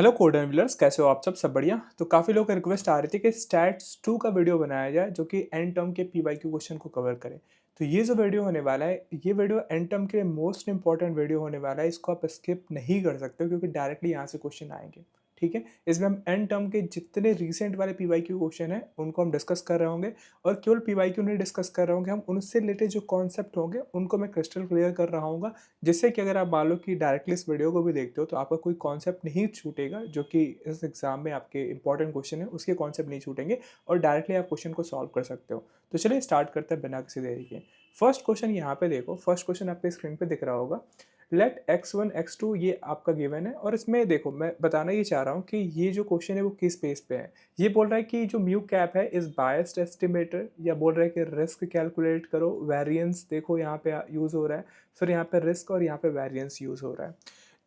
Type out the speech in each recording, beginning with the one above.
Hello code एनविलर्स, कैसे हो आप सब बढ़िया। तो काफ़ी लोगों का रिक्वेस्ट आ रही थी कि स्टैट्स 2 का वीडियो बनाया जाए जो कि एंड टर्म के पीवाईक्यू क्वेश्चन को कवर करे। तो ये जो वीडियो होने वाला है, ये वीडियो एंड टर्म के मोस्ट इंपॉर्टेंट वीडियो होने वाला है। इसको आप स्किप नहीं कर सकते हो क्योंकि डायरेक्टली यहाँ से क्वेश्चन आएंगे। ठीक है, इसमें हम एंड टर्म के जितने रिसेंट वाले पीवाईक्यू क्वेश्चन हैं उनको हम डिस्कस कर रहे होंगे। और केवल पीवाईक्यू नहीं डिस्कस कर रहे होंगे, हम उनसे रिलेटेड जो कॉन्सेप्ट होंगे उनको मैं क्रिस्टल क्लियर कर रहा हूँ, जिससे कि अगर आप मान लो कि डायरेक्टली इस वीडियो को भी देखते हो तो आपका कोई कॉन्सेप्ट नहीं छूटेगा, जो कि इस एग्जाम में आपके इंपॉर्टेंट क्वेश्चन है उसके कॉन्सेप्ट नहीं छूटेंगे और डायरेक्टली आप क्वेश्चन को सॉल्व कर सकते हो। तो चलिए स्टार्ट करते हैं बिना किसी देरी के। फर्स्ट क्वेश्चन यहाँ पे देखो, फर्स्ट क्वेश्चन आपके स्क्रीन पे दिख रहा होगा। लेट x1 x2 ये आपका गिवन है और इसमें देखो मैं बताना ये चाह रहा हूँ कि ये जो क्वेश्चन है वो किस बेस पे है। ये बोल रहा है कि जो म्यू कैप है इज बायस्ड एस्टिमेटर, या बोल रहा है कि रिस्क कैलकुलेट करो, वेरिएंस देखो यहाँ पे यूज़ हो रहा है, फिर यहाँ पे रिस्क और यहाँ पे वेरिएंस यूज़ हो रहा है।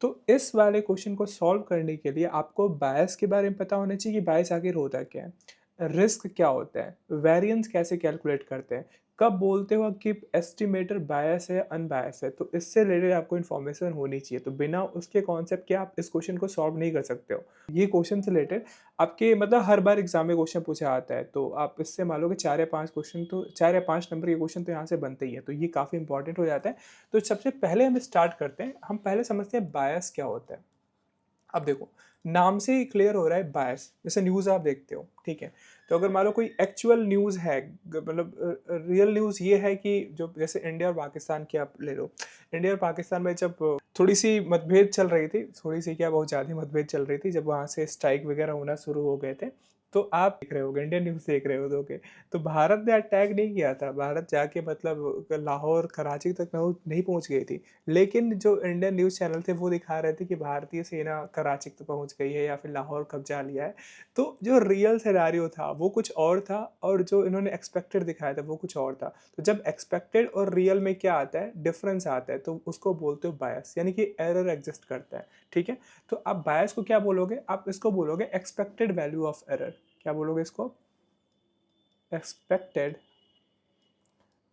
तो इस वाले क्वेश्चन को सॉल्व करने के लिए आपको बायस के बारे में पता होना चाहिए कि बायस आखिर होता क्या है, रिस्क क्या होता है, वेरिएंस कैसे कैलकुलेट करते हैं, कब बोलते हो कि एस्टिमेटर बायस है अनबायस है। तो इससे रिलेटेड आपको इन्फॉर्मेशन होनी चाहिए। तो बिना उसके कॉन्सेप्ट के आप इस क्वेश्चन को सॉल्व नहीं कर सकते हो। ये क्वेश्चन से रिलेटेड आपके मतलब हर बार एग्जाम में क्वेश्चन पूछा आता है, तो आप इससे मान लो कि 4 या 5 क्वेश्चन, तो 4 या 5 नंबर के क्वेश्चन तो यहाँ से बनते ही है। तो ये काफ़ी इंपॉर्टेंट हो जाता है। तो सबसे पहले हम स्टार्ट करते हैं, हम पहले समझते हैं बायस क्या होता है। अब देखो, नाम से ही क्लियर हो रहा है बायस, जैसे न्यूज़ आप देखते हो, ठीक है। तो अगर मान लो कोई एक्चुअल न्यूज़ है, मतलब रियल न्यूज़ ये है कि जो जैसे इंडिया और पाकिस्तान की आप ले लो। इंडिया और पाकिस्तान में जब थोड़ी सी मतभेद चल रही थी, थोड़ी सी क्या बहुत ज़्यादा मतभेद चल रही थी, जब वहाँ से स्ट्राइक वगैरह होना शुरू हो गए थे, तो आप देख रहे होगे, इंडियन न्यूज़ देख रहे हो के। तो भारत ने अटैक नहीं किया था, भारत जाके मतलब लाहौर कराची तक नहीं पहुँच गई थी। लेकिन जो इंडियन न्यूज़ चैनल थे वो दिखा रहे थे कि भारतीय सेना कराची तक पहुंच गई है या फिर लाहौर कब्जा लिया है। तो जो रियल सिनेरियो था वो कुछ और था, और जो इन्होंने एक्सपेक्टेड दिखाया था वो कुछ और था। तो जब एक्सपेक्टेड और रियल में क्या आता है, डिफरेंस आता है, तो उसको बोलते हो बायस, यानी कि एरर एग्जिस्ट करता है। ठीक है, तो आप बायस को क्या बोलोगे, आप इसको बोलोगे एक्सपेक्टेड वैल्यू ऑफ एरर। क्या बोलोगे इसको? Expected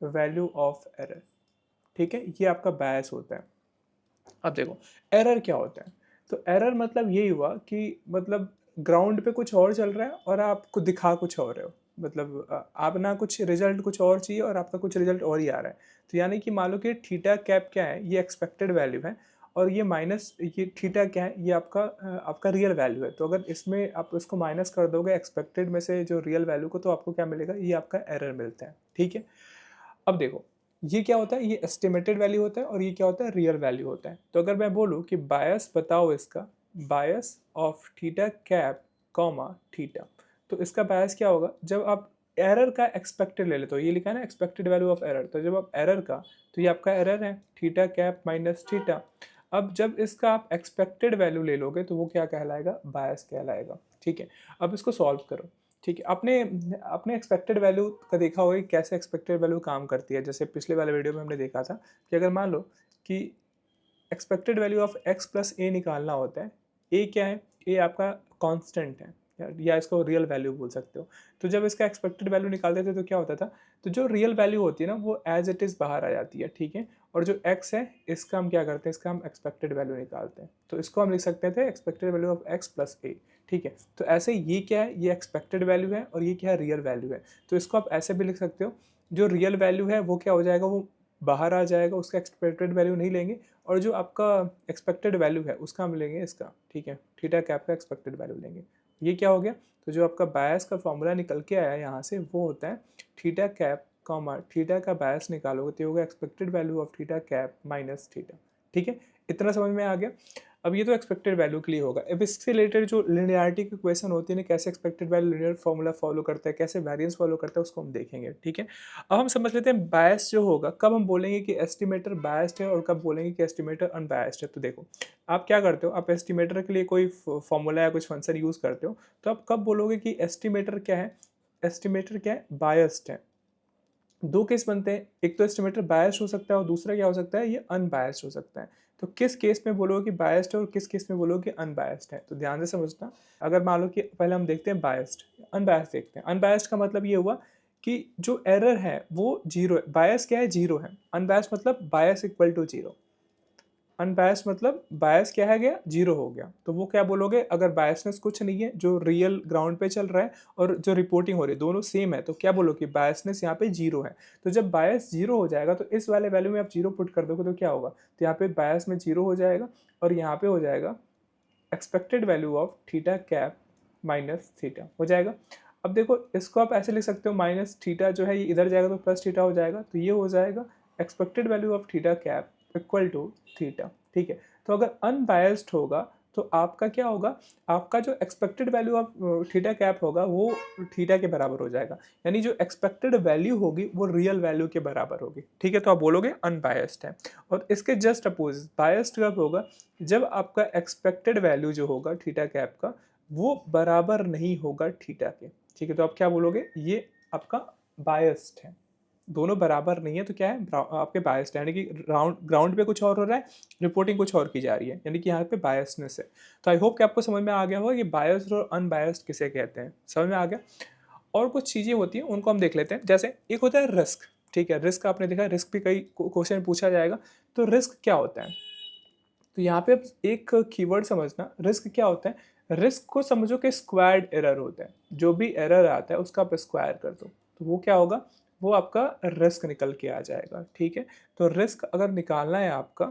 value of error. ठीक है, ये आपका बायस होता है। अब देखो, एरर क्या होता है। तो एरर मतलब यही हुआ कि मतलब ग्राउंड पे कुछ और चल रहा है और आपको दिखा कुछ और रहे हो। मतलब आप ना कुछ रिजल्ट कुछ और चाहिए और आपका कुछ रिजल्ट और ही आ रहा है। तो यानी कि मान लो कि थीटा कैप क्या है, ये एक्सपेक्टेड वैल्यू है, और ये माइनस ये थीटा क्या है, ये आपका रियल वैल्यू है। तो अगर इसमें आप इसको माइनस कर दोगे एक्सपेक्टेड में से जो रियल वैल्यू को, तो आपको क्या मिलेगा, ये आपका एरर मिलता है। ठीक है, अब देखो, ये क्या होता है, ये एस्टिमेटेड वैल्यू होता है और ये क्या होता है, रियल वैल्यू होता है। तो अगर मैं बोलूँ कि बायस बताओ इसका, बायस of theta cap comma theta, तो इसका बायस क्या होगा, जब आप एरर का एक्सपेक्टेड ले लेते हो, ये लिखा है ना एक्सपेक्टेड वैल्यू ऑफ एरर, तो जब आप एरर का, तो ये आपका एरर है थीटा कैप माइनस थीटा। अब जब इसका आप एक्सपेक्टेड वैल्यू ले लोगे तो वो क्या कहलाएगा, बायस कहलाएगा। ठीक है, अब इसको सॉल्व करो। ठीक है, आपने आपने एक्सपेक्टेड वैल्यू का देखा होगा कि कैसे एक्सपेक्टेड वैल्यू काम करती है। जैसे पिछले वाले वीडियो में हमने देखा था कि अगर मान लो कि expected value of x plus a निकालना होता है। ए क्या है, ए आपका कांस्टेंट है, या इसको रियल वैल्यू बोल सकते हो। तो जब इसका एक्सपेक्टेड वैल्यू निकालते थे तो क्या होता था, तो जो रियल वैल्यू होती है ना वो एज इट इज़ बाहर आ जाती है। ठीक है, और जो एक्स है इसका हम क्या करते हैं, इसका हम एक्सपेक्टेड वैल्यू निकालते हैं। तो इसको हम लिख सकते थे expected value of x plus a. ठीक है, तो ऐसे ये क्या है, ये एक्सपेक्टेड वैल्यू है और ये क्या है, रियल वैल्यू है। तो इसको आप ऐसे भी लिख सकते हो, जो रियल वैल्यू है वो क्या हो जाएगा, वो बाहर आ जाएगा, उसका एक्सपेक्टेड वैल्यू नहीं लेंगे, और जो आपका एक्सपेक्टेड वैल्यू है उसका हम लेंगे इसका। ठीक है, थीटा कैप का एक्सपेक्टेड वैल्यू लेंगे। ये क्या हो गया, तो जो आपका बायस का फॉर्मूला निकल के आया यहाँ से वो होता है थीटा कैप कॉमा थीटा का बायस निकालोगे तो होगा expected value of theta cap minus theta. ठीक है, इतना समझ में आ गया। अब ये तो एक्सपेक्टेड वैल्यू के लिए होगा। अब इससे रिलेटेड जो लिनियरिटी की क्वेश्चन होती है ना, कैसे expected value linear formula follow करता है, कैसे वेरिएंस फॉलो करता है, उसको हम देखेंगे। ठीक है, अब हम समझ लेते हैं बायस जो होगा, कब हम बोलेंगे कि एस्टिमेटर बायस्ड है और कब बोलेंगे कि एस्टिमेटर अनबायस्ड है। तो देखो, आप क्या करते हो, आप एस्टिमेटर के लिए कोई फॉर्मूला या कुछ फंक्शन यूज़ करते हो, तो आप कब बोलोगे कि एस्टिमेटर क्या है, एस्टिमेटर क्या है, बायस्ड है। दो केस बनते हैं, एक तो एस्टिमेटर बायस्ड हो सकता है और दूसरा क्या हो सकता है, ये अनबायस्ड हो सकता है। तो किस केस में बोलोगे कि बायस्ड है और किस केस में बोलोगे कि अनबायस्ड है, तो ध्यान से समझना। अगर मान लो कि पहले हम देखते हैं बायस्ड, अनबायस्ड देखते हैं। अनबायस्ड का मतलब ये हुआ कि जो एरर है वो जीरो है, बायस क्या है, जीरो है, अनबायस्ड मतलब बायस इक्वल टू जीरो। अनबायस्ड मतलब बायस क्या है गया, जीरो हो गया। तो वो क्या बोलोगे, अगर बायसनेस कुछ नहीं है, जो रियल ग्राउंड पे चल रहा है और जो रिपोर्टिंग हो रही है दोनों सेम है, तो क्या बोलोगे बायसनेस यहाँ पे जीरो है। तो जब बायस जीरो हो जाएगा तो इस वाले वैल्यू में आप जीरो पुट कर दोगे तो क्या होगा, तो यहाँ पे बायस में जीरो हो जाएगा और यहाँ पे हो जाएगा expected value of theta cap minus theta हो जाएगा। अब देखो इसको आप ऐसे लिख सकते हो, माइनस थीटा जो है ये इधर जाएगा तो प्लस थीटा हो जाएगा, तो ये हो जाएगा expected value of theta cap equal to theta. ठीक है, तो अगर अनबायस्ड होगा तो आपका क्या होगा, आपका जो expected value of theta cap होगा वो थीटा के बराबर हो जाएगा, यानी जो एक्सपेक्टेड वैल्यू होगी वो रियल वैल्यू के बराबर होगी। ठीक है, तो आप बोलोगे अनबायस्ड है। और इसके जस्ट अपोजिट बायस्ड कब होगा, जब आपका एक्सपेक्टेड वैल्यू जो होगा थीटा कैप का वो बराबर नहीं होगा थीटा के। ठीक है, तो आप क्या बोलोगे, ये आपका बायस्ड है। दोनों बराबर नहीं है तो क्या है, आपके बायस्ड है, यानी कि ग्राउंड पे कुछ और हो रहा है, रिपोर्टिंग कुछ और की जा रही है, यानी कि यहाँ पे बायसनेस है। तो आई होप कि आपको समझ में आ गया होगा कि बायस्ड और अनबायस्ड किसे कहते हैं, समझ में आ गया। और कुछ चीज़ें होती हैं उनको हम देख लेते हैं, जैसे एक होता है रिस्क। ठीक है, रिस्क आपने देखा, रिस्क भी कई क्वेश्चन पूछा जाएगा। तो रिस्क क्या होता है, तो यहाँ पे आप एक कीवर्ड समझना, रिस्क क्या होता है। रिस्क को समझो कि स्क्वायर्ड एरर होता है, जो भी एरर आता है उसका आप स्क्वायर कर दो तो वो क्या होगा, वो आपका रिस्क निकल के आ जाएगा। ठीक है, तो रिस्क अगर निकालना है आपका,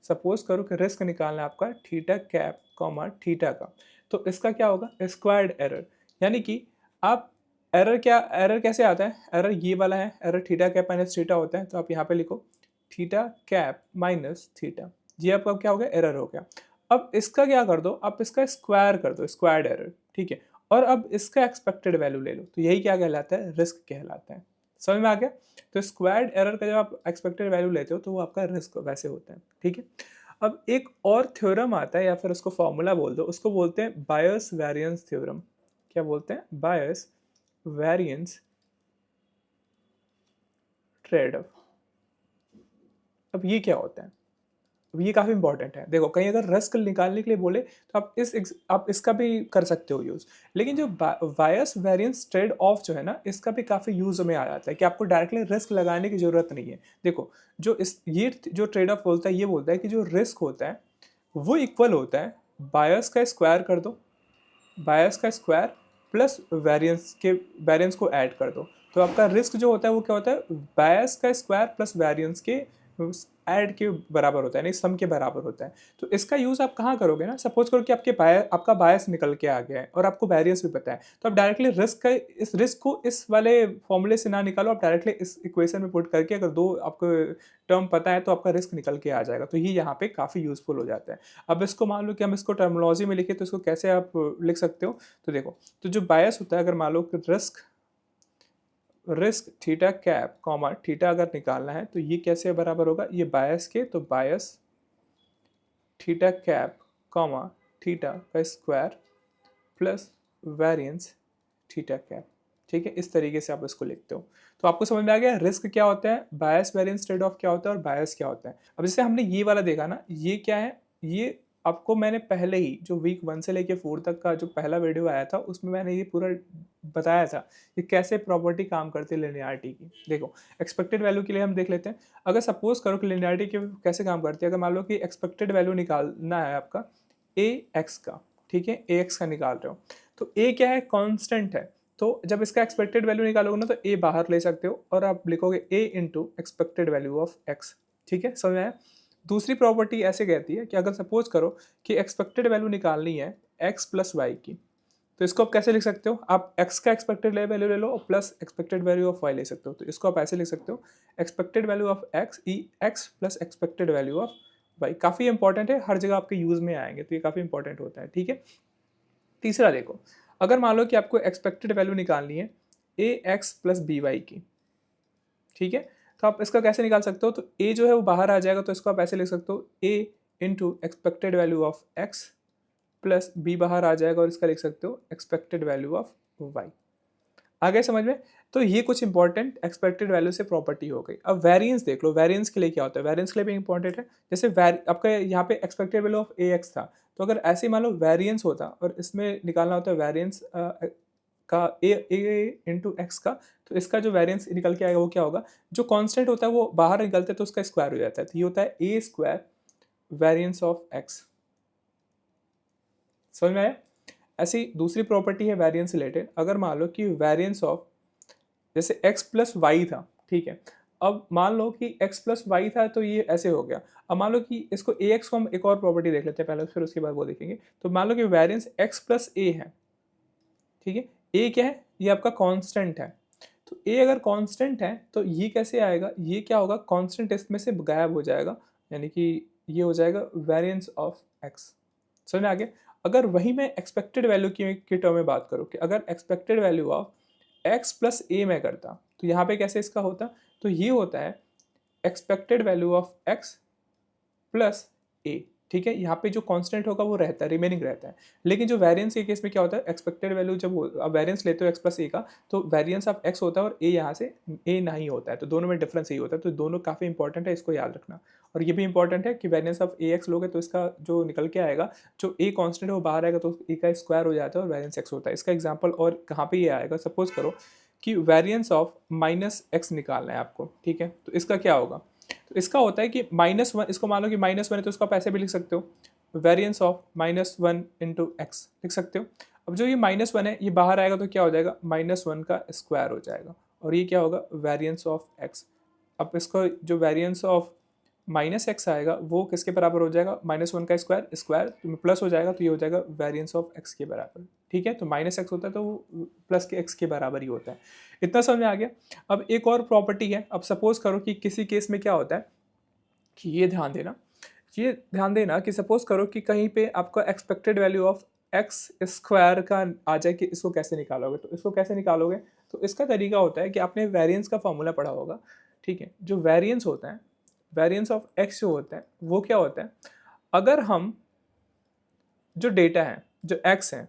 सपोज करो कि रिस्क निकालना है आपका थीटा कैप कॉमा थीटा का, तो इसका क्या होगा, स्क्वायर्ड एरर। यानी कि आप एरर क्या, एरर कैसे आता है, एरर ये वाला है, error theta cap minus theta होता है, तो आप यहाँ पे लिखो थीटा कैप माइनस थीटा, ये आपका क्या हो गया, एरर हो गया। अब इसका क्या कर दो, आप इसका स्क्वायर कर दो, स्क्वायर्ड एरर। ठीक है, और अब इसका एक्सपेक्टेड वैल्यू ले लो, तो यही क्या कहलाता है, रिस्क कहलाता है। समझ में आ गया। तो स्क्वायर्ड एरर का जब आप एक्सपेक्टेड वैल्यू लेते हो तो वो आपका रिस्क वैसे होता है। ठीक है, अब एक और थ्योरम आता है या फिर उसको फॉर्मूला बोल दो, उसको बोलते हैं बायस वेरिएंस थ्योरम। क्या बोलते हैं, बायस वेरिएंस ट्रेड ऑफ। अब ये क्या होता है, अब ये काफ़ी इंपॉर्टेंट है। देखो कहीं अगर रिस्क निकालने के लिए बोले तो आप इसका भी कर सकते हो यूज़, लेकिन जो बायस वेरिएंस ट्रेड ऑफ जो है ना, इसका भी काफ़ी यूज़ में आ जाता है कि आपको डायरेक्टली रिस्क लगाने की ज़रूरत नहीं है। देखो जो इस ये जो ट्रेड ऑफ बोलता है, ये बोलता है कि जो रिस्क होता है वो इक्वल होता है बायस का स्क्वायर कर दो, बायस का स्क्वायर प्लस वेरिएंस को ऐड कर दो, तो आपका रिस्क जो होता है वो क्या होता है, बायस का स्क्वायर प्लस वेरिएंस के ऐड के बराबर होता है, यानी सम के बराबर होता है। तो इसका यूज़ आप कहाँ करोगे ना, सपोज करो कि आपका बायस निकल के आ गया है और आपको वेरिएंस भी पता है, तो आप डायरेक्टली इस रिस्क को इस वाले फॉर्मूले से ना निकालो, आप डायरेक्टली इस इक्वेशन में पुट करके अगर दो आपको टर्म पता है तो आपका रिस्क निकल के आ जाएगा। तो ये यहाँ पे काफ़ी यूजफुल हो जाता है। अब इसको मान लो कि हम इसको टर्मिनोलॉजी में लिखे तो इसको कैसे आप लिख सकते हो, तो देखो, तो जो बायस होता है, अगर मान लो कि risk risk theta cap comma theta अगर निकालना है तो ये कैसे बराबर होगा, ये बायस के, तो बायस थीटा कैप कॉमा थीटा का square plus variance theta cap. ठीक है, इस तरीके से आप इसको लिखते हो। तो आपको समझ में आ गया रिस्क क्या होता है, बायस वेरिएंस ट्रेड ऑफ क्या होता है और बायस क्या होता है। अब जैसे हमने ये वाला देखा ना, ये क्या है, ये आपको मैंने पहले ही जो वीक 1 से लेके 4 तक का जो पहला वीडियो आया था उसमें मैंने ये पूरा बताया था कि कैसे प्रॉपर्टी काम करती है लिनियरिटी की। देखो एक्सपेक्टेड वैल्यू के लिए हम देख लेते हैं। अगर सपोज करो कि लिनियरिटी की कैसे काम करती है, अगर मान लो कि एक्सपेक्टेड वैल्यू निकालना है आपका ए एक्स का, ठीक है, ए एक्स का निकाल रहे हो, तो ए क्या है, कांस्टेंट है। तो जब इसका एक्सपेक्टेड वैल्यू निकालोगे ना तो ए बाहर ले सकते हो और आप लिखोगे a into expected value of x. ठीक है, समझ में आया। दूसरी प्रॉपर्टी ऐसे कहती है कि अगर सपोज करो कि एक्सपेक्टेड वैल्यू निकालनी है एक्स प्लस वाई की, तो इसको आप कैसे लिख सकते हो, आप x का एक्सपेक्टेड वैल्यू ले लो और plus expected value of y ले सकते हो। तो इसको आप ऐसे लिख सकते हो expected value of x E x plus expected value of y। काफ़ी इंपॉर्टेंट है, हर जगह आपके यूज़ में आएंगे, तो ये काफ़ी इंपॉर्टेंट होता है। ठीक है, तीसरा देखो, अगर मान लो कि आपको एक्सपेक्टेड वैल्यू निकालनी है ए एक्स प्लस बी वाई की, ठीक है, तो आप इसका कैसे निकाल सकते हो, तो ए जो है वो बाहर आ जाएगा, तो इसको आप ऐसे लिख सकते हो a into expected value of x plus b बाहर आ जाएगा और इसका लिख सकते हो एक्सपेक्टेड वैल्यू ऑफ वाई। आ गए समझ में। तो ये कुछ इंपॉर्टेंट एक्सपेक्टेड वैल्यू से प्रॉपर्टी हो गई। अब वेरिएंस देख लो, वेरिएंस के लिए क्या होता है, वेरिएंस के लिए भी इंपॉर्टेंट है। जैसे आपका यहाँ पे expected value of a x था, तो अगर ऐसे मान लो वेरिएंस होता और इसमें निकालना होता है वेरिएंस का ए इंटू एक्स का, तो इसका जो वेरिएंस निकल के आएगा वो क्या होगा, जो कांस्टेंट होता है वो बाहर निकलता है तो उसका स्क्वायर हो जाता है, तो ये होता है ए स्क्वायर वेरिएंस ऑफ एक्स। समझ में आया? ऐसी दूसरी प्रॉपर्टी है वेरिएंस रिलेटेड, अगर मान लो कि वेरिएंस ऑफ, जैसे x प्लस वाई था, ठीक है, अब मान लो कि x प्लस वाई था तो ये ऐसे हो गया। अब मान लो कि इसको ax को हम एक और प्रॉपर्टी देख लेते हैं पहले, फिर उसके बाद वो देखेंगे। तो मान लो कि वेरिएंस x प्लस a है, ठीक है, a क्या है, ये आपका कांस्टेंट है। तो a अगर कांस्टेंट है तो ये कैसे आएगा, ये क्या होगा, कांस्टेंट इसमें से गायब हो जाएगा, यानी कि ये हो जाएगा वेरिएंस ऑफ x। समझ में आ गया? अगर वही मैं एक्सपेक्टेड वैल्यू की टर्म में बात करूँ कि अगर expected value of x plus a में करता तो यहाँ पे कैसे इसका होता, तो ये होता है expected value of x plus a. ठीक है, यहाँ पे जो कांस्टेंट होगा वो रहता है, रिमेनिंग रहता है। लेकिन जो वेरिएंस के केस में क्या होता है, एक्सपेक्टेड वैल्यू जब आप वेरिएंस लेते हो x प्लस ए का, तो वेरिएंस ऑफ x होता है और a यहाँ से a नहीं होता है, तो दोनों में डिफरेंस यही होता है। तो दोनों काफ़ी इंपॉर्टेंट है, इसको याद रखना। और ये भी इंपॉर्टेंट है कि वेरिएंस ऑफ ए एक्स लोगे तो इसका जो निकल के आएगा, जो a कांस्टेंट है वो बाहर आएगा तो a का स्क्वायर हो जाता है और वेरिएंस x होता है। इसका एग्जाम्पल और कहाँ पे ये आएगा, सपोज करो कि वेरिएंस ऑफ माइनस एक्स निकालना है आपको, ठीक है, तो इसका क्या होगा, तो इसका होता है कि -1, इसको मान लो कि -1 है तो इसको आप ऐसे भी लिख सकते हो, वेरिएंस ऑफ -1 इंटू एक्स लिख सकते हो। अब जो ये -1 है ये बाहर आएगा तो क्या हो जाएगा, -1 का स्क्वायर हो जाएगा, और ये क्या होगा, वेरिएंस ऑफ एक्स। अब इसको जो वेरिएंस ऑफ -x आएगा वो किसके बराबर हो जाएगा, -1 का स्क्वायर, स्क्वायर प्लस हो जाएगा तो ये हो जाएगा वेरिएंस ऑफ x के बराबर। ठीक है, तो -x होता है तो वो प्लस के x के बराबर ही होता है। इतना समझ में आ गया? अब एक और प्रॉपर्टी है, अब सपोज करो कि किसी केस में क्या होता है कि ये ध्यान देना कि सपोज करो कि कहीं पे आपका expected value of X square का आ जाए कि इसको कैसे निकालोगे, तो इसको कैसे निकालोगे, तो इसका तरीका होता है कि आपने वेरिएंस का फॉर्मूला पढ़ा होगा। ठीक है, जो वेरिएंस होता है, वेरिएंस ऑफ एक्स जो होता है वो क्या होता है, अगर हम जो डेटा है जो एक्स है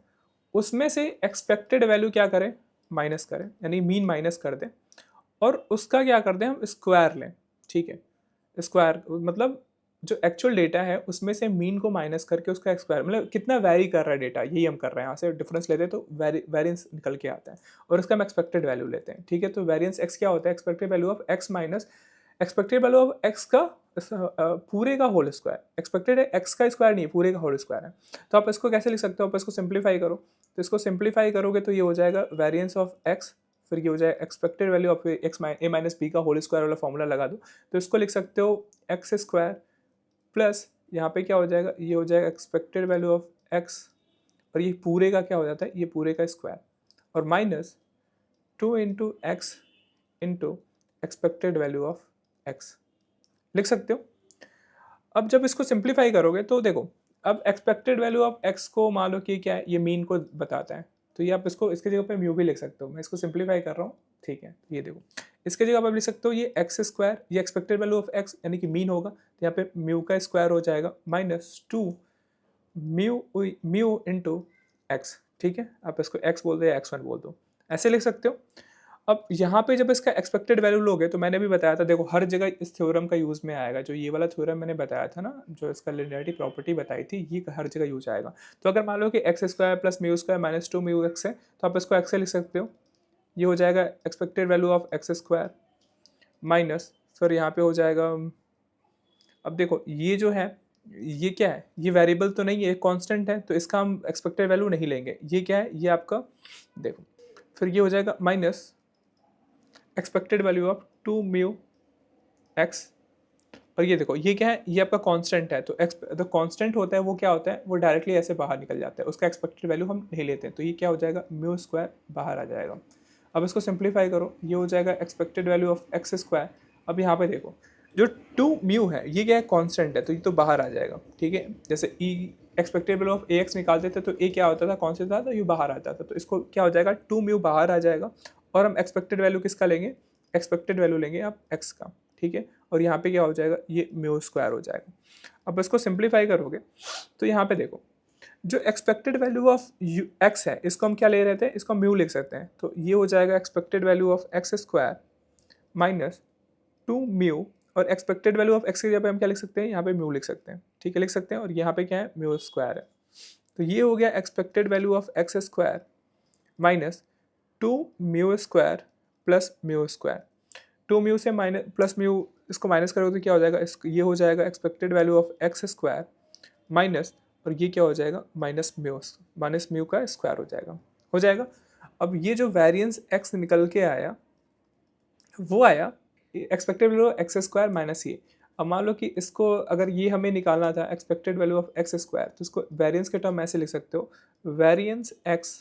उसमें से एक्सपेक्टेड वैल्यू क्या करें, माइनस करें, यानी मीन माइनस कर दें, और उसका क्या कर दें हम, स्क्वायर लें। ठीक है, स्क्वायर मतलब जो एक्चुअल डेटा है उसमें से मीन को माइनस करके उसका स्क्वायर, मतलब कितना वैरी कर रहा है डेटा, यही हम कर रहे हैं। यहाँ से डिफरेंस लेते हैं तो वेरिएंस निकल के आता है, और इसका हम एक्सपेक्टेड वैल्यू लेते हैं। ठीक है, तो वेरिएंस एक्स क्या होता है, expected value of x minus expected value of x का पूरे का होल स्क्वायर। एक्सपेक्टेड है एक्स का स्क्वायर नहीं है, पूरे का होल स्क्वायर है। तो आप इसको कैसे लिख सकते हो, आप इसको सिंप्लीफाई करो, तो इसको सिंप्लीफाई करोगे तो ये हो जाएगा वेरिएंस ऑफ एक्स, फिर ये हो जाएगा expected value of X A minus B का होल स्क्वायर वाला फॉर्मूला लगा दो, तो इसको लिख सकते हो एक्स स्क्वायर प्लस यहाँ पे क्या हो जाएगा, ये हो जाएगा एक्सपेक्टेड वैल्यू ऑफ एक्स, और ये पूरे का क्या हो जाता है, ये पूरे का स्क्वायर, और minus 2 into x into expected value of x लिख सकते हो। अब जब इसको सिंप्लीफाई करोगे तो देखो, अब एक्सपेक्टेड वैल्यू ऑफ एक्स को मान लो कि क्या है, ये मीन को बताता है, तो ये आप इसको इसके जगह पे म्यू भी लिख सकते हो। मैं इसको सिंप्लीफाई कर रहा हूँ, ठीक है, ये देखो इसके जगह आप लिख सकते हो ये एक्स स्क्वायर, ये एक्सपेक्टेड वैल्यू ऑफ एक्स यानी कि मीन होगा, तो यहाँ पे म्यू का स्क्वायर हो जाएगा -2 म्यू म्यू इंटू एक्स। ठीक है, आप इसको एक्स बोल दो या x1 बोल दो, ऐसे लिख सकते हो। अब यहाँ पे जब इसका एक्सपेक्टेड वैल्यू लोगे तो मैंने भी बताया था, देखो हर जगह इस थ्योरम का यूज़ में आएगा, जो ये वाला थ्योरम मैंने बताया था ना, जो इसका लिनियरिटी प्रॉपर्टी बताई थी, ये हर जगह यूज आएगा। तो अगर मान लो कि x square plus mu square -2 mu x है, तो आप इसको एक्स से लिख सकते हो, ये हो जाएगा expected value of X square minus, फिर यहाँ पे हो जाएगा, अब देखो ये जो है ये क्या है, ये वेरिएबल तो नहीं है, कांस्टेंट है, तो इसका हम एक्सपेक्टेड वैल्यू नहीं लेंगे। ये क्या है, ये आपका देखो, फिर ये हो जाएगा minus expected value of 2 mu x, और ये देखो ये क्या है, ये आपका कांस्टेंट है, तो जो कांस्टेंट होता है वो क्या होता है, वो डायरेक्टली ऐसे बाहर निकल जाता है, उसका एक्सपेक्टेड वैल्यू हम नहीं लेते हैं, तो ये क्या हो जाएगा, म्यू स्क्वायर बाहर आ जाएगा। अब इसको सिंप्लीफाई करो, ये हो जाएगा expected value of X square. अब यहाँ पे देखो जो 2 म्यू है ये क्या है, कांस्टेंट है, तो ये तो बाहर आ जाएगा। ठीक है, जैसे E expected value of a x निकालते थे तो ए क्या होता था, कांस्टेंट था, तो ये बाहर आता था, तो इसको क्या हो जाएगा, 2 म्यू बाहर आ जाएगा, और हम एक्सपेक्टेड वैल्यू किसका लेंगे, एक्सपेक्टेड वैल्यू लेंगे आप एक्स का। ठीक है, और यहाँ पे क्या हो जाएगा, ये म्यू स्क्वायर हो जाएगा। अब इसको सिंप्लीफाई करोगे तो यहाँ पे देखो जो एक्सपेक्टेड वैल्यू ऑफ एक्स है इसको हम क्या ले रहे थे, इसको म्यू लिख सकते हैं, तो ये हो जाएगा expected value of X square minus 2 mu, और एक्सपेक्टेड वैल्यू ऑफ एक्स की जगह पे हम क्या लिख सकते हैं, यहाँ पे म्यू लिख सकते हैं। ठीक है, लिख सकते हैं, और यहाँ पे क्या है, म्यू स्क्वायर है, तो ये हो गया expected value of X square minus 2 mu square plus mu square. 2 mu से माइनस प्लस म्यू इसको माइनस करोगे तो क्या हो जाएगा, ये हो जाएगा expected value of X square minus, और ये क्या हो जाएगा, माइनस म्यू का स्क्वायर हो जाएगा। अब ये जो वेरिएंस एक्स निकल के आया वो आया expected value of X square minus ये। अब मान लो कि इसको अगर ये हमें निकालना था expected value of X square, तो इसको वेरिएंस के टर्म में ऐसे लिख सकते हो, variance x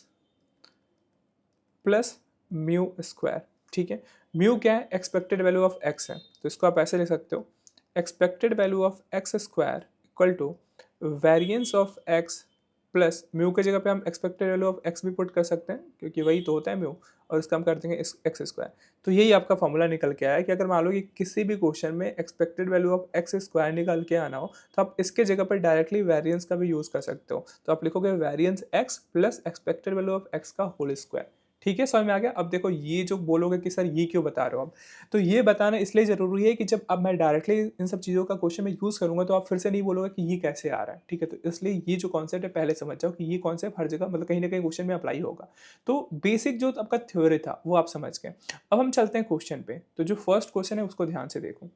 plus mu square. ठीक है, म्यू क्या है, एक्सपेक्टेड वैल्यू ऑफ एक्स है, तो इसको आप ऐसे लिख सकते हो, expected value of X square equal to variance of x plus mu की जगह पे हम एक्सपेक्टेड वैल्यू ऑफ एक्स भी पुट कर सकते हैं क्योंकि वही तो होता है म्यू, और इसका हम कर देंगे एक्स स्क्वायर। तो यही आपका फॉर्मूला निकल के आया है कि अगर मान लो कि किसी भी क्वेश्चन में expected value of X square निकल के आना हो तो आप इसके जगह पर डायरेक्टली वेरिएंस का भी यूज़ कर सकते हो, तो आप लिखोगे variance x plus expected value of x का होल स्क्वायर। ठीक है, समझ में आ गया। अब देखो ये जो बोलोगे कि सर ये क्यों बता रहे हो आप, तो ये बताना इसलिए ज़रूरी है कि जब अब मैं डायरेक्टली इन सब चीज़ों का क्वेश्चन में यूज़ करूंगा तो आप फिर से नहीं बोलोगे कि ये कैसे आ रहा है। ठीक है, तो इसलिए ये जो कॉन्सेप्ट है पहले समझ जाओ कि ये कॉन्सेप्ट हर जगह मतलब कहीं ना कहीं क्वेश्चन में अप्लाई होगा। तो बेसिक जो आपका थ्योरी था वो आप समझ गए। अब हम चलते हैं क्वेश्चन पे। तो जो फर्स्ट क्वेश्चन है उसको ध्यान से देखो।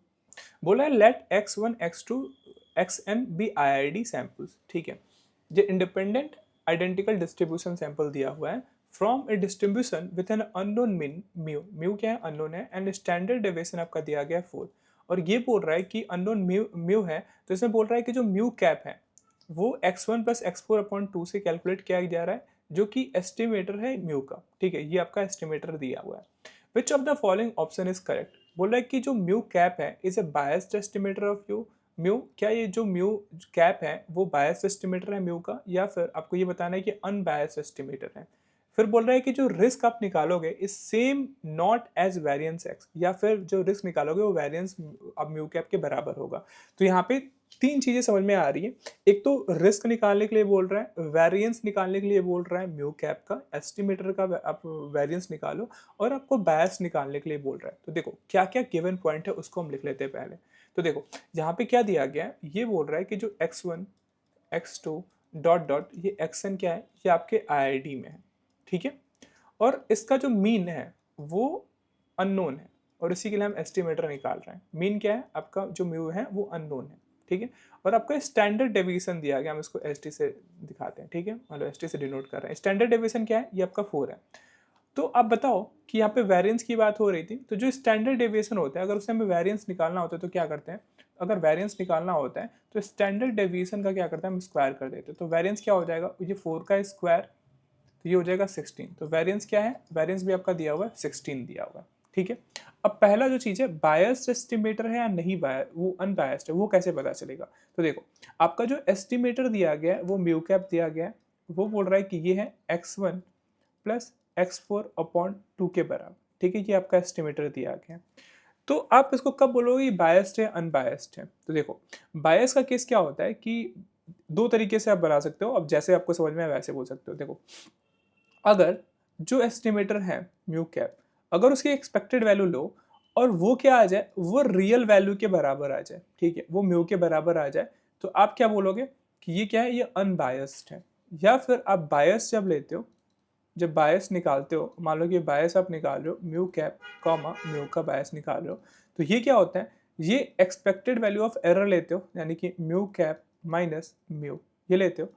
बोला है let x1 x2 xn be IID samples. ठीक है, ये इंडिपेंडेंट आइडेंटिकल डिस्ट्रीब्यूशन सैंपल दिया हुआ है from A distribution with an unknown mean mu. Mu क्या है, अननोन है, एंड स्टैंडर्ड डेविएशन आपका दिया गया है 4। और ये बोल रहा है कि अननोन म्यू है, तो इसमें बोल रहा है कि जो म्यू कैप है वो x1 प्लस x4 अपॉन 2 से कैलकुलेट किया जा रहा है, जो कि एस्टिमेटर है म्यू का। ठीक है, ये आपका एस्टिमेटर दिया हुआ है। Which of the following option is correct. बोल रहा है कि जो म्यू कैप है is a biased estimator of mu. क्या ये जो म्यू कैप है वो बायस्ड एस्टिमेटर है म्यू का, या फिर आपको ये बताना है कि अनबायस्ड एस्टिमेटर है। फिर बोल रहा है कि जो रिस्क आप निकालोगे is same not as variance X, या फिर जो रिस्क निकालोगे वो वेरिएंस अब म्यू कैप के बराबर होगा। तो यहाँ पे तीन चीजें समझ में आ रही है। एक तो रिस्क निकालने के लिए बोल रहा है, वेरिएंस निकालने के लिए बोल रहा है म्यू कैप का, एस्टिमेटर का आप वेरिएंस निकालो, और आपको बायस निकालने के लिए बोल रहा है। तो देखो क्या क्या गिवन पॉइंट है उसको हम लिख लेते हैं पहले। तो देखो यहाँ पे क्या दिया गया है, ये बोल रहा है कि जो x1 x2 डॉट डॉट ये xn क्या है, ये आपके IID में है। ठीक है, और इसका जो मीन है वो अननोन है, और इसी के लिए हम एस्टिमेटर निकाल रहे हैं। मीन क्या है, आपका जो म्यू है वो अननोन है। ठीक है, और आपका स्टैंडर्ड डेविएशन दिया गया, हम इसको ST से दिखाते हैं। ठीक है, मतलब ST से डिनोट कर रहे हैं। स्टैंडर्ड डेविएशन क्या है, ये आपका 4 है। तो आप बताओ कि यहाँ पे वेरिएंस की बात हो रही थी, तो जो स्टैंडर्ड डेविएशन होता है अगर उससे हमें वेरिएंस निकालना होता है तो क्या करते हैं, अगर वेरिएंस निकालना होता है तो स्टैंडर्ड डेविएशन का क्या करते हैं, हम स्क्वायर कर देते हैं। तो वेरिएंस क्या हो जाएगा, ये 4 का स्क्वायर, तो ये हो जाएगा 16। तो वेरिएंस क्या है, वेरिएंस भी आपका दिया हुआ है 16 दिया हुआ है। ठीक है, अब पहला जो चीज़ है बायस्ड एस्टिमेटर है या नहीं बायस, वो अनबायस्ड है, वो कैसे पता चलेगा। तो देखो आपका जो एस्टिमेटर दिया गया है वो म्यू कैप दिया गया है, वो बोल रहा है कि ये है x1 प्लस x4 अपॉन 2 के बराबर। ठीक है, ये आपका एस्टिमेटर दिया गया है। तो आप इसको कब बोलोगे बायस्ड है अनबायस्ड है। तो देखो बायस का केस क्या होता है कि दो तरीके से आप बना सकते हो, अब जैसे आपको समझ में आए वैसे बोल सकते हो। देखो अगर जो एस्टिमेटर है म्यू कैप, अगर उसकी एक्सपेक्टेड वैल्यू लो और वो क्या आ जाए, वो रियल वैल्यू के बराबर आ जाए, ठीक है, वो म्यू के बराबर आ जाए, तो आप क्या बोलोगे कि ये क्या है, ये अनबायस्ड है। या फिर आप बायस जब लेते हो, जब बायस निकालते हो, मान लो कि बायस आप निकाल रहे हो म्यू कैप कॉमा म्यू का बायस निकाल रहे हो, तो ये क्या होता है, ये एक्सपेक्टेड वैल्यू ऑफ एरर लेते हो, यानी कि म्यू कैप माइनस म्यू ये लेते हो।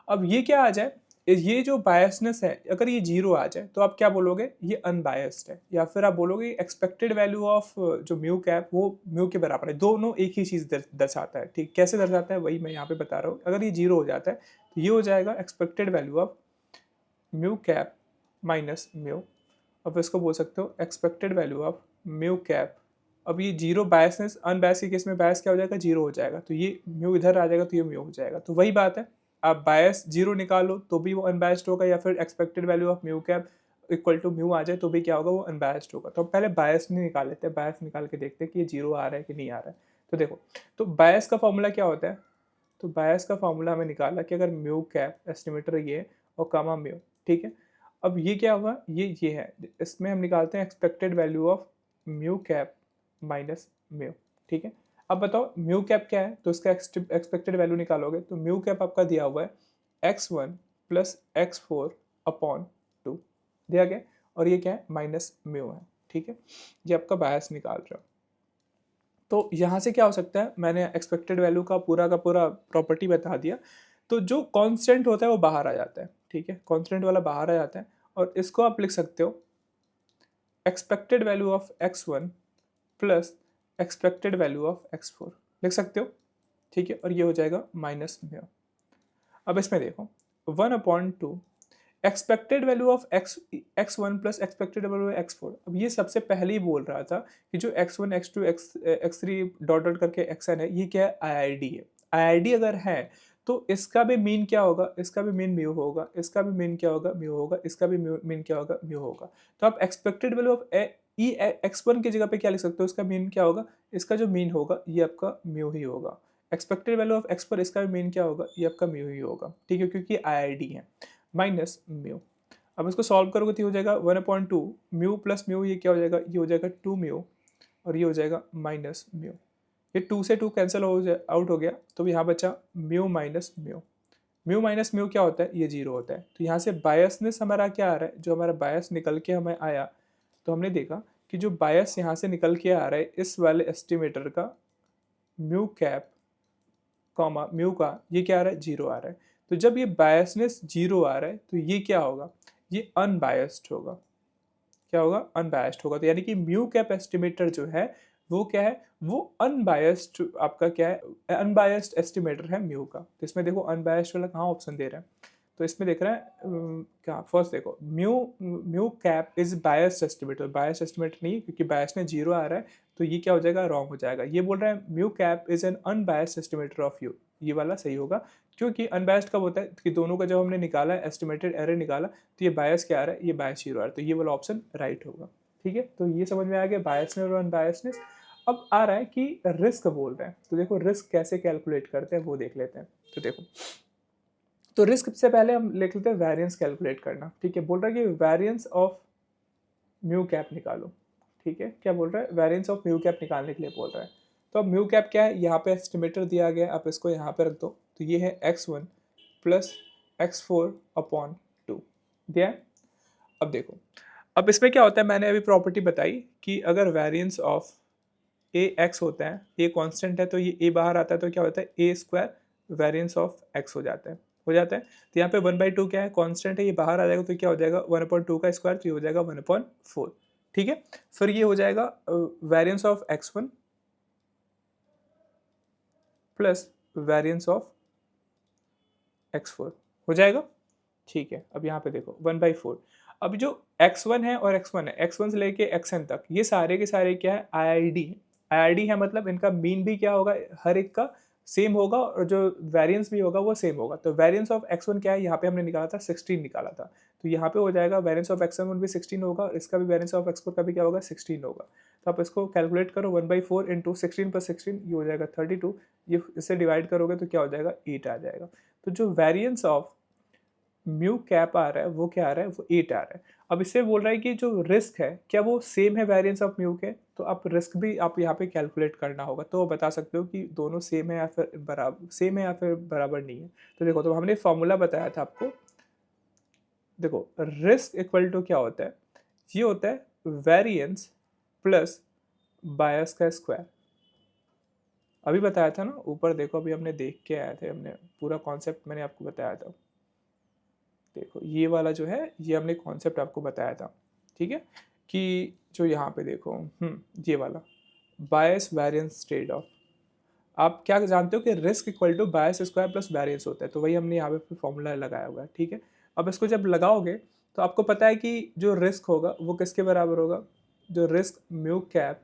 अब ये क्या आ जाए, ये जो बायसनेस है अगर ये जीरो आ जाए तो आप क्या बोलोगे, ये अनबायस्ड है। या फिर आप बोलोगे एक्सपेक्टेड वैल्यू ऑफ जो म्यू कैप वो म्यू के बराबर है। दोनों एक ही चीज़ दर्शाता है। ठीक, कैसे दर्शाता है वही मैं यहाँ पे बता रहा हूँ। अगर ये जीरो हो जाता है तो ये हो जाएगा expected value of mu cap minus mu. अब इसको बोल सकते हो expected value of mu cap. अब ये जीरो बायसनेस, अनबायस के केस में बायस क्या हो जाएगा, जीरो हो जाएगा, तो ये म्यू इधर आ जाएगा तो ये म्यू हो जाएगा। तो वही बात है, आप बायस जीरो निकालो तो भी वो अनबायस्ड होगा, या फिर expected value of mu cap equal to mu आ जाए तो भी क्या होगा, वो अनबायस्ड होगा। तो पहले बायस नहीं निकाल लेते हैं, बायस निकाल के देखते हैं कि ये जीरो आ रहा है कि नहीं आ रहा है। तो देखो, तो बायस का फॉर्मूला क्या होता है, तो बायस का फॉर्मूला हमें निकाला कि अगर म्यू कैप एस्टिमेटर ये और कामा म्यू। ठीक है, अब ये क्या हुआ, ये है, इसमें हम निकालते हैं expected value of mu cap minus mu. ठीक है, अब बताओ म्यू कैप क्या है, तो इसका एक्सपेक्टेड वैल्यू निकालोगे, तो म्यू कैप आपका दिया हुआ है x1 प्लस x4 अपॉन 2 दिया गया, और ये क्या है, माइनस म्यू है। ठीक है, ये आपका बायस निकाल रहे हो। तो यहाँ से क्या हो सकता है, मैंने एक्सपेक्टेड वैल्यू का पूरा प्रॉपर्टी बता दिया। तो जो कांस्टेंट होता है वो बाहर आ जाता है, ठीक है, कांस्टेंट वाला बाहर आ जाता है, और इसको आप लिख सकते हो expected value of x1 plus expected value of x4, लिख सकते हो, ठीक है, और ये हो जाएगा माइनस म्यू। अब इसमें देखो 1/2 expected value of x1 plus expected value of x4। अब ये सबसे पहले ही बोल रहा था कि जो x1 x2 x3 dot dot करके xn है, ये क्या है, IID है। IID अगर है तो इसका भी मीन क्या होगा, इसका भी मीन म्यू होगा, इसका भी मीन क्या होगा, म्यू होगा, इसका भी मीन क्या होगा, म्यू होगा। तो आप expected value of E x1 की जगह पे क्या लिख सकते हो, इसका मीन क्या होगा, इसका जो मीन होगा ये आपका म्यू ही होगा। एक्सपेक्टेड वैल्यू ऑफ x पर इसका भी मीन क्या होगा, ये आपका म्यू ही होगा, ठीक है, क्योंकि IID है, माइनस म्यू। अब इसको सॉल्व करोगे तो ये हो जाएगा 1/2 म्यू प्लस म्यू, ये क्या हो जाएगा, ये हो जाएगा 2 म्यू, और ये हो जाएगा माइनस म्यू। ये 2 से 2 कैंसिल आउट हो गया, तो यहाँ बचा mu minus mu. Mu minus mu क्या होता है, ये जीरो होता है। तो यहाँ से बायसनेस हमारा क्या आ रहा है, जो हमारा बायस निकल के हमें आया, तो हमने देखा कि जो बायस यहाँ से निकल के आ रहा है इस वाले एस्टिमेटर का, म्यू कैप कॉमा म्यू का, ये क्या आ रहा है, जीरो आ रहा है। तो जब ये बायसनेस जीरो आ रहा है तो ये क्या होगा, ये अनबायस्ड होगा। क्या होगा, अनबायस्ड होगा। तो यानी कि म्यू कैप एस्टिमेटर जो है वो क्या है, वो अनबायस्ड आपका क्या है, अनबायस्ड एस्टिमेटर है म्यू का। तो इसमें देखो अनबायस्ड वाला कहाँ ऑप्शन दे रहा है, तो इसमें देख रहा है क्या, फर्स्ट देखो mu mu cap is biased estimator, biased estimator नहीं क्योंकि बायस में जीरो आ रहा है, तो ये क्या हो जाएगा, रॉन्ग हो जाएगा। ये बोल रहा है mu cap is an unbiased estimator of you, ये वाला सही होगा। क्योंकि अनबायस्ड कब होता है कि दोनों का जब हमने निकाला एस्टिमेटेड एरर निकाला तो ये बायस क्या आ रहा है, ये बायस जीरो आ रहा है, तो ये वाला ऑप्शन राइट होगा। ठीक है, तो ये समझ में आ गया बायसनेस और अनबायसनेस। अब आ रहा है कि रिस्क बोल रहे हैं, तो देखो रिस्क कैसे कैलकुलेट करते हैं वो देख लेते हैं। तो देखो, तो रिस्क से पहले हम लिख लेते हैं वेरिएंस कैलकुलेट करना। ठीक है, बोल रहा है कि वेरिएंस ऑफ म्यू कैप निकालो। ठीक है, क्या बोल रहा है, वेरिएंस ऑफ म्यू कैप निकालने के लिए बोल रहा है। तो अब म्यू कैप क्या है, यहाँ पे एस्टिमेटर दिया गया, आप इसको यहाँ पे रख दो, तो ये है x1 प्लस x4/2 दिया है। अब देखो, अब इसमें क्या होता है, मैंने अभी प्रॉपर्टी बताई कि अगर वेरिएंस ऑफ ए एक्स होता है, ए कांस्टेंट है, तो ये ए बाहर आता है, तो क्या होता है, ए स्क्वायर वेरिएंस ऑफ एक्स हो जाता है, हो जाता है। तो यहाँ पे 1/2 क्या है, कांस्टेंट है, ये बाहर आ जाएगा, तो क्या हो जाएगा 1/2 का स्क्वायर, तो ये हो जाएगा 1/4। ठीक है, फिर ये हो जाएगा variance of x1 plus variance of x4 हो जाएगा। ठीक है, अब यहाँ पे देखो 1/4। अब जो x1 है और x1 है, x1 से लेके xn तक, ये सारे के सारे क्या है, IID। IID है मतलब इनका मीन भी क्या होगा, हर एक का सेम होगा, और जो वेरिएंस भी होगा वो सेम होगा। तो वेरिएंस ऑफ x1 क्या है, यहाँ पे हमने निकाला था 16 निकाला था, तो यहाँ पे हो जाएगा वेरिएंस ऑफ x1 भी 16 होगा, और इसका भी वेरिएंस ऑफ x4 का भी क्या होगा, 16 होगा। तो आप इसको कैलकुलेट करो, 1/4 इंटू 16 + 16, ये हो जाएगा 32। ये इससे डिवाइड करोगे तो क्या हो जाएगा, 8 आ जाएगा। तो जो वेरिएंस ऑफ म्यू कैप आ रहा है वो क्या आ रहा है, वो 8 आ रहा है। अब इससे बोल रहा है कि जो रिस्क है क्या वो सेम है वेरिएंस ऑफ म्यू के, तो आप रिस्क भी आप यहाँ पे कैलकुलेट करना होगा, तो बता सकते हो कि दोनों सेम है या फिर बराबर, सेम है या फिर बराबर नहीं है। तो देखो, तो हमने फॉर्मूला बताया था आपको, देखो रिस्क इक्वल टू क्या होता है, ये होता है वेरिएंस प्लस बायस का स्क्वायर। अभी बताया था ना ऊपर, देखो अभी हमने देख के आए थे, हमने पूरा कॉन्सेप्ट मैंने आपको बताया था। देखो ये वाला जो है, ये हमने कॉन्सेप्ट आपको बताया था, ठीक है, कि जो यहाँ पे देखो ये वाला बायस वेरिएंस ट्रेड ऑफ, आप क्या जानते हो कि risk equal to bias square plus variance होता है, तो वही हमने यहाँ पे फॉर्मूला लगाया हुआ है। ठीक है, अब इसको जब लगाओगे तो आपको पता है कि जो रिस्क होगा वो किसके बराबर होगा, जो risk mu cap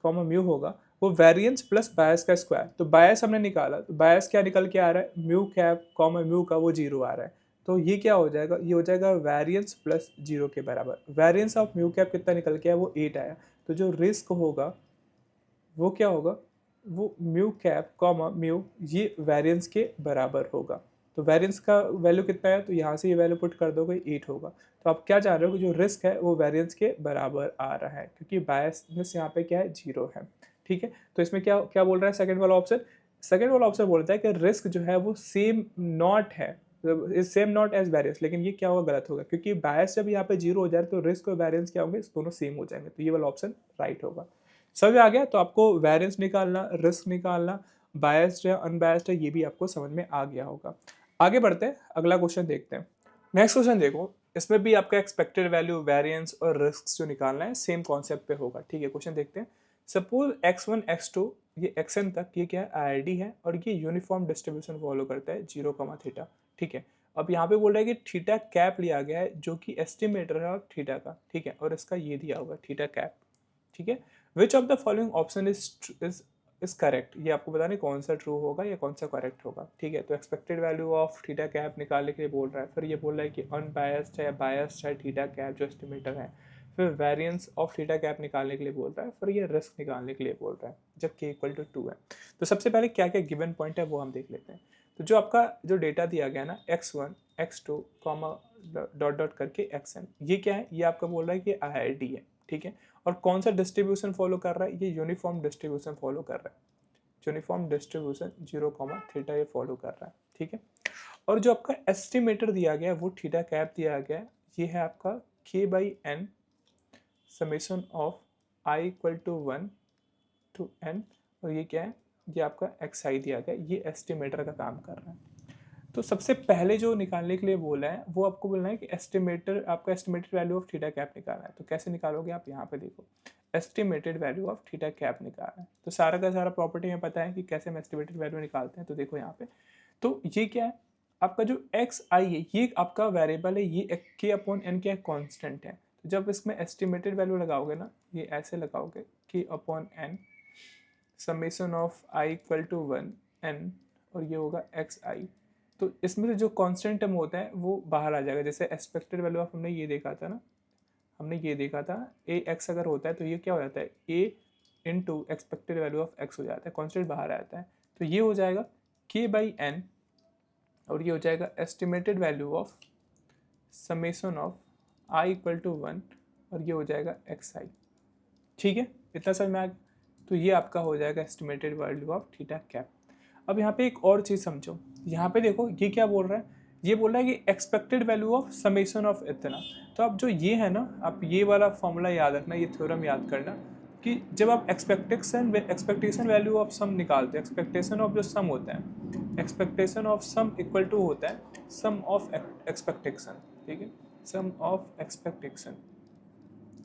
comma mu होगा वो वेरिएंस प्लस बायस का स्क्वायर। तो बायस हमने निकाला, तो बायस क्या निकल के आ रहा है, म्यू कैप कॉमा म्यू का वो जीरो आ रहा है, तो ये क्या हो जाएगा, ये हो जाएगा वेरिएंस प्लस जीरो के बराबर। वेरिएंस ऑफ म्यू कैप कितना निकल के आया, वो 8 आया। तो जो रिस्क होगा वो क्या होगा, वो म्यू कैप कॉमा म्यू ये वेरिएंस के बराबर होगा। तो वेरिएंस का वैल्यू कितना है, तो यहाँ से ये वैल्यू पुट कर दोगे 8 होगा। तो आप क्या जान रहे हो कि जो रिस्क है वो वेरिएंस के बराबर आ रहा है, क्योंकि बायसनेस यहाँ पे क्या है, जीरो है। ठीक है, तो इसमें क्या क्या बोल रहा है सेकंड वाला ऑप्शन, सेकंड वाला ऑप्शन बोलता है कि रिस्क जो है वो सेम नॉट है, is same not as variance. लेकिन ये क्या होगा, गलत होगा, क्योंकि बायस जब यहाँ पे जीरो हो जाए तो रिस्क और वेरिएंस क्या होंगे, दोनों सेम हो जाएंगे, तो ये वाला ऑप्शन राइट होगा। समझ आ गया? तो आपको वेरिएंस निकालना, रिस्क निकालना, बायस्ड है अनबायस्ड है, ये भी आपको समझ में आ गया होगा। आगे बढ़ते हैं, अगला क्वेश्चन देखते हैं। नेक्स्ट क्वेश्चन देखो, इसमें भी आपका एक्सपेक्टेड वैल्यू, वेरिएंस और रिस्क जो निकालना है सेम कॉन्सेप्ट पे होगा। ठीक है, क्वेश्चन देखते हैं। सपोज x1 x2 ये xn तक ये क्या है, आईआईडी है और ये यूनिफॉर्म डिस्ट्रीब्यूशन फॉलो करता है 0, थीटा। ठीक है, अब यहाँ पे बोल रहा है कि थीटा कैप लिया गया है जो कि एस्टिमेटर है और थीटा का। ठीक है, और इसका ये दिया होगा थीटा कैप। ठीक है, which of the following option is correct, ये आपको बताना कौन सा ट्रू होगा या कौन सा करेक्ट होगा। ठीक है, तो expected value of theta cap निकालने के लिए बोल रहा है, फिर ये बोल रहा है कि अनबायस्ड है या बायस्ड है थीटा कैप जो एस्टिमेटर है, फिर वेरिएंस ऑफ थीटा कैप निकालने के लिए बोल रहा है, फिर ये रिस्क निकालने के लिए बोल रहा है जब k इक्वल टू 2 है। तो सबसे पहले क्या क्या गिवन पॉइंट है वो हम देख लेते हैं। तो जो आपका जो डेटा दिया गया ना x1 x2 comma dot dot करके xn, ये क्या है, ये आपका बोल रहा है कि आईआईडी है। ठीक है, और कौन सा डिस्ट्रीब्यूशन फॉलो कर रहा है, ये यूनिफॉर्म डिस्ट्रीब्यूशन फॉलो कर रहा है। यूनिफॉर्म डिस्ट्रीब्यूशन 0, थीटा ये फॉलो कर रहा है। ठीक है, और जो आपका एस्टिमेटर दिया गया है वो थीटा कैप दिया गया है, ये है आपका k/n summation of i equal to 1 to n, और ये क्या है, ये आपका xi दिया गया, ये एस्टिमेटर का काम कर रहा है। तो सबसे पहले जो निकालने के लिए बोला है वो आपको बोलना है कि एस्टिमेटर, आपका estimated value of theta cap निकालना है। तो कैसे निकालोगे आप, यहाँ पे देखो, estimated value of theta cap निकालना है। तो सारा का सारा प्रॉपर्टी में पता है कि कैसे हम एस्टिमेटेड वैल्यू निकालते हैं। तो देखो यहाँ पे, तो ये क्या है, आपका जो एक्स आई है ये आपका वेरिएबल है, ये के अपॉन एन क्या है, कॉन्स्टेंट है। तो जब इसमें एस्टिमेटेड वैल्यू लगाओगे ना, ये ऐसे लगाओगे K upon N summation of I equal to 1 N, और ये होगा एक्स आई। तो इसमें से जो कांस्टेंट टर्म होता है वो बाहर आ जाएगा। जैसे एक्सपेक्टेड वैल्यू ऑफ हमने ये देखा था ना, हमने ये देखा था ए एक्स अगर होता है तो ये क्या हो जाता है, a into expected value of x हो जाता है, कांस्टेंट बाहर आ जाता है। तो ये हो जाएगा k/n, और ये हो जाएगा estimated value of summation of I equal to 1, और ये हो जाएगा एक्स आई। ठीक है, इतना समझ में आ गया। तो ये आपका हो जाएगा estimated value of theta cap. अब यहाँ पे एक और चीज़ समझो, यहाँ पे देखो ये क्या बोल रहा है, ये बोल रहा है कि expected value of summation of इतना। तो अब जो ये है ना, आप ये वाला फॉर्मूला याद रखना, ये थ्योरम याद करना कि जब आप एक्सपेक्टेशन वैल्यू ऑफ सम निकालते हैं, एक्सपेक्टेशन ऑफ जो सम होता है, expectation of sum equal to होता है सम ऑफ एक्सपेक्टेशन। ठीक है, सम ऑफ एक्सपेक्टेशन।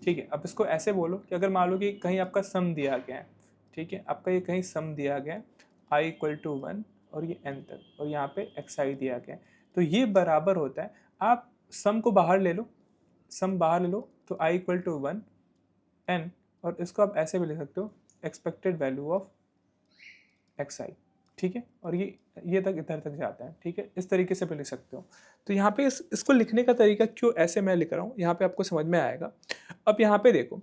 ठीक है, अब इसको ऐसे बोलो कि अगर मान लो कि कहीं आपका सम दिया गया है, ठीक है, आपका ये कहीं सम दिया गया है i इक्वल टू 1 और ये n तक, और यहाँ पे xi दिया गया है, तो ये बराबर होता है, आप सम को बाहर ले लो, सम बाहर ले लो, तो i इक्वल टू 1 n, और इसको आप ऐसे भी लिख सकते हो एक्सपेक्टेड वैल्यू ऑफ xi। ठीक है, और ये तक इधर तक जाता है। ठीक है, इस तरीके से भी लिख सकते हो। तो यहाँ पे इसको लिखने का तरीका क्यों ऐसे मैं लिख रहा हूँ, यहाँ पे आपको समझ में आएगा। अब यहाँ पे देखो,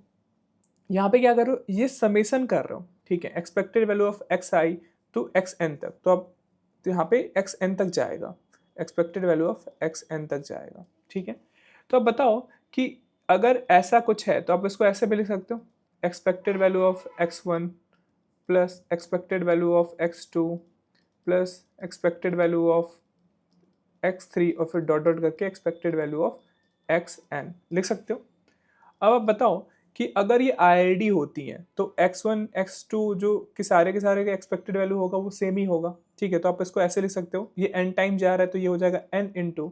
यहाँ पे क्या कर रहे हो, ये समेशन कर रहे हो। ठीक है, expected value of x I to X N तक, तो अब तो यहाँ पे एक्स एन तक जाएगा, expected value of X N तक जाएगा। ठीक है, तो अब बताओ कि अगर ऐसा कुछ है तो आप इसको ऐसे भी लिख सकते हो, expected value of X one plus expected value of X two plus expected value of X three, और फिर डॉट डॉट करके expected value of X N लिख सकते हो। अब आप बताओ कि अगर ये आईआईडी होती हैं तो x1 x2 जो कि सारे के सारे का एक्सपेक्टेड वैल्यू होगा वो सेम ही होगा। ठीक है, तो आप इसको ऐसे लिख सकते हो, ये n टाइम जा रहा है तो ये हो जाएगा n into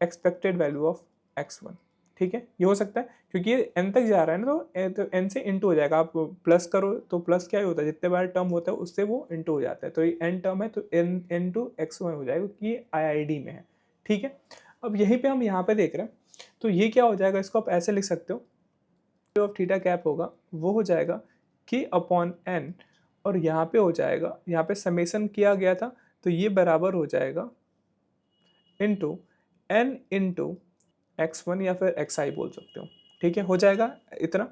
expected value of x1। ठीक है, ये हो सकता है क्योंकि ये n तक जा रहा है ना, तो n से इंटू हो जाएगा। आप प्लस करो तो प्लस क्या होता है, जितने बार टर्म होता है उससे वो इंटू हो जाता है। तो ये n टर्म है तो n इंटू x1 हो जाएगा क्योंकि ये आईआईडी में है। ठीक है, अब यहीं पे हम यहाँ पे देख रहे हैं, तो ये क्या हो जाएगा, इसको आप ऐसे लिख सकते हो, ऑफ थीटा कैप होगा वो हो जाएगा k अपॉन n, और यहाँ पे हो जाएगा, यहाँ पे समेशन किया गया था तो ये बराबर हो जाएगा इंटू n इंटू x1 या फिर xi बोल सकते हो। ठीक है, हो जाएगा इतना।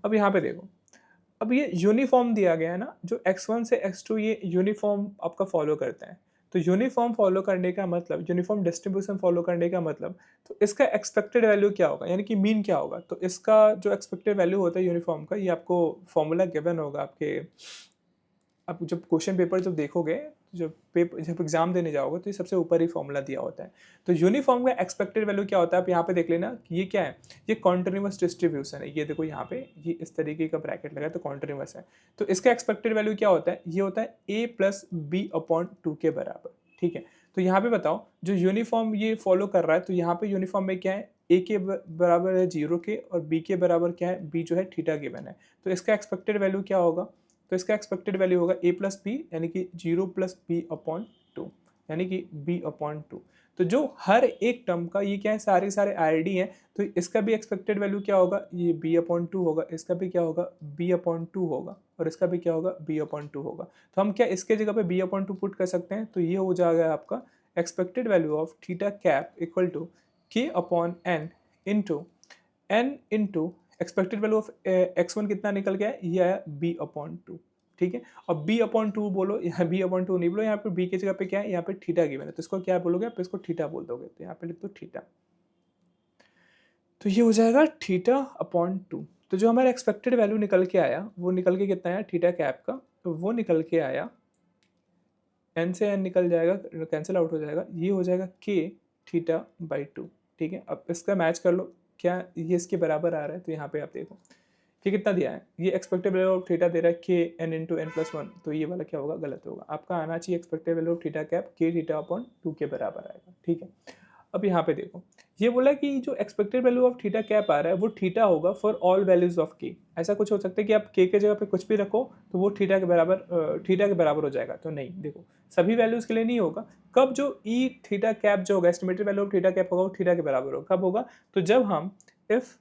अब यहाँ पे देखो, अब ये यूनिफॉर्म दिया गया है ना, जो x1 से x2 ये यूनिफॉर्म आपका फॉलो करते हैं। तो यूनिफॉर्म फॉलो करने का मतलब, यूनिफॉर्म डिस्ट्रीब्यूशन फॉलो करने का मतलब, तो इसका एक्सपेक्टेड वैल्यू क्या होगा, यानी कि मीन क्या होगा। तो इसका जो एक्सपेक्टेड वैल्यू होता है यूनिफॉर्म का, ये आपको फॉर्मूला गिवन होगा आपके, आप जब क्वेश्चन पेपर जब देखोगे जब एग्जाम देने जाओगे तो ये सबसे ऊपर ही फॉर्मूला दिया होता है। तो यूनिफॉर्म का एक्सपेक्टेड वैल्यू क्या होता है, आप यहाँ पे देख लेना कि ये क्या है, ये कॉन्टिन्यूस डिस्ट्रीब्यूशन है। ये देखो यहाँ पे ये इस तरीके का ब्रैकेट लगा है तो कॉन्टिन्यूस है। तो इसका एक्सपेक्टेड वैल्यू क्या होता है, ये होता है a plus B upon two के बराबर। ठीक है, तो यहाँ पे बताओ जो यूनिफॉर्म ये फॉलो कर रहा है, तो यहाँ पे यूनिफॉर्म में क्या है, ए के बराबर है 0 के और बी के बराबर क्या है, बी जो है थीटा गिवन है। तो इसका एक्सपेक्टेड वैल्यू क्या होगा, तो इसका एक्सपेक्टेड वैल्यू होगा a प्लस बी यानी कि 0 प्लस बी अपॉन टू, यानी कि b अपॉन टू। तो जो हर एक टर्म का ये क्या है, सारे आईडी हैं, तो इसका भी एक्सपेक्टेड वैल्यू क्या होगा, ये b अपॉन टू होगा, इसका भी क्या होगा, b अपॉन टू होगा, और इसका भी क्या होगा, b अपॉन टू होगा। तो हम क्या इसके जगह पे b अपॉन टू पुट कर सकते हैं, तो ये हो जाएगा आपका expected value of theta cap equal to k upon n into expected value of x1 कितना निकल गया है, ये आया b अपॉन टू। ठीक है, अब b अपॉन टू बोलो, यहाँ b अपॉन टू नहीं बोलो, यहाँ पे b की जगह पे क्या है, यहाँ पे थीटा गिवन है, तो इसको क्या बोलोगे आप, इसको थीटा बोल दोगे, तो यहाँ पे लिख दो थीटा। तो ये हो जाएगा थीटा अपॉन टू। तो जो हमारा एक्सपेक्टेड वैल्यू निकल के आया, वो निकल के कितना आया थीटा कैप का, तो वो निकल के आया, n से n निकल जाएगा, कैंसिल आउट हो जाएगा, ये हो जाएगा k थीटा बाई टू। ठीक है, अब इसका मैच कर लो, क्या ये इसके बराबर आ रहा है, तो यहाँ पे आप देखो कि कितना दिया है, ये एक्सपेक्टेड वैल्यू ऑफ थीटा दे रहा है K N into N plus one, तो ये वाला क्या होगा, गलत होगा। आपका आना चाहिए expected value of theta cap के थीटा अपॉन टू के बराबर आएगा। ठीक है, अब यहाँ पे देखो, ये बोला कि जो expected value of theta cap आ रहा है वो थीटा होगा फॉर ऑल वैल्यूज ऑफ के। ऐसा कुछ हो सकता है कि आप के जगह पे कुछ भी रखो तो वो थीटा के बराबर हो जाएगा, तो नहीं, देखो सभी वैल्यूज के लिए नहीं होगा। कब जो ई थीटा कैप जो होगा, estimated value of theta cap होगा, वो थीटा के बराबर होगा। कब होगा, तो जब हम इफ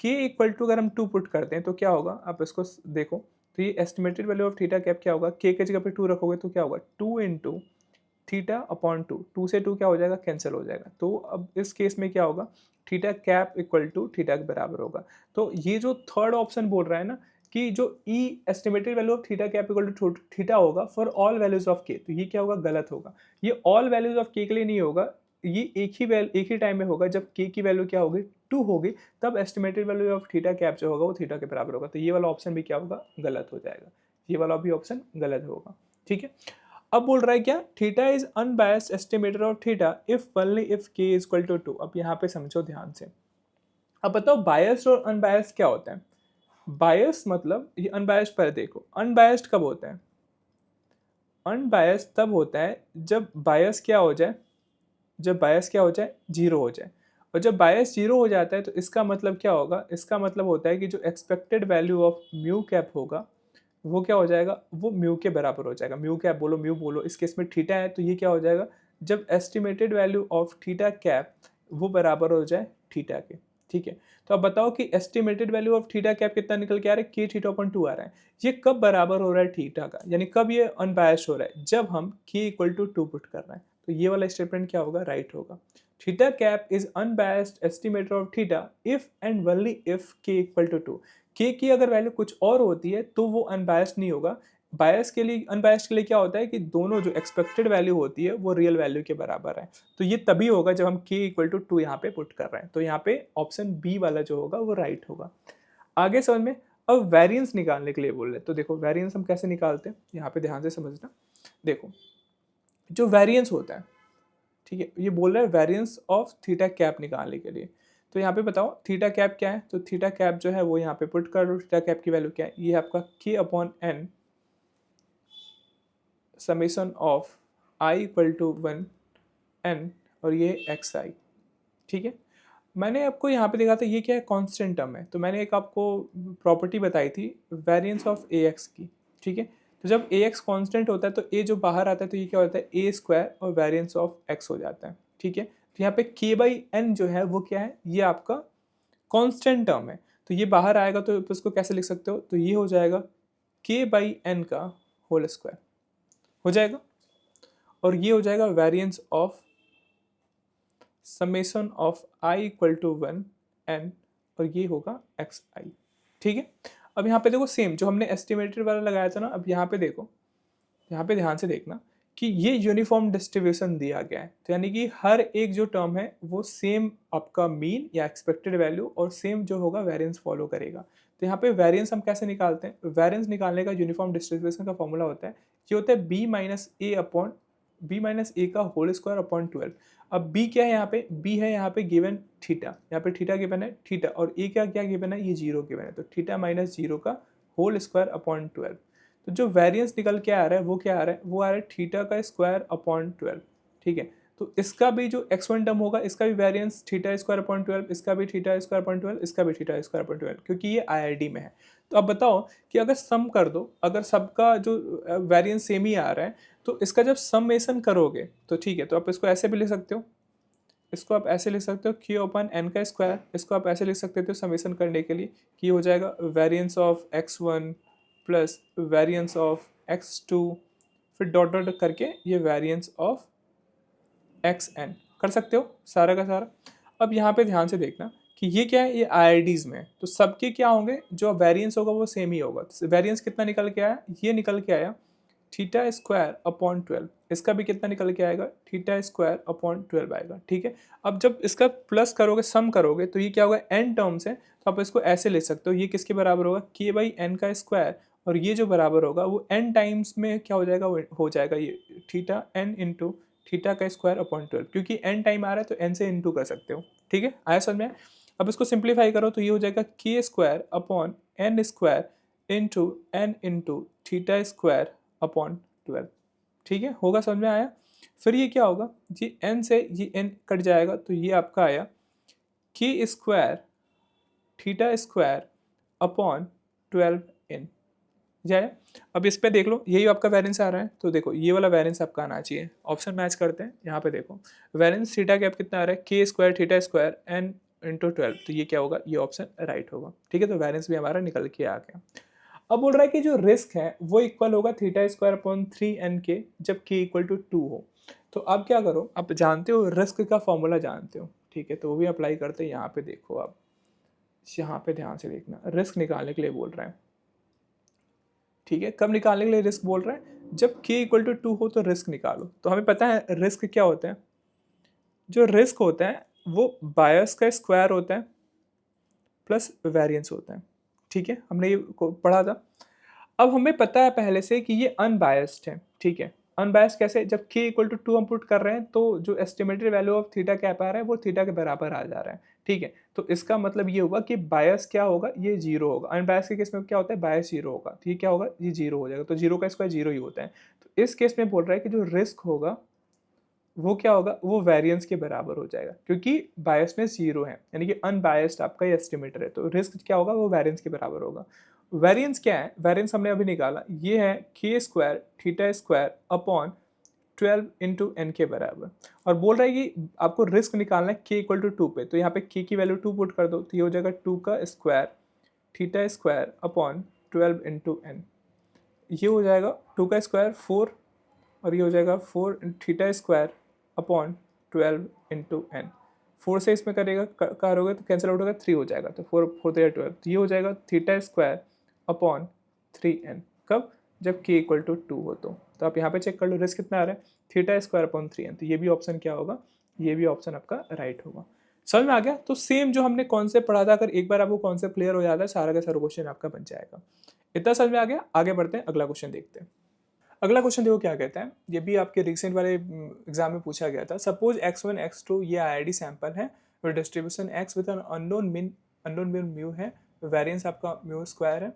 के इक्वल टू अगर हम टू पुट करते हैं तो क्या होगा, आप इसको देखो, तो ये estimated value of theta cap क्या होगा, के जगह पे टू रखोगे तो क्या होगा, two into theta upon two, two से टू क्या हो जाएगा, कैंसिल हो जाएगा। तो अब इस केस में क्या होगा, theta cap equal to theta के बराबर होगा। तो ये जो थर्ड ऑप्शन बोल रहा है ना कि जो E estimated value of theta cap equal to theta होगा for all values of k, तो ये क्या होगा, गलत होगा। ये ऑल वैल्यूज ऑफ के लिए नहीं होगा, ये एक ही टाइम में होगा जब के की वैल्यू क्या होगी, टू होगी, तब estimated value of theta cap जो होगा वो थीटा के बराबर होगा। तो ये वाला ऑप्शन भी क्या होगा, गलत हो जाएगा, ये वाला भी ऑप्शन गलत होगा। ठीक है, अब बोल रहा है क्या, theta is unbiased estimator of theta if only if के इज इक्वल टू टू। अब यहाँ पे समझो ध्यान से, अब बताओ बायस्ड और अनबायस्ड क्या होता है। बायस्ड मतलब ये अनबायस्ड पर देखो, अनबायस्ड कब होता है, अनबायस्ड तब होता है जब बायस क्या हो जाए, जब बायस क्या हो जाए, जीरो हो जाए। और जब बायस जीरो हो जाता है तो इसका मतलब क्या होगा, इसका मतलब होता है कि जो expected value of mu cap होगा वो क्या हो जाएगा, वो म्यू के बराबर हो जाएगा। म्यू कैप बोलो, म्यू बोलो, इस केस में थीटा है तो ये क्या हो जाएगा, जब estimated value of theta cap वो बराबर हो जाए थीटा के। ठीक है, तो अब बताओ कि estimated value of theta cap कितना निकल के आ रहा है, के थीटा अपॉन टू आ रहा है। ये कब बराबर हो रहा है थीटा का, यानी कब ये अनबायस्ड हो रहा है, जब हम के इक्वल टू टू पुट कर रहे हैं। तो ये वाला स्टेटमेंट क्या होगा, राइट होगा। Theta cap is unbiased estimator of theta if and only if के इक्वल टू टू। के की अगर वैल्यू कुछ और होती है तो वो अनबायस्ड नहीं होगा। बायस के लिए, अनबायस्ड के लिए क्या होता है कि दोनों जो एक्सपेक्टेड वैल्यू होती है वो रियल वैल्यू के बराबर है। तो ये तभी होगा जब हम के इक्वल टू टू यहाँ पे पुट कर रहे हैं। तो यहाँ पे ऑप्शन बी वाला जो होगा वो राइट होगा। आगे समझ में, अब वेरिएंस निकालने के लिए बोल रहे हैं, तो देखो वेरिएंस हम कैसे निकालते हैं, यहाँ पे ध्यान से समझना। देखो जो वेरिएंस होता है, ठीक है, ये बोल रहा है वेरिएंस ऑफ थीटा कैप निकालने के लिए। तो यहाँ पे बताओ थीटा कैप क्या है, तो थीटा कैप जो है वो यहाँ पे पुट कर लो। थीटा कैप की वैल्यू क्या है, ये है आपका K upon N summation of I equal to one N, और ये एक्स आई। ठीक है, मैंने आपको यहाँ पे देखा था ये क्या है, कांस्टेंट टर्म है। तो मैंने एक आपको प्रॉपर्टी बताई थी वेरिएंस ऑफ ए एक्स की। ठीक है, तो जब ए एक्स कॉन्स्टेंट होता है तो ए जो बाहर आता है तो ये क्या होता है, ए स्क्वायर और वेरिएंस ऑफ एक्स हो जाता है। ठीक है, तो यहाँ पे के बाई एन जो है वो क्या है, ये आपका कांस्टेंट टर्म है। तो ये बाहर आएगा तो इसको कैसे लिख सकते हो, तो ये हो जाएगा के बाई एन का होल स्क्वायर हो जाएगा, और ये हो जाएगा variance of summation of I equal to one N, और ये होगा एक्स आई। ठीक है, अब यहाँ पे देखो सेम जो हमने एस्टिमेटेड वाला लगाया था ना, अब यहाँ पे देखो, यहाँ पे ध्यान से देखना कि ये यूनिफॉर्म डिस्ट्रीब्यूशन दिया गया है। तो यानी कि हर एक जो टर्म है वो सेम आपका मीन या एक्सपेक्टेड वैल्यू और सेम जो होगा वेरिएंस फॉलो करेगा। तो यहाँ पे वेरिएंस हम कैसे निकालते हैं, वेरिएंस निकालने का यूनिफॉर्म डिस्ट्रीब्यूशन का फॉर्मूला होता है ये होता है b माइनस ए अपॉन b माइनस ए का होल स्क्वायर अपॉन 12। अब b क्या है यहाँ पे, b है यहाँ पे गिवन थीटा, यहाँ पे थीटा गिवन है थीटा, और a का क्या गिवन है, ये जीरो गिवन है, तो थीटा माइनस जीरो का होल स्क्वायर अपॉन 12। तो जो वेरिएंस निकल के आ रहा है वो क्या आ रहा है, वो आ रहा है थीटा का स्क्वायर अपॉन 12। ठीक है, तो इसका भी जो x1 टर्म होगा इसका भी वेरिएंस थीटा स्क्वायर अपॉन 12, इसका भी थीटा स्क्वायर अपॉन 12, इसका भी थीटा स्क्वायर अपॉन 12, क्योंकि ये IID में है। तो अब बताओ कि अगर सम कर दो, अगर सबका जो वेरिएंस सेम ही आ रहा है, तो इसका जब समेशन करोगे तो ठीक है, तो आप इसको ऐसे भी लिख सकते हो, इसको आप ऐसे लिख सकते हो q अपन n का स्क्वायर, इसको आप ऐसे लिख सकते हो समेशन करने के लिए कि हो जाएगा variance of x1 plus variance of x2, फिर डॉट डॉट करके ये वेरिएंस ऑफ xn कर सकते हो सारा का सारा। अब यहाँ पे ध्यान से देखना कि ये क्या है, ये IIDs में है, तो सबके क्या होंगे, जो वेरिएंस होगा वो सेम ही होगा। वेरिएंस कितना निकल के आया, ये निकल के आया थीटा स्क्वायर अपॉन 12, इसका भी कितना निकल के आएगा, थीटा स्क्वायर अपॉन 12 आएगा। ठीक है, अब जब इसका प्लस करोगे, सम करोगे, तो ये क्या होगा, n टर्म्स है, तो आप इसको ऐसे ले सकते हो, ये किसके बराबर होगा, k बाई एन का स्क्वायर, और ये जो बराबर होगा वो n टाइम्स में क्या हो जाएगा, हो जाएगा ये थीटा n इंटू थीटा का स्क्वायर अपॉन 12, क्योंकि n टाइम आ रहा है तो n से इंटू कर सकते हो। ठीक है, आया समझ में। अब इसको सिंप्लीफाई करो तो ये हो जाएगा k square upon n square into n into theta square upon 12। ठीक है, होगा, समझ में आया। फिर ये क्या होगा, ये n से ये n कट जाएगा, तो ये आपका आया k square theta square upon 12n जाए। अब इस पे देख लो, यही आपका वेरिएंस आ रहा है, तो देखो ये वाला वेरिएंस आपका आना चाहिए। ऑप्शन मैच करते हैं, यहाँ पे देखो वेरिएंस थीटा कैप कितना आ रहा है, k square theta square n into 12, तो ये क्या होगा, ये ऑप्शन राइट होगा। ठीक है, तो वेरिएंस भी हमारा निकल के आ गया। अब बोल रहा है कि जो रिस्क है वो इक्वल होगा थीटा स्क्वायर अपॉन 3n के, जब k इक्वल टू 2 हो। तो अब क्या करो, आप जानते हो रिस्क का फॉर्मूला जानते हो, ठीक है, तो वो भी अप्लाई करते हैं। यहाँ पे देखो, आप यहाँ पे ध्यान से देखना, रिस्क निकालने के लिए बोल रहे हैं। ठीक है, कब निकालने के लिए रिस्क बोल रहे हैं, जब k इक्वल टू 2 हो तो रिस्क निकालो। तो हमें पता है रिस्क क्या होता है, जो रिस्क होता है वो बायस का स्क्वायर होता है प्लस वेरिएंस होता है। ठीक है, हमने ये पढ़ा था। अब हमें पता है पहले से कि ये अनबायस्ड है। ठीक है, अनबायस्ड कैसे, जब k इक्वल टू 2 हम पुट कर रहे हैं तो जो estimated value of theta cap आ रहा है वो थीटा के बराबर आ जा रहा है। ठीक है, तो इसका मतलब ये होगा कि बायस क्या होगा, ये जीरो होगा। अनबायस्ड के केस में क्या होता है, बायस जीरो होगा, तो ये क्या होगा, ये जीरो हो जाएगा, तो जीरो का स्क्वायर जीरो ही होता है। तो इस केस में बोल रहा है कि जो रिस्क होगा वो क्या होगा, वो वेरिएंस के बराबर हो जाएगा, क्योंकि बायसनेस जीरो है, यानी कि अनबायस्ड आपका ये एस्टिमेटर है, तो रिस्क क्या होगा, वो वेरिएंस के बराबर होगा। वेरिएंस क्या है, वेरिएंस हमने अभी निकाला, ये है k square theta square upon 12 into n के बराबर। और बोल रहा है कि आपको रिस्क निकालना है k इक्वल टू 2 पे, तो यहाँ पे k की वैल्यू 2 पुट कर दो, तो ये हो जाएगा 2 का square theta square upon 12 into n. ये हो जाएगा 2 का स्क्वायर 4, और ये हो जाएगा 4 theta square upon 12 into n. 4 से इसमें करेगा करोगे तो कैंसिल आउट होगा, 3 हो जाएगा, तो 4 4 3 12, तो ये हो जाएगा थीटा स्क्वायर अपॉन 3n। कब, जब k इक्वल टू 2 हो तो आप यहाँ पे चेक कर लो रिस्क कितना आ रहा है, थीटा स्क्वायर अपॉन 3n, तो ये भी ऑप्शन क्या होगा, ये भी ऑप्शन आपका राइट होगा। समझ में आ गया। तो सेम जो हमने कॉन्सेप्ट पढ़ा था, अगर एक बार आपको कॉन्सेप्ट क्लियर हो जाता है, सारा का सारा क्वेश्चन आपका बन जाएगा। इतना समझ में आ गया, आगे बढ़ते हैं, अगला क्वेश्चन देखते हैं। अगला क्वेश्चन देखो क्या कहता है, ये भी आपके रिसेंट वाले एग्जाम में पूछा गया था। सपोज x1 x2 ये IID सैंपल है, और distribution x with an unknown mean mu है, वेरिएंस आपका म्यू स्क्वायर है,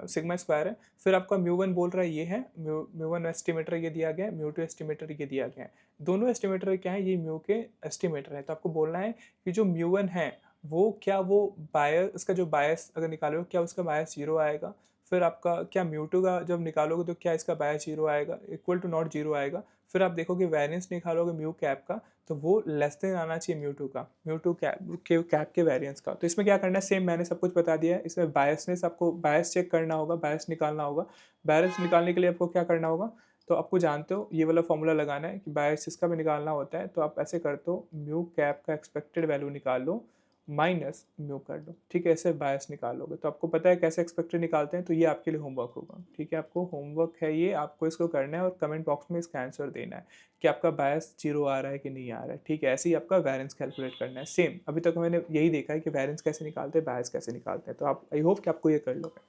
सिग्मा स्क्वायर है। फिर आपका म्यू वन बोल रहा है ये है, म्यू वन एस्टिमेटर ये दिया गया है, म्यू टू एस्टिमेटर ये दिया गया है। दोनों एस्टिमेटर क्या है, ये म्यू के एस्टिमेटर है। तो आपको बोलना है कि जो म्यू वन है वो क्या, वो बायस, उसका जो बायस अगर निकालोगे क्या उसका बायस जीरो आएगा। फिर आपका क्या म्यू टू का जब निकालोगे तो क्या इसका बायस जीरो आएगा, इक्वल टू नॉट जीरो आएगा। फिर आप देखोगे वेरिएंस निकालोगे म्यू कैप का, तो वो लेस देन आना चाहिए म्यू टू का, म्यू टू कैप के वेरिएंस का। तो इसमें क्या करना है, सेम मैंने सब कुछ बता दिया है। इसमें बायसनेस, आपको बायस चेक करना होगा, बायस निकालना होगा। बायस निकालने के लिए आपको क्या करना होगा, तो आपको जानते हो ये वाला फॉर्मूला लगाना है कि बायस इसका भी निकालना होता है। तो आप ऐसे करते हो, म्यू कैप का एक्सपेक्टेड वैल्यू निकाल लो माइनस म्यू कर लो। ठीक है, ऐसे बायस निकालोगे तो आपको पता है कैसे एक्सपेक्टेड निकालते हैं। तो ये आपके लिए होमवर्क होगा। ठीक है, आपको होमवर्क है ये, आपको इसको करना है और कमेंट बॉक्स में इसका आंसर देना है कि आपका बायस जीरो आ रहा है कि नहीं आ रहा है। ठीक है, ऐसे ही आपका वेरिएंस कैलकुलेट करना है। सेम अभी तक मैंने यही देखा है कि वेरिएंस कैसे निकालते हैं, बायस कैसे निकालते हैं। तो आप, आई होप कि आपको ये कर लोगे।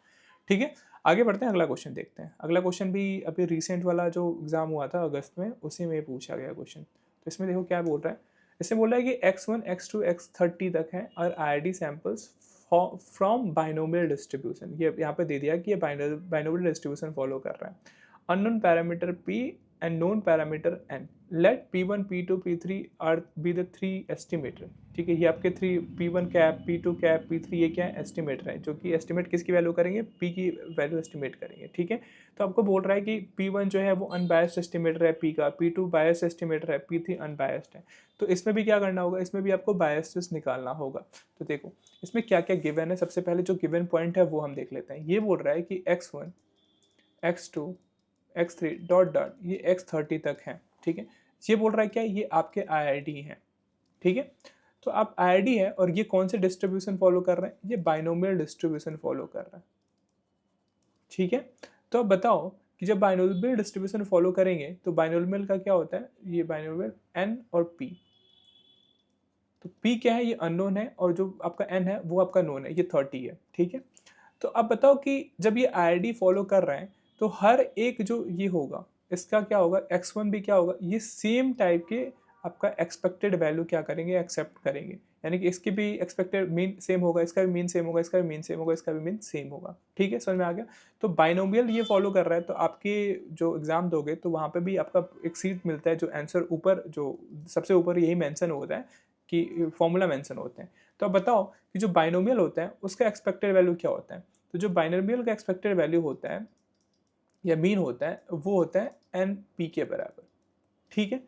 ठीक है, आगे बढ़ते हैं, अगला क्वेश्चन देखते हैं। अगला क्वेश्चन भी अभी रिसेंट वाला जो एग्जाम हुआ था अगस्त में, उसी में पूछा गया क्वेश्चन। तो इसमें देखो क्या बोल रहा है। इसमें बोल रहा है कि x1 x2 x30 तक है और IID samples from binomial distribution. ये यहाँ पे दे दिया कि ये बाइनोमियल डिस्ट्रीब्यूशन फॉलो कर रहा है। Unknown parameter p and known parameter n. Let p1 p2 p3 are be the three estimator। ठीक है, ये आपके p1 cap, p2 cap, p3 ये क्या है, एस्टिमेटर है, जो कि एस्टिमेट किसकी वैल्यू करेंगे, p की वैल्यू एस्टिमेट करेंगे। ठीक है, तो आपको बोल रहा है कि p1 जो है वो अनबायस्ड एस्टिमेटर है p का, p2 बायस्ड एस्टिमेटर है, p3 अनबायस्ड है। तो इसमें भी क्या करना होगा, इसमें भी आपको बायसेस निकालना होगा। तो देखो इसमें क्या क्या गिवन है। सबसे पहले जो गिवन पॉइंट है वो हम देख लेते हैं। ये बोल रहा है कि x1 x2 x3 dot dot ये x30 तक है। ठीक है, ये बोल रहा है क्या, ये आपके IID हैं। ठीक है, तो आप IID है और ये कौन से डिस्ट्रीब्यूशन फॉलो कर रहे हैं, ये बाइनोमियल डिस्ट्रीब्यूशन फॉलो कर रहा है। ठीक है, तो अब बताओ कि जब बाइनोमियल डिस्ट्रीब्यूशन फॉलो करेंगे तो बाइनोमियल का क्या होता है, ये बाइनोमियल n और p। तो p क्या है, ये अननोन है, और जो आपका n है वो आपका नोन है, ये 30 है। ठीक है, तो अब बताओ कि जब ये IID फॉलो कर रहे हैं तो हर एक जो ये होगा इसका क्या होगा, x1 भी क्या होगा, ये सेम टाइप के आपका एक्सपेक्टेड वैल्यू क्या करेंगे, एक्सेप्ट करेंगे। यानी कि इसकी भी एक्सपेक्टेड मीन सेम होगा, इसका भी मीन सेम होगा, इसका भी मीन सेम होगा, इसका भी मीन सेम होगा। ठीक है, समझ में आ गया। तो बाइनोमियल ये फॉलो कर रहा है, तो आपके जो एग्जाम दोगे तो वहाँ पे भी आपका एक सीट मिलता है, जो आंसर ऊपर जो सबसे ऊपर यही मेंशन होता है कि फॉर्मूला मेंशन होते हैं। तो अब बताओ कि जो बाइनोमियल होता है उसका एक्सपेक्टेड वैल्यू क्या होता है। तो जो बाइनोमियल का एक्सपेक्टेड वैल्यू होता है या मीन होता है वो होता है एन पी के बराबर। ठीक है,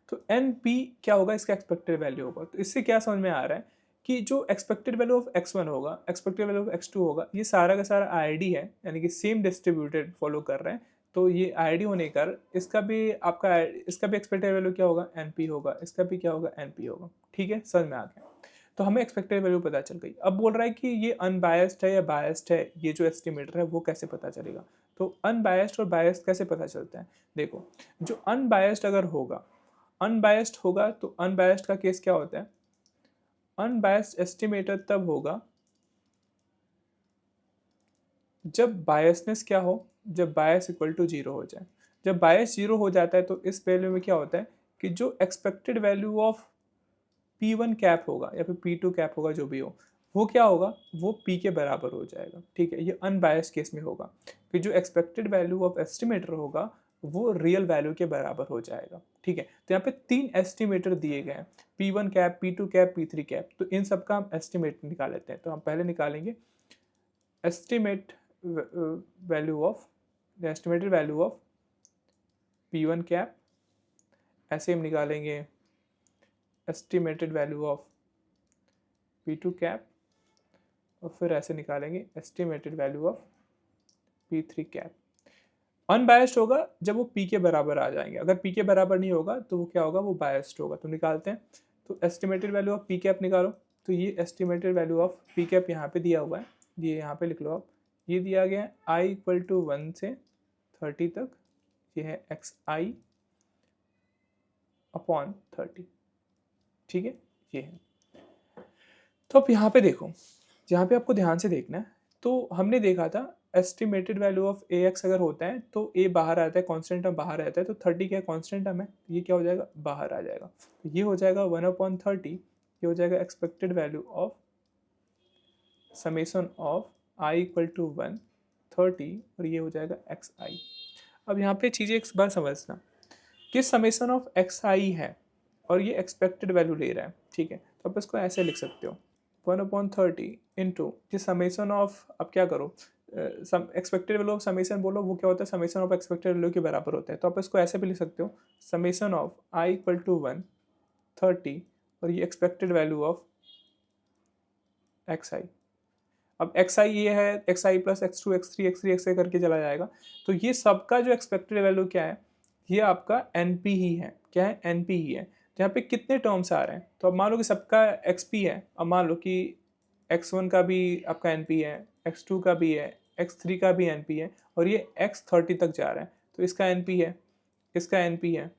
तो एन पी क्या होगा, इसका एक्सपेक्टेड वैल्यू होगा। तो इससे क्या समझ में आ रहा है कि जो एक्सपेक्टेड वैल्यू ऑफ x1 होगा, एक्सपेक्टेड वैल्यू ऑफ x2 होगा, ये सारा का सारा IID है, यानी कि सेम डिस्ट्रीब्यूटेड फॉलो कर रहे हैं। तो ये IID होने का इसका भी आपका इसका भी एक्सपेक्टेड वैल्यू क्या होगा, NP होगा, इसका भी क्या होगा, NP होगा। ठीक है, समझ में आ गया। तो हमें एक्सपेक्टेड वैल्यू पता चल गई। अब बोल रहा है कि ये अनबायस्ड है या बायस्ड है, ये जो एस्टिमेटर है वो कैसे पता चलेगा। तो अनबायस्ड और बायस्ड कैसे पता चलता है, देखो जो अनबायस्ड अगर होगा, अनबायस्ड होगा तो अनबायस्ड का केस क्या होता है, अनबायस्ड एस्टिमेटर तब होगा जब बायसनेस क्या हो, जब बायस इक्वल टू 0 हो जाए। जब बायस 0 हो जाता है तो इस वैल्यू में क्या होता है कि जो expected value of P1 cap होगा या फिर P2 कैप होगा, जो भी हो, वो क्या होगा, वो P के बराबर हो जाएगा। ठीक है, ये अनबायस्ड केस में होगा कि जो एक्सपेक्टेड वैल्यू ऑफ एस्टिमेटर होगा वो रियल वैल्यू के बराबर हो जाएगा। ठीक है, तो यहाँ पे 3 एस्टिमेटर दिए गए हैं, P1 cap, P2 cap, P3 cap. तो इन सब का हम एस्टिमेट निकाल लेते हैं। तो हम पहले निकालेंगे estimate value of estimated value of P1 cap, ऐसे हम निकालेंगे estimated value of P2 cap, और फिर ऐसे निकालेंगे estimated value of P3 cap. Unbiased होगा जब वो P के बराबर आ जाएंगे, अगर P के बराबर नहीं होगा तो वो क्या होगा, वो बायस्ड होगा। तो निकालते हैं, तो estimated value of P cap निकालो। तो ये estimated value of P cap यहाँ पे दिया हुआ है, ये यहाँ पे लिख लो आप। ये दिया गया है I इक्वल टू 1 से 30 तक, ये है XI अपॉन 30। ठीक है, ये है। तो अब यहाँ पे देखो, यहाँ पे आपको ध्यान से देखना है। तो हमने देखा था एस्टिमेटेड वैल्यू ऑफ AX अगर होता है तो A बाहर आता है, कॉन्स्टेंट टर्म बाहर रहता है, तो 30 क्या कॉन्स्टेंट टर्म है, ये क्या हो जाएगा, बाहर आ जाएगा। तो ये हो जाएगा 1/30, ये हो जाएगा expected value of summation of I equal to 1 30, और ये हो जाएगा XI। अब यहाँ पे चीज़ें एक बार समझना कि समेसन ऑफ XI है और ये एक्सपेक्टेड वैल्यू ले रहा है। ठीक है, तो आप इसको ऐसे लिख सकते हो 1/30 इंटू ये समेसन ऑफ, अब क्या करो, एक्सपेक्टेड वैल्यू ऑफ समेसन बोलो, वो क्या होता है, समेसन ऑफ एक्सपेक्टेड वैल्यू के बराबर होता है। तो आप इसको ऐसे भी लिख सकते हो summation of I equal to 1 30, और ये एक्सपेक्टेड वैल्यू ऑफ XI। अब XI ये है, XI plus X2 X3 X3 XI करके चला जाएगा। तो ये सबका जो एक्सपेक्टेड वैल्यू क्या है, ये आपका NP ही है। क्या है, NP ही है। तो यहाँ पे कितने टर्म्स आ रहे हैं, तो अब मान लो कि सबका XP है, अब मान लो कि X1 का भी आपका NP है, X2 का भी है, X3 का भी NP है, और ये X30 तक जा रहा है। तो इसका NP है, इसका NP है,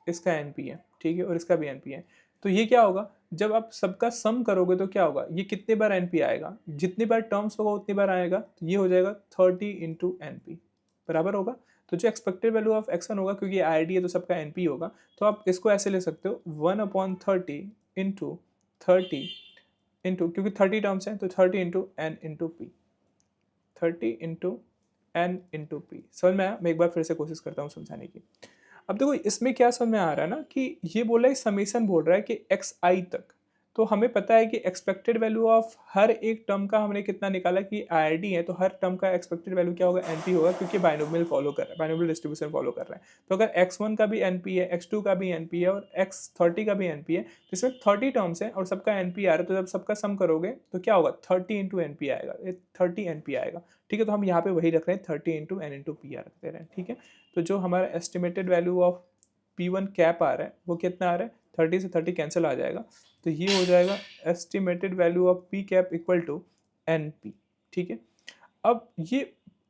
इसका NP है, ठीक है, और इसका भी NP है। तो ये क्या होगा, जब आप सबका सम करोगे तो क्या होगा, ये कितने बार एनपी आएगा, जितनी बार टर्म्स होगा उतनी बार आएगा, तो ये हो जाएगा 30 इंटू एनपी बराबर होगा। तो जो expected value of X one होगा, क्योंकि आई डी है तो सबका एनपी होगा, तो आप इसको ऐसे ले सकते हो 1/30 इंटू 30 इंटू, क्योंकि 30 टर्म्स हैं तो 30 into n into p, 30 into n into p. समझ में आया? मैं एक बार फिर से कोशिश करता हूँ समझाने की। अब देखो इसमें क्या समझ में आ रहा है ना, कि ये बोल रहा है, समीशन बोल रहा है कि एक्स आई तक, तो हमें पता है कि एक्सपेक्टेड वैल्यू ऑफ हर एक टर्म का हमने कितना निकाला, कि आई डी है तो हर टर्म का एक्सपेक्टेड वैल्यू क्या होगा, एन पी होगा, क्योंकि बाइनोमियल फॉलो कर रहा है, बाइनोमियल डिस्ट्रीब्यूशन फॉलो कर रहा है। तो अगर एक्स वन का भी एन पी है, एक्स टू का भी एन पी है और एक्स 30 का भी एन पी है, तो इसमें 30 टर्म्स है और सबका एन पी आ रहा है, तो जब सबका सम करोगे तो क्या होगा, 30 इंटू एन पी आएगा, 30 एन पी आएगा। ठीक है, तो हम यहाँ पे वही रख रहे हैं, 30 इंटू एन इंटू पी रख दे रहे हैं। ठीक है, तो जो हमारा estimated value of P1 cap आ रहा है वो कितना आ रहा है, 30 से 30 कैंसिल आ जाएगा, तो ये हो जाएगा estimated value of P cap equal to NP। ठीक है, अब ये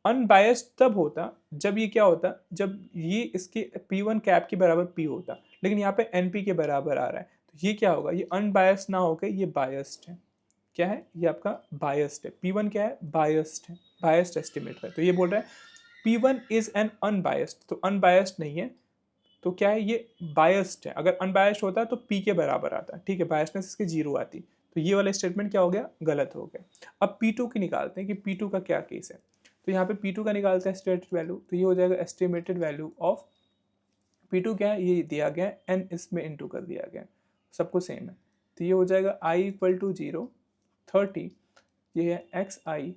अनबायस्ड तब होता जब ये क्या होता, जब ये इसके P1 कैप के बराबर P होता, लेकिन यहाँ पे NP के बराबर आ रहा है, तो ये क्या होगा, ये अनबायस्ड ना होकर ये बायस्ड है। क्या है ये आपका बायस्ड है, P1 क्या है, बायस्ड है, बायस्ड एस्टिमेट है। तो ये बोल रहा है P1 इज एन अनबायस्ड, तो अनबायस्ड नहीं है, तो क्या है ये बायस्ड है। अगर अनबायस्ड होता तो पी के बराबर आता, ठीक है, बायसनेस इसकी जीरो आती, तो ये वाला स्टेटमेंट क्या हो गया, गलत हो गया। अब P2 की निकालते हैं कि P2 का क्या केस है, तो यहाँ पे P2 का निकालते हैं एस्टिमेटेड वैल्यू, तो ये हो जाएगा एस्टिमेटेड वैल्यू ऑफ P2 क्या है, ये दिया गया है, n इसमें इंटू कर दिया गया है, सबको सेम है, तो ये हो जाएगा i इक्वल टू 0 30, ये है एक्स आई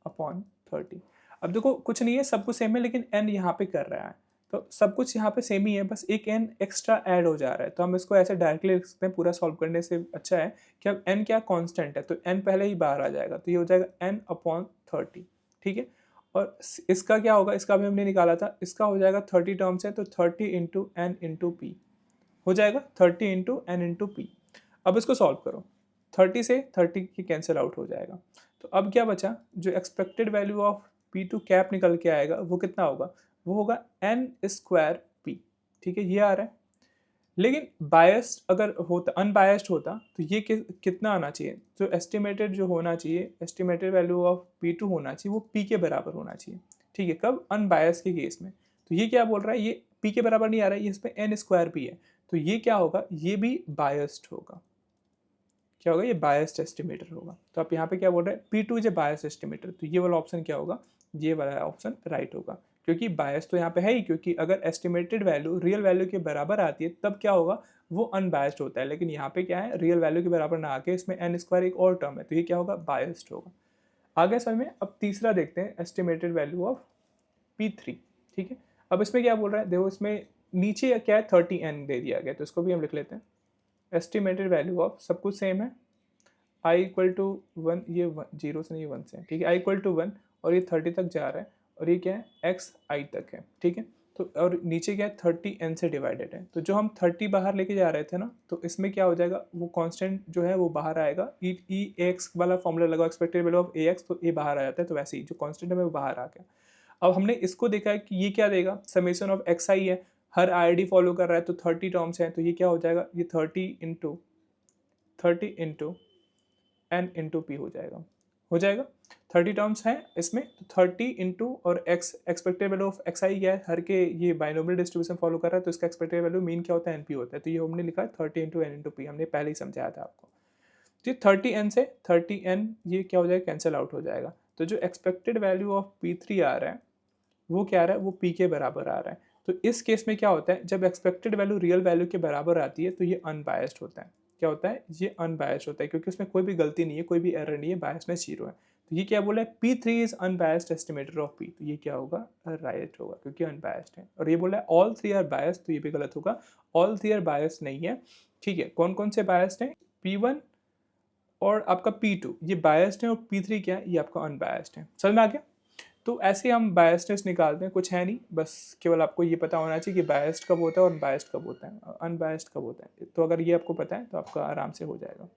अपॉन 30। अब देखो कुछ नहीं है, सब कुछ सेम है, लेकिन n यहाँ पे कर रहा है, तो सब कुछ यहाँ पे सेम ही है, बस एक n एक्स्ट्रा ऐड हो जा रहा है, तो हम इसको ऐसे डायरेक्टली लिख सकते हैं, पूरा सॉल्व करने से अच्छा है कि अब n क्या कांस्टेंट है, तो n पहले ही बाहर आ जाएगा, तो ये हो जाएगा n अपॉन 30। ठीक है, और इसका क्या होगा, इसका भी हमने निकाला था, इसका हो जाएगा 30 टर्म्स है, तो 30 इंटू एन इंटू पी हो जाएगा, 30 इंटू एन इंटू पी। अब इसको सॉल्व करो, 30 से 30 की कैंसिल आउट हो जाएगा, तो अब क्या बचा, जो expected value of P2 cap निकल के आएगा वो कितना होगा, वो होगा n स्क्वायर p। ठीक है, ये आ रहा है, लेकिन बायस्ड अगर होता, अनबायस्ड होता, तो ये कितना आना चाहिए, जो एस्टिमेटेड जो होना चाहिए, एस्टिमेटेड वैल्यू ऑफ P2 होना चाहिए वो p के बराबर होना चाहिए। ठीक है, कब, अनबायस्ड के केस में। तो ये क्या बोल रहा है, ये p के बराबर नहीं आ रहा है, ये इसमें n स्क्वायर p है, तो ये क्या होगा, ये भी बायस्ड होगा। क्या होगा, ये बायस्ड एस्टिमेटर होगा। तो आप यहाँ पे क्या बोल रहे हैं, P2 is a biased estimator, तो ये वाला ऑप्शन क्या होगा, ये वाला ऑप्शन राइट होगा, क्योंकि बायस तो यहाँ पे है ही, क्योंकि अगर एस्टिमेटेड वैल्यू रियल वैल्यू के बराबर आती है तब क्या होगा, वो अनबायस्ड होता है, लेकिन यहाँ पे क्या है, रियल वैल्यू के बराबर ना आके इसमें n स्क्वायर एक और टर्म है, तो ये क्या होगा, बायस्ड होगा। आगे समझ में। अब तीसरा देखते हैं, एस्टिमेटेड वैल्यू ऑफ P3। ठीक है, अब इसमें क्या बोल रहा है, देखो इसमें नीचे क्या है, 30n दे दिया गया, तो इसको भी हम लिख लेते हैं, एस्टिमेटेड वैल्यू ऑफ, सब कुछ सेम है, आई इक्वल टू 1, ये 0 से नहीं 1 से, ठीक है, आई इक्वल टू 1, और ये 30 तक जा रहा है, और ये क्या है, एक्स आई तक है। ठीक है, तो और नीचे क्या है, 30n से डिवाइडेड है, तो जो हम 30 बाहर लेके जा रहे थे ना, तो इसमें क्या हो जाएगा, वो कांस्टेंट जो है वो बाहर आएगा, ई एक्स वाला फॉर्मूला लगाओ, expected value of a x, तो ए बाहर आ जाता है, तो वैसे ही जो कांस्टेंट है वो बाहर आ गया। अब हमने इसको देखा है कि ये क्या देगा, समेशन ऑफ एक्स आई है, हर आई फॉलो कर रहा है, तो 30 टर्म्स है, तो ये क्या हो जाएगा, ये 30 इंटू एन इंटू पी हो जाएगा 30 टर्म्स हैं इसमें, तो 30 इंटू और x, expected value of x i क्या है, हर के ये बाइनोमियल डिस्ट्रीब्यूशन फॉलो कर रहा है, तो इसका एक्सपेक्टेड वैल्यू मीन क्या होता है, एनपी होता है, तो ये हमने लिखा है 30 इंटू एन इंटू पी, हमने पहले ही समझाया था आपको। तो 30n से 30n ये क्या हो जाएगा, कैंसिल आउट हो जाएगा, तो जो एक्सपेक्टेड वैल्यू ऑफ P3 आ रहा है वो क्या आ रहा है, वो P के बराबर आ रहा है। तो इस केस में क्या होता है, जब एक्सपेक्टेड वैल्यू रियल वैल्यू के बराबर आती है तो ये अनबायस्ड होता है। क्या होता है, ये अनबायस्ड होता है, क्योंकि उसमें कोई भी गलती नहीं है, कोई भी एरर नहीं है, बायसनेस जीरो है। तो ये क्या बोला है, P3 is unbiased estimator of P, तो ये क्या होगा, राइट होगा, क्योंकि अनबायस्ड है। और ये बोला है ऑल थ्री आर बायस्ड, तो ये भी गलत होगा, ऑल थ्री आर बायस्ड नहीं है। ठीक है, कौन कौन से बायस्ड हैं, P1 और आपका P2 ये बायस्ड है, और P3 क्या है, ये आपका अनबायस्ड है। समझ में आ गया। तो ऐसे हम बायसनेस निकालते हैं, कुछ है नहीं, बस केवल आपको ये पता होना चाहिए कि बायस्ड कब होता है और अनबायस्ड कब होता है, अनबायस्ड कब होता है, तो अगर ये आपको पता है तो आपका आराम से हो जाएगा।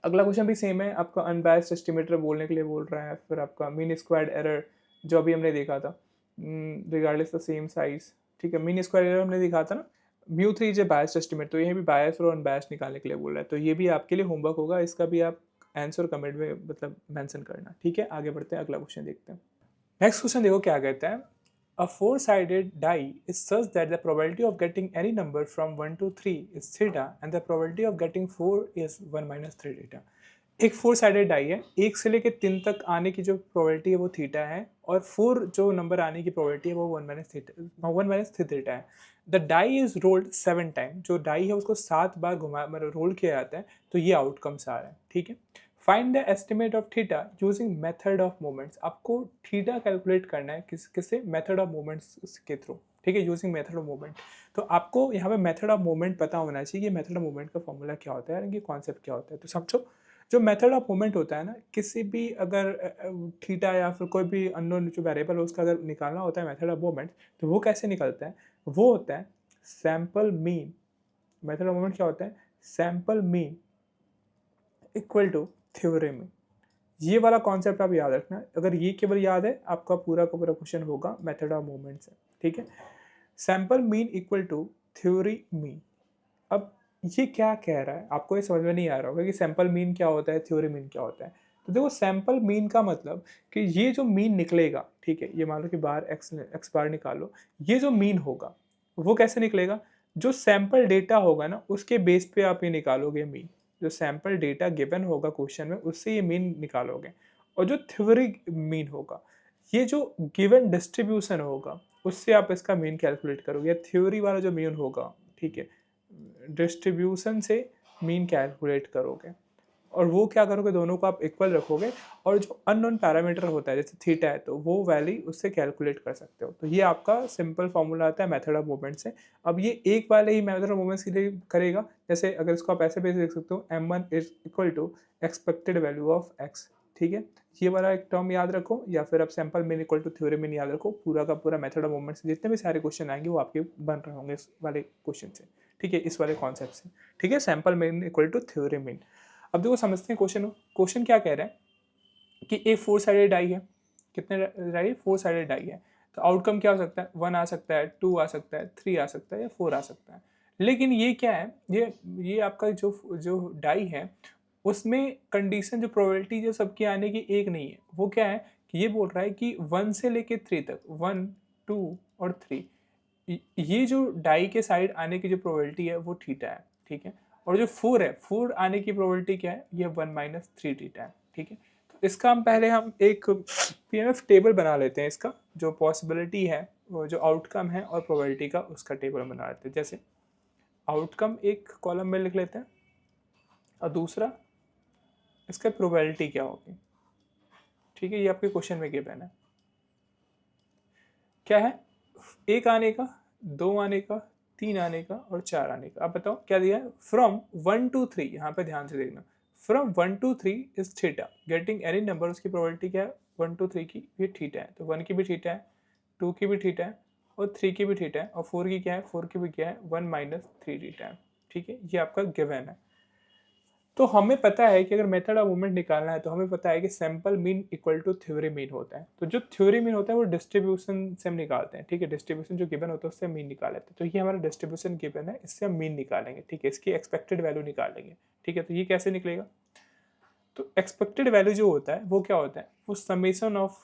अगला क्वेश्चन भी सेम है, आपका अनबायस्ड एस्टिमेटर बोलने के लिए बोल रहा है, फिर आपका मीन स्क्वायर्ड एरर जो अभी हमने देखा था, रिगार्डलेस द सेम साइज। ठीक है, मीन स्क्वायर्ड एरर हमने दिखा था ना, μ3 इज ए बायस एस्टिमेट, तो ये भी बायस और अनबायस निकालने के लिए बोल रहा है, तो ये भी आपके लिए होमवर्क होगा, इसका भी आप आंसर कमेंट में मतलब मेंशन करना, ठीक है। आगे बढ़ते हैं, अगला क्वेश्चन देखते हैं। नेक्स्ट क्वेश्चन देखो क्या कहता है, a four sided die is such that the probability of getting any number from 1 to 3 is theta and the probability of getting 4 is 1 minus 3 theta. एक फोर साइडेड डाई है, एक से लेकर 3 तक आने की जो प्रोबेबिलिटी है वो थीटा है, और 4 जो नंबर आने की प्रोबेबिलिटी है वो 1 minus 3 थीटा है। The die is rolled 7 time, जो डाई है उसको 7 बार घुमा मतलब रोल किया जाता है, तो ये आउटकम्स आ रहे हैं, ठीक है। Find the estimate of theta using method of moments, आपको थीटा कैलकुलेट करना है किससे, मेथड ऑफ मोमेंट्स के थ्रू, ठीक है, यूजिंग मेथड ऑफ मोमेंट। तो आपको यहाँ पे मेथड ऑफ मोमेंट पता होना चाहिए कि मेथड ऑफ मोमेंट का फॉर्मूला क्या होता है, ये कॉन्सेप्ट क्या होता है। तो समझो, जो मेथड ऑफ मोमेंट होता है ना, किसी भी अगर थीटा या फिर कोई भी अननोन जो वेरिएबल है उसका अगर निकालना होता है मेथड ऑफ मोमेंट, तो वो कैसे निकलता है, वो होता है sample mean. Method of moment क्या होता है, sample mean equal to theorem mean. ये वाला कॉन्सेप्ट आप याद रखना, अगर ये केवल याद है आपका पूरा का पूरा क्वेश्चन होगा मेथड ऑफ मोमेंट से, ठीक है। Sample mean equal to theory mean. अब ये क्या कह रहा है, आपको ये समझ में नहीं आ रहा होगा कि सैंपल मीन क्या होता है, थ्योरी मीन क्या होता है। तो देखो, सैंपल मीन का मतलब कि ये जो मीन निकलेगा, ठीक है, ये मान लो कि बार एक्स बार निकालो, ये जो मीन होगा वो कैसे निकलेगा, जो सैंपल डेटा होगा ना उसके बेस पे आप ये निकालोगे मीन। जो सैंपल डेटा गिवन होगा क्वेश्चन में उससे ये मीन निकालोगे, और जो थ्योरी मीन होगा, ये जो गिवन डिस्ट्रीब्यूशन होगा उससे आप इसका मीन कैलकुलेट करोगे, या थ्योरी वाला जो मीन होगा, ठीक है, डिस्ट्रीब्यूशन से मीन कैलकुलेट करोगे, और वो क्या करोगे, दोनों को आप इक्वल रखोगे, और जो अननोन पैरामीटर होता है जैसे थीटा है तो वो वैल्यू उससे कैलकुलेट कर सकते हो। तो ये आपका सिंपल फॉर्मूला आता है मेथड ऑफ मूवमेंट से। अब ये एक वाले ही मेथड ऑफ मूवमेंट्स के लिए करेगा, जैसे अगर इसको आप ऐसे भी देख सकते हो, m1 is equal to expected value of x, ठीक है। ये वाला एक टर्म याद रखो, या फिर आप sample mean equal to theory mean याद रखो। पूरा का पूरा मेथड ऑफ मूवमेंट से जितने भी सारे क्वेश्चन आएंगे वो आपके बन रहे होंगे इस वाले क्वेश्चन से, ठीक है, इस वाले कॉन्सेप्ट से, ठीक है। Sample mean equal to theory mean. अब देखो समझते हैं क्वेश्चन। क्वेश्चन क्या कह रहा है कि एक फोर साइडेड डाई है, कितने डाई, फोर साइडेड डाई है, तो आउटकम क्या हो सकता है, 1 आ सकता है, 2 आ सकता है, 3 आ सकता है, या 4 आ सकता है। लेकिन ये क्या है, ये आपका जो जो डाई है उसमें कंडीशन, जो प्रोबेबिलिटी जो सबकी आने की एक नहीं है, वो क्या है कि ये बोल रहा है कि 1 से लेके 3 तक, 1 2 और 3, ये जो डाई के साइड आने की जो प्रोबेबिलिटी है वो थीटा है, ठीक है। और जो 4 है, 4 आने की प्रोबेबिलिटी क्या है, ये 1 minus 3 थीटा है, ठीक है। तो इसका हम एक पीएमएफ टेबल बना लेते हैं, इसका जो पॉसिबिलिटी है, वो जो आउटकम है और प्रोबेबिलिटी का, उसका टेबल बना लेते हैं। जैसे आउटकम एक कॉलम में लिख लेते हैं, और दूसरा इसका प्रोबेबिलिटी क्या होगी, ठीक है। ये आपके क्वेश्चन में गिवन है, क्या है, एक आने का, 2 आने का, 3 आने का और 4 आने का। अब बताओ क्या दिया है, फ्रॉम 1 to 3, यहाँ पे ध्यान से देखना, from 1 to 3 is theta, getting any number, उसकी प्रोबेबिलिटी क्या है, 1 to 3 की, ये थीटा है, तो 1 की भी थीटा है, 2 की भी थीटा है, और 3 की भी थीटा है, और 4 की क्या है, 4 की भी क्या है, 1 minus 3 थीटा है, ठीक है। ये आपका गिवन है। तो हमें पता है कि अगर मेथड ऑफ मूवमेंट निकालना है तो हमें पता है कि sample mean equal to theory mean होता है। तो जो थ्योरी मीन होता है वो डिस्ट्रीब्यूशन से हम निकालते हैं, ठीक है, डिस्ट्रीब्यूशन जो गिवन होता है उससे मीन निकाल लेते हैं। तो ये हमारा डिस्ट्रीब्यूशन गिवन है, इससे हम मीन निकालेंगे, ठीक है, इसकी एक्सपेक्टेड वैल्यू निकालेंगे, ठीक है। तो ये कैसे निकलेगा, तो एक्सपेक्टेड वैल्यू जो होता है वो क्या होता है, वो समेशन ऑफ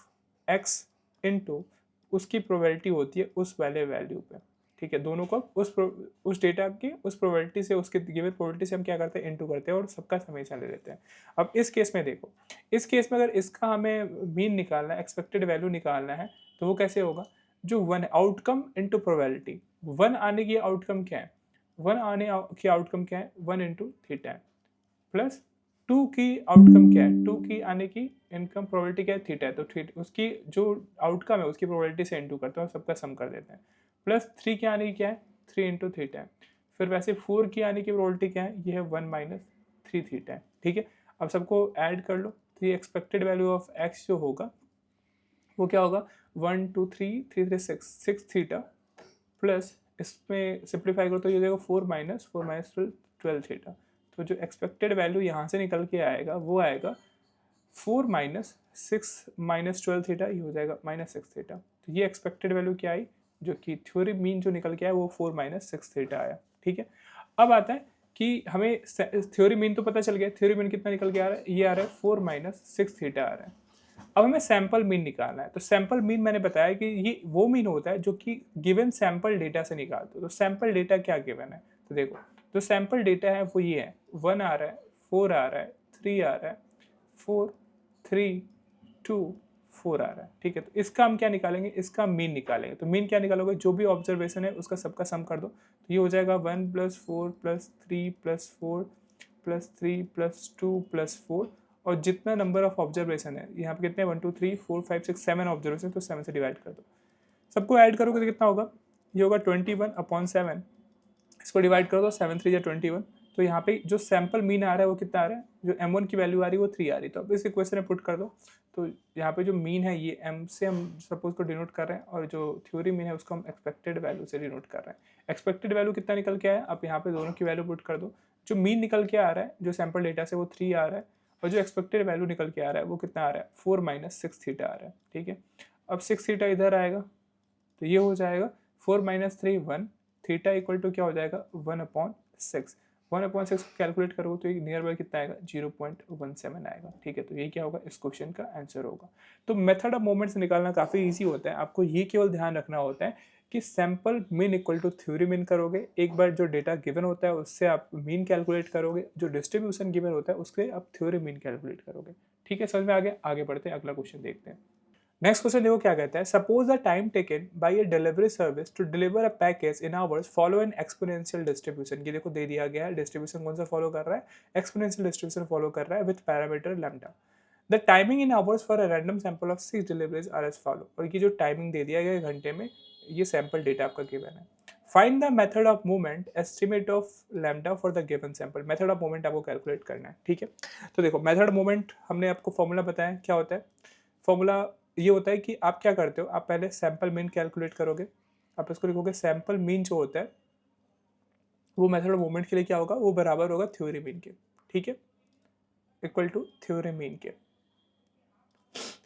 एक्स इनटू उसकी प्रोबेबिलिटी होती है उस वाले वैल्यू पे, ठीक है। दोनों को उस डेटा की उस प्रोबेबिलिटी से, उसके गिवन प्रोबेबिलिटी से हम क्या करते हैं, इनटू करते हैं और सबका समेशन ले लेते हैं। अब इस केस में देखो, इस केस में अगर इसका हमें मीन निकालना है, एक्सपेक्टेड वैल्यू निकालना है, तो वो कैसे होगा, जो 1 आउटकम इनटू प्रोबेबिलिटी, 1 आने की आउटकम क्या है, 1 आने की आउटकम क्या है, 1 इंटू थीटा है, प्लस 2 की आउटकम क्या है, 2 की आने की इनकम प्रोबेबिलिटी क्या है, थीटा है, तो थीटा उसकी जो आउटकम है उसकी प्रोबेबिलिटी से इनटू करते हैं और सबका सम कर देते हैं। प्लस 3 की आने की क्या है, 3 इंटू थीटा है। फिर वैसे 4 की आने की प्रोबेबिलिटी क्या है, ये है 1 minus 3 थीटा है, ठीक है। अब सबको ऐड कर लो, तो ये एक्सपेक्टेड वैल्यू ऑफ एक्स जो होगा वो क्या होगा, 1 2 3 3 3 6 थीटा, प्लस इसमें सिंप्लीफाई करो तो ये देखो 4 minus 12 थीटा। तो जो एक्सपेक्टेड वैल्यू यहाँ से निकल के आएगा वो आएगा 4 minus 6 minus 12 थीटा, ये हो जाएगा -6 थीटा। तो ये एक्सपेक्टेड वैल्यू क्या आई, जो कि थ्योरी मीन जो निकल के आया वो 4 माइनस 6 थीटा आया। ठीक है, अब आता है कि हमें थ्योरी मीन तो पता चल गया, थ्योरी मीन कितना निकल के आ रहा है, ये आ रहा है 4 माइनस 6 थीटा आ रहा है। अब हमें सैंपल मीन निकालना है, तो सैंपल मीन मैंने बताया कि ये वो मीन होता है जो कि गिवन सैंपल डेटा से निकालते हो। तो सैंपल डेटा क्या गिवन है, तो देखो जो सैंपल डेटा है वो ये है, 1 आ रहा है, 4 आ रहा है, 3 आ रहा है, 4 3 2 4 आ रहा है। ठीक है, तो इसका हम क्या निकालेंगे, इसका मीन निकालेंगे। तो मीन क्या निकालोगे, जो भी ऑब्जर्वेशन है उसका सबका सम कर दो, तो ये हो जाएगा 1 + 4 + 3 + 4 + 3 + 2 + 4, और जितना नंबर ऑफ ऑब्जर्वेशन है यहाँ पे कितने 1 2 3 4 5 6 7 ऑब्जर्वेशन, तो 7 से डिवाइड कर दो। सबको ऐड करोगे तो कितना होगा, ये होगा 21/7। इसको डिवाइड कर दो, 7 3 या 21। तो यहाँ पे जो सैंपल मीन आ रहा है वो कितना आ रहा है, जो m1 की वैल्यू आ रही है वो 3 आ रही है। तो अब इस इक्वेशन में पुट कर दो, तो यहाँ पे जो मीन है ये m से हम सपोज को डिनोट कर रहे हैं, और जो थ्योरी मीन है उसको हम एक्सपेक्टेड वैल्यू से डिनोट कर रहे हैं। एक्सपेक्टेड वैल्यू कितना निकल के आया, आप यहाँ पे दोनों की वैल्यू पुट कर दो। जो मीन निकल के आ रहा है जो सैंपल डेटा से वो 3 आ रहा है, और जो एक्सपेक्टेड वैल्यू निकल के आ रहा है वो कितना आ रहा है, 4 माइनस 6 थीटा आ रहा है। ठीक है, अब 6 थीटा इधर आएगा, तो ये हो जाएगा 4 माइनस 3 1, थीटा इक्वल टू क्या हो जाएगा 1/6। 1/6 कैलकुलेट करोगे तो ये नियर बाय कितना आएगा, 0.17 आएगा। ठीक है, तो ये क्या होगा, इस क्वेश्चन का आंसर होगा। तो मेथड ऑफ मोमेंट्स निकालना काफ़ी इजी होता है, आपको ये केवल ध्यान रखना होता है कि sample mean equal to theory mean करोगे। एक बार जो डेटा गिवन होता है उससे आप मीन कैलकुलेट करोगे, जो डिस्ट्रीब्यूशन गिवन होता है उससे आप थ्योरी मीन कैलकुलेट करोगे। ठीक है, समझ में आगे बढ़ते हैं, अगला क्वेश्चन देखते हैं। नेक्स्ट क्वेश्चन देखो क्या कहता है, suppose the time taken by a delivery service to deliver a package in hours follow an exponential distribution. ये देखो दे दिया गया है, डिस्ट्रीब्यूशन कौन सा फॉलो कर रहा है, एक्सपोनेंशियल डिस्ट्रीब्यूशन फॉलो कर रहा है with parameter lambda. The timing in hours for a random sample of 6 deliveries are as follow. और ये जो टाइमिंग दे दिया गया है घंटे में, ये सैंपल डेटा आपका गिवन है। Find the method of movement estimate of lambda for the given sample. Method of movement आपको कैलकुलेट करना है। ठीक है, तो देखो मेथड मूवमेंट हमने आपको फॉर्मूला बताया क्या होता है। फॉर्मूला ये होता है कि आप क्या करते हो, आप पहले सैंपल मीन कैलकुलेट करोगे, आप इसको लिखोगे सैंपल मीन जो होता है वो मेथड ऑफ मूवमेंट के लिए क्या होगा, वो बराबर होगा थ्योरी मीन के। ठीक है, इक्वल टू थ्योरी मीन के।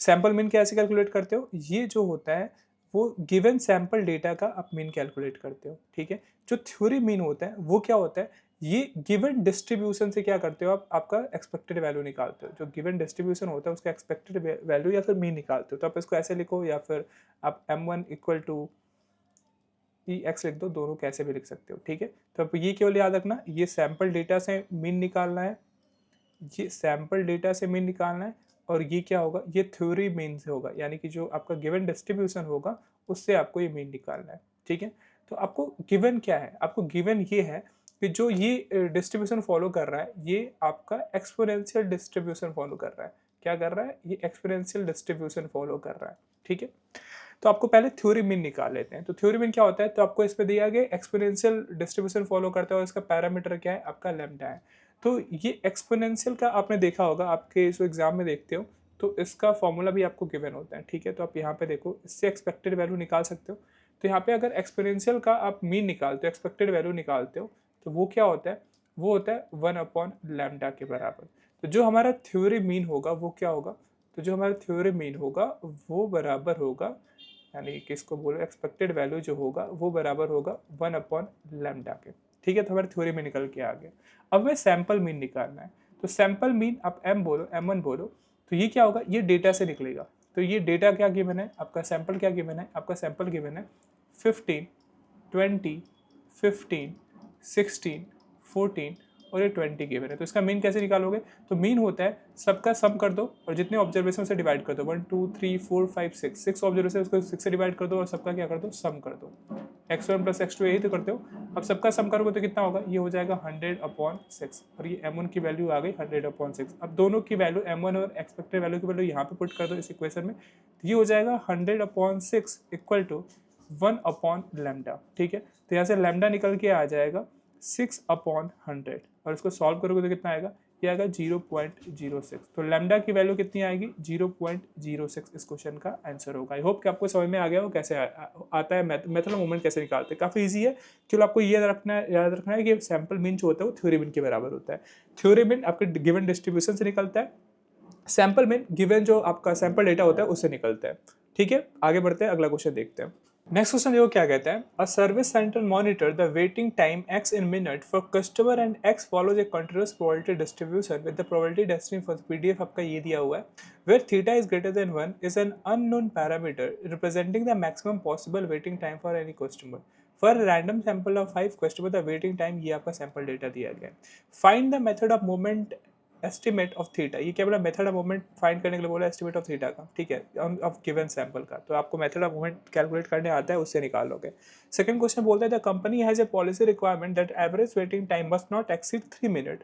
सैंपल मीन कैसे कैलकुलेट करते हो, ये जो होता है वो गिवन सैंपल डेटा का आप मीन कैलकुलेट करते हो। ठीक है, जो थ्योरी मीन होता है वो क्या होता है, ये गिवन डिस्ट्रीब्यूशन से क्या करते हो, आप आपका एक्सपेक्टेड वैल्यू निकालते हो। जो गिवन डिस्ट्रीब्यूशन होता है उसका एक्सपेक्टेड वैल्यू या फिर मीन निकालते हो। तो आप इसको ऐसे लिखो, या फिर आप m1 equal to E x लिख दो, दोनों कैसे भी लिख सकते हो। ठीक है, तो अब ये केवल याद रखना, ये सैंपल डेटा से मीन निकालना है, ये सैंपल डेटा से मीन निकालना है, और ये क्या होगा, ये थ्योरी मीन से होगा, यानी कि जो आपका गिवन डिस्ट्रीब्यूशन होगा उससे आपको ये मीन निकालना है। ठीक है, तो आपको गिवन क्या है, आपको गिवन ये है कि जो ये डिस्ट्रीब्यूशन फॉलो कर रहा है ये आपका एक्सपोनेंशियल डिस्ट्रीब्यूशन फॉलो कर रहा है। क्या कर रहा है, ये एक्सपोनेंशियल डिस्ट्रीब्यूशन फॉलो कर रहा है। ठीक है, तो आपको पहले थ्योरी मीन निकाल लेते हैं। तो थ्योरी मीन क्या होता है, तो आपको इस पे दिया गया एक्सपोनेंशियल डिस्ट्रीब्यूशन फॉलो करता है और इसका पैरामीटर क्या है, आपका लैम्डा है। तो ये एक्सपोनेंशियल का आपने देखा होगा, आपके जो एग्जाम में देखते हो तो इसका फॉर्मूला भी आपको गिवन होता है। ठीक है, तो आप यहाँ पे देखो, इससे एक्सपेक्टेड वैल्यू निकाल सकते हो। तो यहाँ पे अगर एक्सपोनेंशियल का आप मीन निकालते हो, एक्सपेक्टेड वैल्यू निकालते हो, तो वो क्या होता है, वो होता है 1/λ के बराबर। तो जो हमारा थ्योरी मीन होगा वो क्या होगा, तो जो हमारा थ्योरी मीन होगा वो बराबर होगा, यानी किसको बोलो, एक्सपेक्टेड वैल्यू जो होगा वो बराबर होगा 1/λ के। ठीक है, तो हमारे थ्योरी में निकल के आ गया। अब हमें सैंपल मीन निकालना है, तो सैंपल मीन आप m बोलो, m1 बोलो, तो ये क्या होगा, ये डेटा से निकलेगा। तो ये डेटा क्या गिवन है, आपका सैंपल क्या गिवन है, आपका सैंपल गिवन है 15 20 15 16 14 और ये 20 गिवन है। तो इसका मीन कैसे निकालोगे, तो मीन होता है सबका सम कर दो और जितने ऑब्जर्वेशन से डिवाइड कर दो, 1 2 3 4 5 6 ऑब्जर्वेशन, उसको 6 से डिवाइड कर दो और सबका क्या कर दो, सम कर दो। x1 + x2 यही तो करते हो। अब सबका सम करोगे तो कितना होगा, ये हो जाएगा 100/6, और ये m1 की वैल्यू आ गई 100/6। अब दोनों की वैल्यू m1 और एक्सपेक्टेड वैल्यू की वैल्यू यहाँ पे पुट कर दो इस इक्वेशन में, तो ये हो जाएगा 100/6 इक्वल टू 1/λ। ठीक है, तो यहाँ से लैम्डा निकल के आ जाएगा 6/100, और इसको सॉल्व करोगे तो कितना आएगा, ये आएगा 0.06। तो लैम्डा की वैल्यू कितनी आएगी, 0.06 इस क्वेश्चन का आंसर होगा। आई होप कि आपको समझ में आ गया हो कैसे आता है, मेथड ऑफ मूवमेंट कैसे निकालते हैं, काफ़ी इजी है। केवल आपको ये याद रखना है कि सैंपल मीन जो होता है वो थ्योरी मीन के बराबर होता है। थ्योरी मीन आपके गिवन डिस्ट्रीब्यूशन से निकलता है, सैंपल मीन गिवन जो आपका सैंपल डेटा होता है उससे निकलता है। ठीक है, आगे बढ़ते हैं, अगला क्वेश्चन देखते हैं। नेक्स्ट क्वेश्चन देखो क्या कहता है, a service centre monitor the waiting time x in minute for customer and x follows a continuous probability distribution with the probability density for PDF आपका ये दिया हुआ है, where theta is greater than 1 is an unknown parameter representing the maximum possible waiting time for any customer for random sample of 5 customer the waiting time, ये आपका sample data दिया गया है। Find the method of movement estimate of theta, ये क्या बोला, method of movement find करने के लिए बोला एस्टिमेट ऑफ थीटा का, ठीक है, ऑफ गिवन सैंपल का। तो आपको मेथड ऑफ मूवमेंट कैलकुलेट करने आता है, उससे निकाल लोगे। सेकंड क्वेश्चन बोलता है the company has a policy requirement that average waiting time must not exceed 3 minute,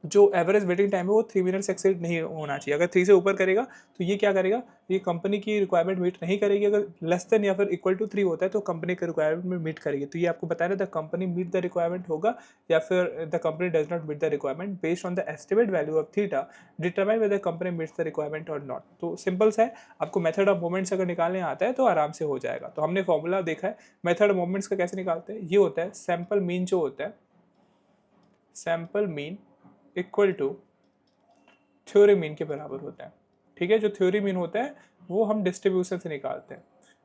जो एवरेज वेटिंग टाइम है वो 3 मिनट से एक्सीड नहीं होना चाहिए। अगर 3 से ऊपर करेगा तो ये क्या करेगा, ये कंपनी की रिक्वायरमेंट मीट नहीं करेगी। अगर लेस देन या फिर इक्वल टू 3 होता है तो कंपनी की रिक्वायरमेंट में मीट करेगी। तो ये आपको बताना the company meet the requirement होगा या फिर the company does not meet the requirement based on the estimate value of theta determine whether company meets the requirement और नॉट। तो सिंपल सा है, आपको मेथड ऑफ मूवमेंट्स अगर निकालने आता है तो आराम से हो जाएगा। तो हमने फॉर्मूला देखा है मेथड ऑफ मूवमेंट्स का कैसे निकालते हैं, ये होता है सैंपल मीन, जो होता है sample mean equal to theory mean के बराबर होता है। ठीक है, जो थ्योरी मीन होता है वो हम डिस्ट्रीब्यूशन से निकालते हैं।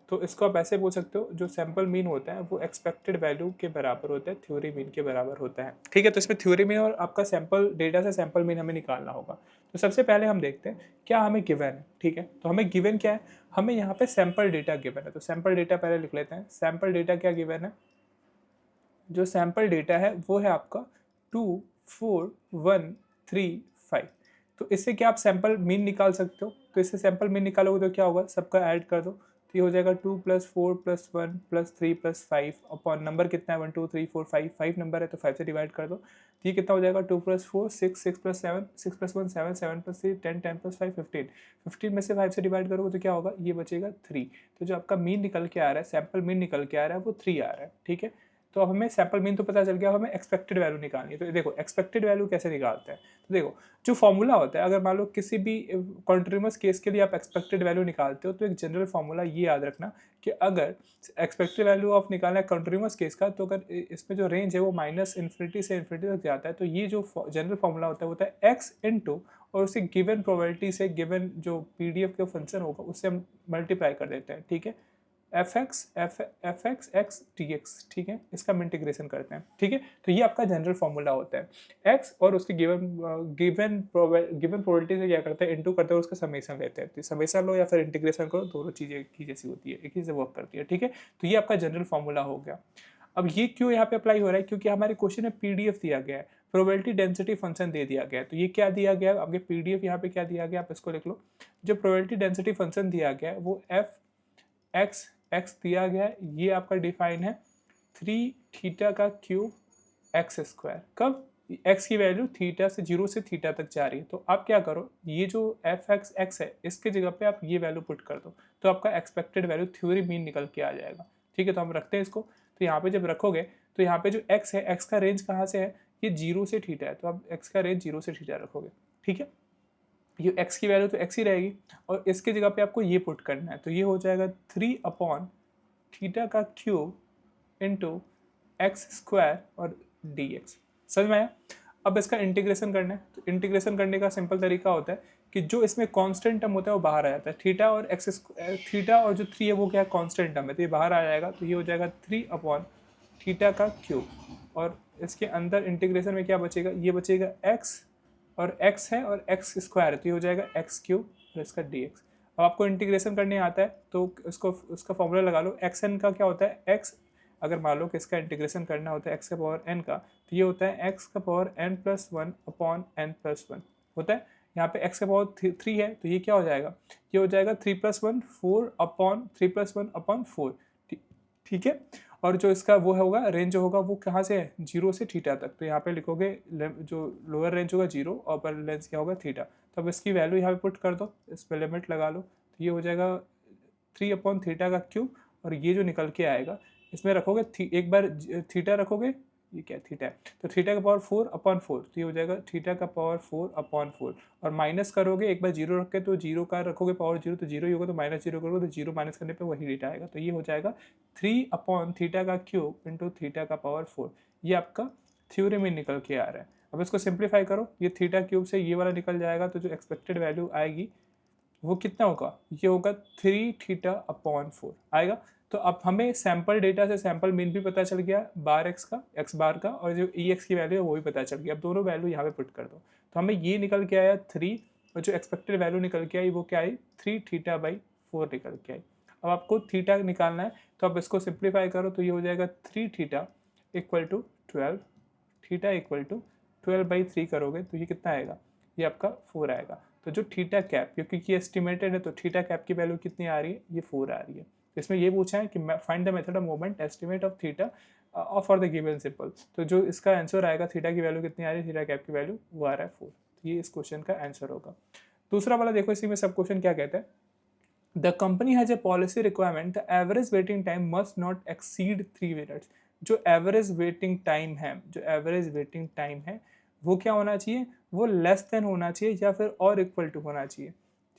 तो इसको आप ऐसे बोल सकते हो, जो सैंपल मीन होता है वो एक्सपेक्टेड वैल्यू के बराबर होता है, थ्योरी मीन के बराबर होता है। ठीक है, तो इसमें थ्योरी मीन और आपका सैंपल डेटा से सैंपल मीन हमें निकालना होगा। तो सबसे पहले हम देखते हैं क्या हमें गिवन है। ठीक है, तो हमें गिवन क्या है, हमें यहाँ पे सैंपल डेटा गिवन है। तो सैंपल डेटा पहले लिख लेते हैं। सैंपल डेटा क्या गिवन है, जो सैंपल डेटा है वो है आपका 2, 4, 1, 3, 5। तो इससे क्या आप सैंपल मीन निकाल सकते हो। तो इससे सैंपल मीन निकालोगे तो क्या होगा, सबका ऐड कर दो तो ये हो जाएगा 2+4+1+3+5 अपॉन नंबर कितना है 1, 2, 3, 4, 5, 5 नंबर है तो 5 से डिवाइड कर दो। तो ये कितना हो जाएगा 2+4 6, 6+7 6+1 7, 7+3 10, 10+5 15, 15 में से 5 से डिवाइड करोगे तो क्या होगा, ये बचेगा 3। तो जो आपका मीन निकल के आ रहा है, सैंपल मीन निकल के आ रहा है वो 3 आ रहा है। ठीक है, तो अब हमें सैंपल मीन तो पता चल गया, अब हमें एक्सपेक्टेड वैल्यू निकालनी है। तो देखो एक्सपेक्टेड वैल्यू कैसे निकालते हैं, तो देखो जो फॉर्मूला होता है, अगर मान लो किसी भी कॉन्टिन्यूअस केस के लिए आप एक्सपेक्टेड वैल्यू निकालते हो तो एक जनरल फॉर्मूला ये याद रखना कि अगर एक्सपेक्टेड वैल्यू ऑफ निकालना है कॉन्टिन्यूअस केस का, तो अगर इसमें जो रेंज है वो -इन्फिनिटी से इन्फिनिटी तक जाता है, तो ये जो जनरल फॉर्मूला होता है वो होता है एक्स इंटू और उसे गिवन प्रोबेबिलिटी से, गिवन जो पीडीएफ का फंक्शन होगा उससे हम मल्टीप्लाई कर देते हैं। ठीक है, एफ एक्स डी एक्स, ठीक है, इसका हम इंटीग्रेशन करते हैं। ठीक है, तो ये आपका जनरल फॉर्मूला होता है। एक्स और उसकी गिवन प्रोबेबिलिटी से क्या करते हैं, इनटू करते हैं, उसका समेशन लेते हैं। तो समेशन लो या फिर इंटीग्रेशन करो, दोनों चीज़ें की जैसी होती है, एक ही से वर्क करती है। ठीक है, तो ये आपका जनरल फॉर्मूला हो गया। अब ये क्यों यहाँ पे अप्लाई हो रहा है, क्योंकि हमारे क्वेश्चन में पीडीएफ दिया गया है, प्रोबेबिलिटी डेंसिटी फंक्शन दे दिया गया है। तो ये क्या दिया गया है, आपके पीडीएफ यहाँ पे क्या दिया गया, आप इसको लिख लो। जो प्रोबेबिलिटी डेंसिटी फंक्शन दिया गया है वो एफ एक्स एक्स दिया गया है, ये आपका डिफाइन है 3 थीटा का क्यूब एक्स स्क्वायर। कब, एक्स की वैल्यू थीटा से 0 से थीटा तक जा रही है। तो आप क्या करो, ये जो एफ एक्स एक्स है इसके जगह पे आप ये वैल्यू पुट कर दो, तो आपका एक्सपेक्टेड वैल्यू थ्योरी मीन निकल के आ जाएगा। ठीक है, तो हम रखते हैं इसको। तो यहाँ पे जब रखोगे तो यहाँ पे जो एक्स है, एक्स का रेंज कहाँ से है, ये 0 से थीटा है, तो आप एक्स का रेंज 0 से थीटा रखोगे। ठीक है, ये एक्स की वैल्यू तो एक्स ही रहेगी और इसके जगह पे आपको ये पुट करना है। तो ये हो जाएगा 3 अपॉन थीटा का क्यूब इंटू एक्स स्क्वायर और डी एक्स। समझ में आया। अब इसका इंटीग्रेशन करना है, तो इंटीग्रेशन करने का सिंपल तरीका होता है कि जो इसमें कांस्टेंट टर्म होता है वो बाहर आ जाता है। थीटा और एक्स, थीटा और जो 3 है वो क्या है, कांस्टेंट टर्म है, तो ये बाहर आ जाएगा। तो ये हो जाएगा 3 अपॉन थीटा का क्यूब और इसके अंदर इंटीग्रेशन में क्या बचेगा, ये बचेगा एक्स और x है और x स्क्वायर है, तो ये हो जाएगा एक्स क्यूब और इसका dx। अब आपको इंटीग्रेशन करने आता है तो इसको उसका फॉर्मूला लगा लो। एक्स एन का क्या होता है, x अगर मान लो कि इसका इंटीग्रेशन करना होता है x का पावर n का, तो ये होता है x का पावर n+1 अपॉन n+1 होता है। यहाँ पे x का पावर 3 है तो ये क्या हो जाएगा, ये हो जाएगा 3+1 4 अपॉन 3+1 अपॉन 4। ठीक है, और जो इसका वो होगा रेंज जो होगा वो कहाँ से है, 0 से थीटा तक। तो यहाँ पे लिखोगे जो लोअर रेंज होगा 0 और अपर रेंज क्या होगा थीटा। तो अब इसकी वैल्यू यहाँ पे पुट कर दो, इस पर लिमिट लगा लो। तो ये हो जाएगा 3 अपॉन थीटा का क्यूब और ये जो निकल के आएगा इसमें रखोगे एक बार थीटा रखोगे, ये क्या थीटा है, तो थीटा का पावर 4 अपॉन 4, तो ये हो जाएगा थीटा का पावर 4 अपॉन 4 और माइनस करोगे एक बार 0 रख के, तो 0 का रखोगे पावर 0 तो 0 ही होगा, तो -0 करोगे तो 0 माइनस करने पे वही डेटा आएगा। तो ये हो जाएगा 3 अपॉन थीटा का क्यूब इंटू थीटा का पावर 4। ये आपका थ्योरी में निकल के आ रहा है। अब इसको सिंप्लीफाई करो, ये थीटा क्यूब से ये वाला निकल जाएगा, तो जो एक्सपेक्टेड वैल्यू आएगी वो कितना होगा, ये होगा 3 थीटा अपॉन 4 आएगा। तो अब हमें सैम्पल डेटा से सैम्पल मीन भी पता चल गया बार एक्स का, एक्स बार का, और जो ई एक्स की वैल्यू है वो भी पता चल गया। अब दोनों वैल्यू यहाँ पे पुट कर दो तो हमें ये निकल के आया 3, और जो एक्सपेक्टेड वैल्यू निकल के आई वो क्या आई 3 थीटा बाई 4 निकल के आई। अब आपको थीटा निकालना है तो आप इसको सिंप्लीफाई करो तो ये हो जाएगा 3 theta equal to 12, theta equal to 12/3 करोगे तो ये कितना आएगा, ये आपका 4 आएगा। तो जो थीटा कैप, क्योंकि ये एस्टिमेटेड है तो थीटा कैप की वैल्यू कितनी आ रही है, ये 4 आ रही है। तो इसमें ये पूछा है कि find the method of moment estimate of theta for the given simple. तो जो इसका आंसर आएगा थीटा की वैल्यू कितनी आ रही है, थीटा कैप की वैल्यू वो आ रहा है 4। तो ये इस क्वेश्चन का आंसर होगा। दूसरा वाला देखो, इसी में सब क्वेश्चन क्या कहते हैं, the company has a policy requirement the average waiting time must not exceed 3 minutes. जो एवरेज वेटिंग टाइम है, जो एवरेज वेटिंग टाइम है वो क्या होना चाहिए, वो लेस देन होना चाहिए या फिर और इक्वल टू होना चाहिए।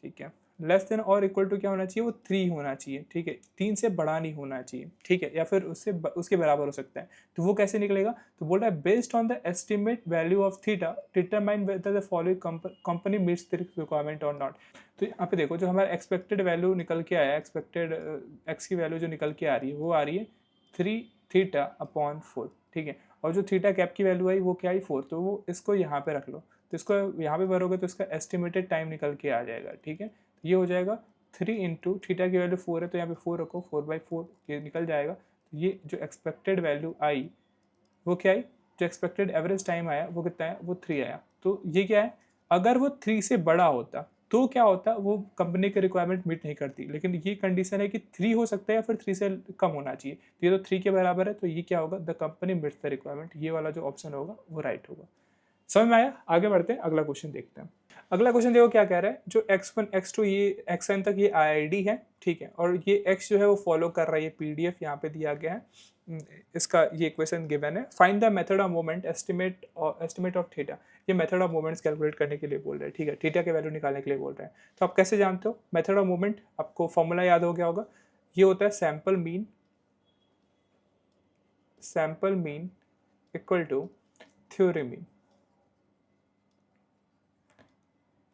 ठीक है, लेस देन और इक्वल टू क्या होना चाहिए, वो 3 होना चाहिए। ठीक है, 3 से बड़ा नहीं होना चाहिए। ठीक है, या फिर उससे उसके बराबर हो सकता है। तो वो कैसे निकलेगा, तो बोल रहा है based on the estimate value of theta determine whether the following company meets the requirement और नॉट। तो यहाँ पे देखो जो हमारा एक्सपेक्टेड वैल्यू निकल के आया, एक्सपेक्टेड एक्स की वैल्यू जो निकल के आ रही है वो आ रही है 3 थीटा अपॉन 4। ठीक है, और जो थीटा कैप की वैल्यू आई वो क्या आई 4, तो वो इसको यहाँ पे रख लो, तो इसको यहाँ पे भरोगे तो इसका एस्टिमेटेड टाइम निकल के आ जाएगा। ठीक है, तो ये हो जाएगा 3 इंटू थीटा की वैल्यू 4 है तो यहाँ पे 4 रखो, 4/4 ये निकल जाएगा। तो ये जो एक्सपेक्टेड वैल्यू आई वो क्या आई, जो एक्सपेक्टेड एवरेज टाइम आया वो कितना है, वो 3 आया। तो ये क्या है, अगर वो 3 से बड़ा होता तो क्या होता, वो कंपनी के रिक्वायरमेंट मीट नहीं करती, लेकिन ये कंडीशन है कि 3 हो सकता है या फिर 3 से कम होना चाहिए। तो ये तो 3 के बराबर है, तो ये क्या होगा, the company meets the requirement. ये वाला जो ऑप्शन होगा वो राइट होगा। समझ में आया, आगे बढ़ते हैं, अगला क्वेश्चन देखते हैं। अगला क्वेश्चन देखो क्या कह रहा है, जो x1 x2 ये xn तक ये IID है। ठीक है, और ये x जो है वो फॉलो कर रहा है, ये PDF यहाँ पे दिया गया है। इसका ये इक्वेशन गिवन है, find the method of moment estimate of theta. ये मेथड ऑफ मोमेंट्स कैलकुलेट करने के लिए बोल रहे हैं। ठीक है, थीटा के वैल्यू निकालने के लिए बोल रहे हैं। तो आप कैसे जानते हो मेथड ऑफ मोमेंट, आपको फॉर्मूला याद हो गया होगा, ये होता है sample mean equal to theory mean.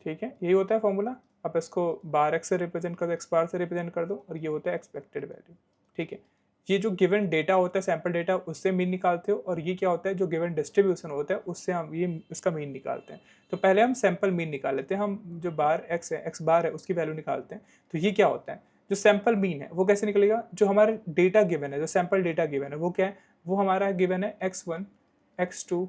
ठीक है, यही होता है फॉर्मूला। आप इसको बार एक्स से रिप्रेजेंट कर दो, एक्स बार से रिप्रेजेंट कर दो, और ये होता है एक्सपेक्टेड वैल्यू। ठीक है, ये जो गिवन डेटा होता है सैंपल डेटा, उससे मीन निकालते हो, और ये क्या होता है, जो गिवन डिस्ट्रीब्यूशन होता है उससे हम ये इसका मीन निकालते हैं। तो पहले हम सैंपल मीन निकाल लेते हैं, हम जो बार एक्स है, एक्स बार है, उसकी वैल्यू निकालते हैं। तो ये क्या होता है, जो सैंपल मीन है वो कैसे निकलेगा, जो हमारा डेटा गिवन है, जो सैंपल डेटा गिवन है वो क्या है, वो हमारा गिवन है x1 x2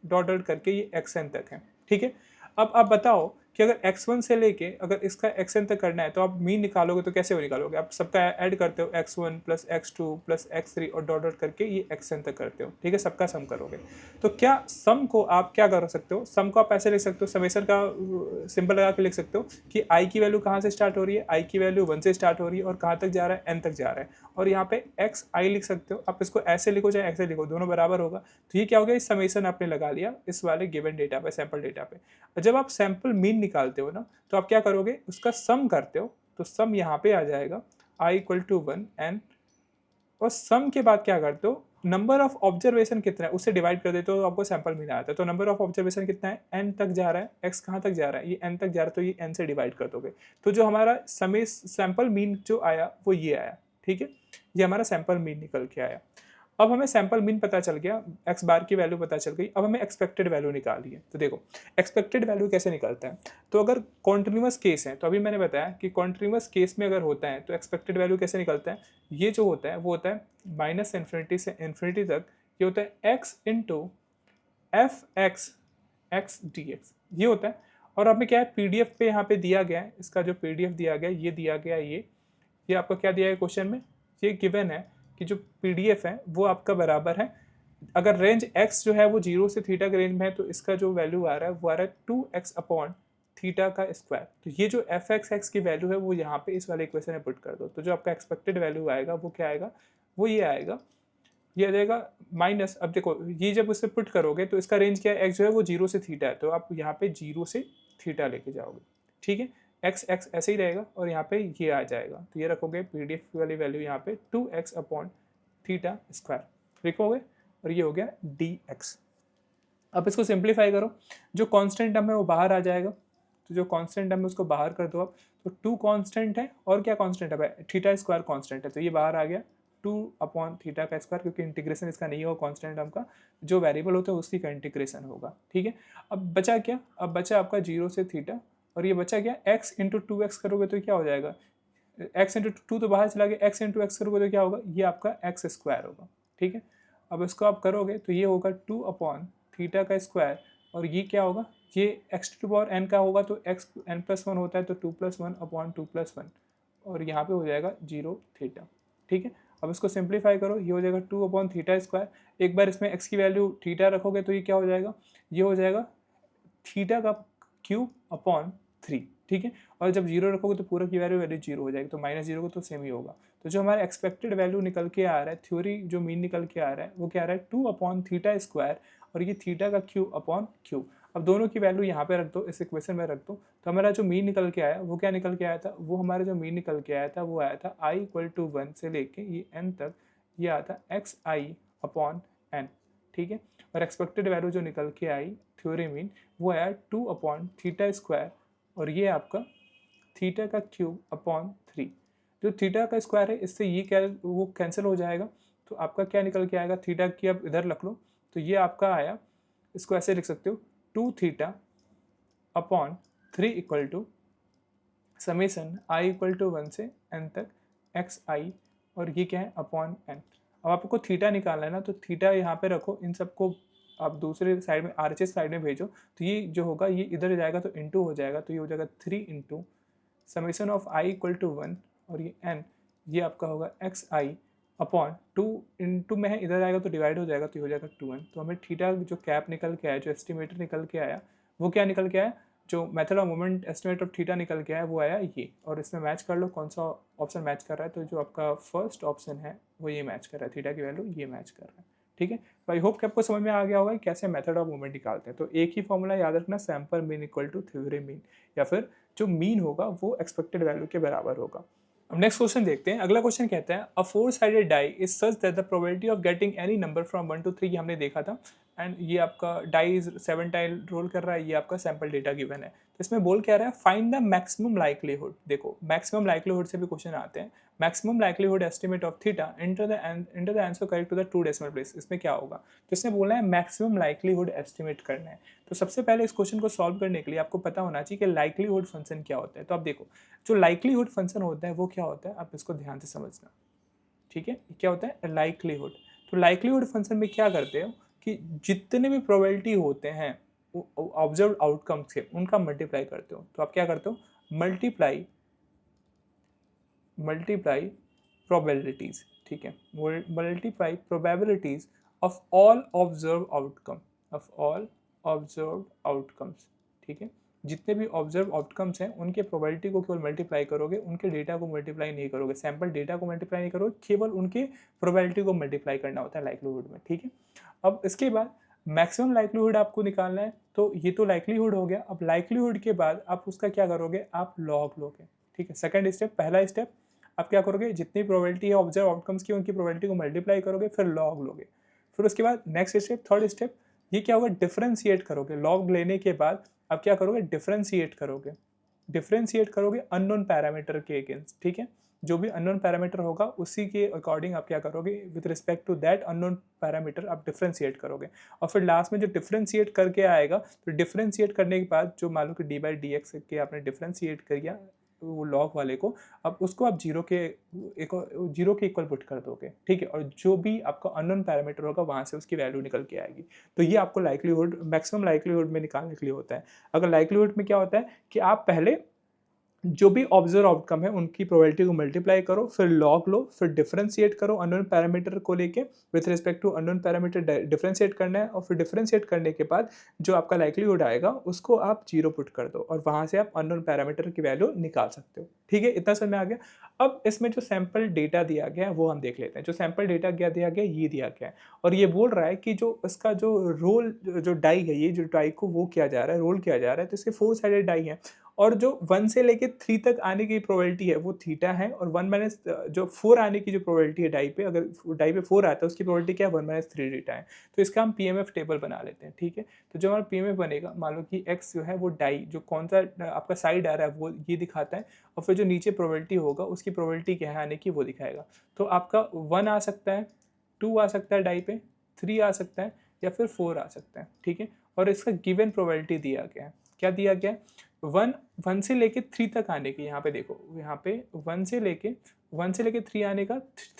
डॉट डॉट करके ये xn तक है। ठीक है, अब आप बताओ कि अगर x1 से लेके अगर इसका xn तक करना है तो आप मीन निकालोगे तो कैसे वो निकालोगे, आप सबका ऐड करते हो x1 plus x2 plus x3 और डॉट डॉट करके ये xn तक करते हो। ठीक है, सबका सम करोगे। तो क्या सम को आप क्या कर सकते हो, सम को आप ऐसे लिख सकते हो, समेशन का सिंपल लगा के लिख सकते हो कि i की वैल्यू कहाँ से स्टार्ट हो रही है, i की वैल्यू 1 से स्टार्ट हो रही है और कहाँ तक जा रहा है, n तक जा रहा है, और यहाँ पे एक्स आई लिख सकते हो। आप इसको ऐसे लिखो चाहे ऐसे लिखो, दोनों बराबर होगा। तो ये क्या हो गया, इस समेशन आपने लगा लिया इस वाले गिवन डेटा पे, सैंपल डेटा पे। और जब आप सैंपल मीन निकालते हो ना, तो आप क्या करोगे, उसका सम करते हो, तो सम यहाँ पे आ जाएगा i = 1 n, और सम के बाद क्या करते हो, नंबर ऑफ ऑब्जर्वेशन कितना है उससे डिवाइड कर देते हो, तो आपको सैंपल मीन आता है। तो नंबर ऑफ ऑब्जर्वेशन कितना है, n तक जा रहा है, x कहाँ तक जा रहा है, ये n तक जा रहा है, तो ये n से डिवाइड कर दोगे। तो जो हमारा सैंपल मीन जो आया वो ये आया। ठीक है, ये हमारा सैंपल मीन निकल के आया। अब हमें सैंपल मीन पता चल गया, एक्स बार की वैल्यू पता चल गई, अब हमें एक्सपेक्टेड वैल्यू निकालनी है। तो देखो एक्सपेक्टेड वैल्यू कैसे निकलता है, तो अगर कॉन्टिन्यूअस केस है, तो अभी मैंने बताया कि कॉन्टिन्यूअस केस में अगर होता है तो एक्सपेक्टेड वैल्यू कैसे निकलता है, ये जो होता है वो होता है -∞ से इन्फिनिटी तक, ये होता है x into F x D x, ये होता है। और हमें क्या है, PDF पे यहाँ पे दिया गया है, इसका जो PDF दिया गया है, ये दिया गया है, ये आपका क्या दिया है क्वेश्चन में, ये गिवन है कि जो PDF है वो आपका बराबर है, अगर रेंज x जो है वो 0 से थीटा के रेंज में है, तो इसका जो वैल्यू आ रहा है वो आ रहा है 2x अपॉन थीटा का स्क्वायर। तो ये जो f(x) की वैल्यू है वो यहाँ पे इस वाले इक्वेशन में पुट कर दो। तो जो आपका एक्सपेक्टेड वैल्यू आएगा वो क्या आएगा, वो ये आएगा, ये आ जाएगा माइनस। अब देखो ये जब उससे पुट करोगे तो इसका रेंज क्या है, x जो है वो 0 से थीटा है, तो आप यहाँ पे 0 से थीटा लेके जाओगे। ठीक है, x ऐसे ही रहेगा और यहाँ पे ये आ जाएगा, तो ये रखोगे PDF वाली वैल्यू यहाँ पे 2x अपॉन थीटा स्क्वायर लिखोगे, और ये हो गया dx। अब इसको सिंप्लीफाई करो, जो कांस्टेंट टर्म है वो बाहर आ जाएगा, तो जो कांस्टेंट है मैं उसको बाहर कर दो आप, तो 2 कांस्टेंट है और क्या कांस्टेंट है भाई, थीटा स्क्वायर कांस्टेंट है, तो ये बाहर आ गया 2 अपॉन थीटा का स्क्वायर, क्योंकि इंटीग्रेशन इसका नहीं होगा, कांस्टेंट टर्म का जो वेरिएबल होता है उसी का इंटीग्रेशन होगा, ठीक है। अब बचा क्या, अब बचा आपका 0 से थीटा, और ये बचा क्या, x इंटू 2x करोगे तो क्या हो जाएगा, x इंटू 2 तो बाहर चला गया, x इंटू एक्स करोगे तो क्या होगा, ये आपका एक्स स्क्वायर होगा, ठीक है। अब इसको आप करोगे तो ये होगा 2 अपॉन थीटा का स्क्वायर, और ये क्या होगा, ये x टू पावर n का होगा तो x n प्लस 1 होता है, तो 2 प्लस 1 अपॉन 2 प्लस 1, और यहाँ पे हो जाएगा 0 थीटा, ठीक है। अब इसको सिंप्लीफाई करो, ये हो जाएगा 2 अपॉन थीटा स्क्वायर, एक बार इसमें x की वैल्यू थीटा रखोगे तो ये क्या हो जाएगा, ये हो जाएगा थीटा का क्यूब अपॉन 3, ठीक है। और जब 0 रखोगे तो पूरा की वैल्यू वैल्यू 0 हो जाएगी, तो -0 को तो सेम ही होगा। तो जो हमारा एक्सपेक्टेड वैल्यू निकल के आ रहा है, थ्योरी जो मीन निकल के आ रहा है वो क्या आ रहा है, 2 अपॉन थीटा स्क्वायर, और ये थीटा का क्यूब अपॉन क्यूब। अब दोनों की वैल्यू यहाँ पे रख दो, इस इक्वेशन में रख दो, तो हमारा जो मीन निकल के आया वो क्या निकल के आया था, वो हमारा जो मीन निकल के आया था वो आया था i = 1 से लेके ये n तक, ये आया था xi अपॉन n, ठीक है। और एक्सपेक्टेड वैल्यू जो निकल के आई थ्योरी मीन वो आया 2 अपॉन थीटा स्क्वायर, और ये आपका थीटा का क्यूब अपॉन 3। जो थीटा का स्क्वायर है इससे ये क्या वो कैंसिल हो जाएगा, तो आपका क्या निकल के आएगा, थीटा की अब इधर रख लो, तो ये आपका आया, इसको ऐसे लिख सकते हो 2 theta upon 3 equal to summation i = 1 से n तक xi, और ये क्या है अपॉन n। अब आपको थीटा निकालना है ना, तो थीटा यहाँ पे रखो, इन सबको आप दूसरे साइड में RHS साइड में भेजो, तो ये जो होगा ये इधर जाएगा तो इंटू हो जाएगा, तो ये हो जाएगा 3 इंटू समेसन ऑफ i = 1, और ये n, ये आपका होगा xi अपॉन 2 इंटू में है, इधर आएगा तो डिवाइड हो जाएगा, तो ये हो जाएगा 2n। तो हमें थीटा जो कैप निकल के आया, जो एस्टिमेटर निकल के आया वो क्या निकल के आया, जो method of moment estimate of theta निकल के आया वो आया ये। और इसमें मैच कर लो कौन सा ऑप्शन मैच कर रहा है, तो जो आपका फर्स्ट ऑप्शन है वो ये मैच कर रहा है, थीटा की वैल्यू ये मैच कर रहा है, ठीक है। तो आई होप कि आपको समझ में आ गया होगा कि कैसे मेथड ऑफ मोमेंट निकालते हैं। तो एक ही फॉर्मूला याद रखना, sample mean equal to theory mean, या फिर जो मीन होगा वो एक्सपेक्टेड वैल्यू के बराबर होगा। अब नेक्स्ट क्वेश्चन देखते हैं। अगला क्वेश्चन कहता है a four sided die is such that the probability of getting any number from 1 to 3, ये हमने देखा था, एंड ये आपका डाई 7 टाइल रोल कर रहा है, ये आपका सैंपल डेटा गिवन है। तो इसमें बोल क्या रहा है, फाइंड द मैक्सिमम लाइक्लीहुड। देखो मैक्सिमम लाइक्लीहुड से भी क्वेश्चन आते हैं, maximum likelihood estimate of theta enter the answer correct to the 2 decimal place. इसमें क्या होगा, तो इसमें बोलना है मैक्सिमम लाइक्लीहुड एस्टिमेट करना है। तो सबसे पहले इस क्वेश्चन को सॉल्व करने के लिए आपको पता होना चाहिए कि लाइक्लीहुड फंक्शन क्या होता है। तो आप देखो जो लाइक्लीहुड फंक्शन होता है वो क्या होता है, आप इसको ध्यान से समझना, ठीक है। क्या होता है लाइक्लीहुड, तो लाइक्लीहुड फंक्शन में क्या करते हो कि जितने भी प्रोबेबिलिटी होते हैं ऑब्जर्व आउटकम्स के, उनका मल्टीप्लाई करते हो। तो आप क्या करते हो, मल्टीप्लाई प्रोबेबिलिटीज, ठीक है, multiply probabilities of all observe outcomes, ठीक है। जितने भी ऑब्जर्व आउटकम्स हैं उनके प्रोबेबिलिटी को केवल मल्टीप्लाई करोगे, उनके डेटा को मल्टीप्लाई नहीं करोगे, सैंपल डेटा को मल्टीप्लाई नहीं करोगे, केवल उनके प्रोबेबिलिटी को मल्टीप्लाई करना होता है लाइक्लीहुड में, ठीक है। अब इसके बाद मैक्सिमम लाइक्लीहुड आपको निकालना है, तो ये तो लाइक्लीहुड हो गया। अब लाइक्लीहुड के बाद आप उसका क्या करोगे, आप लॉग लोगे, ठीक है। सेकंड स्टेप, पहला स्टेप आप क्या करोगे, जितनी प्रोबेबिलिटी है ऑब्जर्व आउटकम्स की उनकी प्रोबेबिलिटी को मल्टीप्लाई करोगे, फिर लॉग लोगे। फिर उसके बाद नेक्स्ट स्टेप, थर्ड स्टेप, ये क्या होगा, डिफरेंशिएट करोगे। लॉग लेने के बाद आप क्या करोगे, डिफरेंशिएट करोगे अननोन पैरामीटर के अगेंस्ट, ठीक है। जो भी अननोन पैरामीटर होगा उसी के अकॉर्डिंग आप क्या करोगे, with respect to that unknown parameter आप डिफरेंशिएट करोगे। और फिर लास्ट में जो डिफरेंशिएट करके आएगा, तो डिफरेंशिएट करने के बाद जो मान लो कि d/dx के आपने डिफरेंशिएट कर दिया वो लॉग वाले को, अब उसको आप जीरो के इक्वल पुट कर दोगे, ठीक है। और जो भी आपका अननोन पैरामीटर होगा वहाँ से उसकी वैल्यू निकल के आएगी। तो ये आपको लाइक्लीहुड मैक्सिमम लाइक्लीहुड में निकालने के लिए होता है। अगर लाइक्लीहुड में क्या होता है कि आप पहले जो भी ऑब्जर्व आउटकम है उनकी प्रोबेबिलिटी को मल्टीप्लाई करो, फिर लॉग लो, फिर डिफरेंशिएट करो अननोन पैरामीटर को लेके, with respect to unknown parameter differentiate करना है, और फिर डिफरेंशिएट करने के बाद जो आपका लाइक्लीहुड आएगा उसको आप जीरो पुट कर दो, और वहाँ से आप अननोन पैरामीटर की वैल्यू निकाल सकते हो, ठीक है। इतना समझ में आ गया। अब इसमें जो सैंपल डेटा दिया गया है वो हम देख लेते हैं। जो सैंपल डेटा दिया गया ये दिया गया है, और ये बोल रहा है कि जो इसका जो रोल जो डाई है, ये जो डाई को वो किया जा रहा है, रोल किया जा रहा है, तो इसके 4 साइडेड डाई है, और जो 1 से लेके 3 तक आने की प्रोबेबिलिटी है वो थीटा है, और 1 माइनस जो 4 आने की जो प्रोबेबिलिटी है डाई पे, अगर डाई पे 4 आता है उसकी प्रोबेबिलिटी क्या है, 1 माइनस 3 थीटा है। तो इसका हम पीएमएफ टेबल बना लेते हैं, ठीक है। तो जो हमारा पीएमएफ बनेगा, मान लो कि एक्स जो है वो डाई जो कौन सा आपका साइड आ रहा है वो ये दिखाता है, और फिर जो नीचे प्रोबेबिलिटी होगा उसकी प्रोबेबिलिटी क्या है आने की वो दिखाएगा। तो आपका 1 आ सकता है, 2 आ सकता है डाई पे, 3 आ सकता है, या फिर 4 आ सकता है, ठीक है। और इसका गिवन प्रोबेबिलिटी दिया गया है, क्या दिया गया है, 1 से लेके 3 तक आने की। यहाँ पे देखो, यहाँ पे 1 से लेके 3 आने का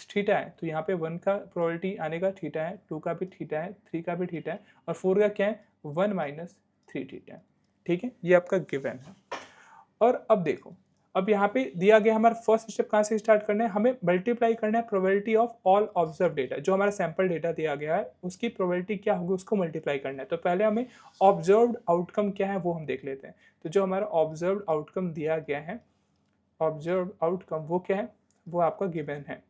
थीटा है, तो यहाँ पे 1 का प्रोबेबिलिटी आने का थीटा है, 2 का भी थीटा है, 3 का भी थीटा है, और 4 का क्या है, 1 माइनस 3 थीटा है, ठीक है। ये आपका गिवन है। और अब देखो, अब यहाँ पे दिया गया हमारा फर्स्ट स्टेप कहाँ से स्टार्ट करना है, हमें मल्टीप्लाई करना है probability of all observe data. जो हमारा सैंपल डेटा दिया गया है उसकी प्रोबेबिलिटी क्या होगी उसको मल्टीप्लाई करना है। तो पहले हमें ऑब्जर्व्ड आउटकम क्या है वो हम देख लेते हैं। तो जो हमारा ऑब्जर्व्ड आउटकम दिया गया है, ऑब्जर्व्ड आउटकम वो क्या है, वो आपका गिवन है।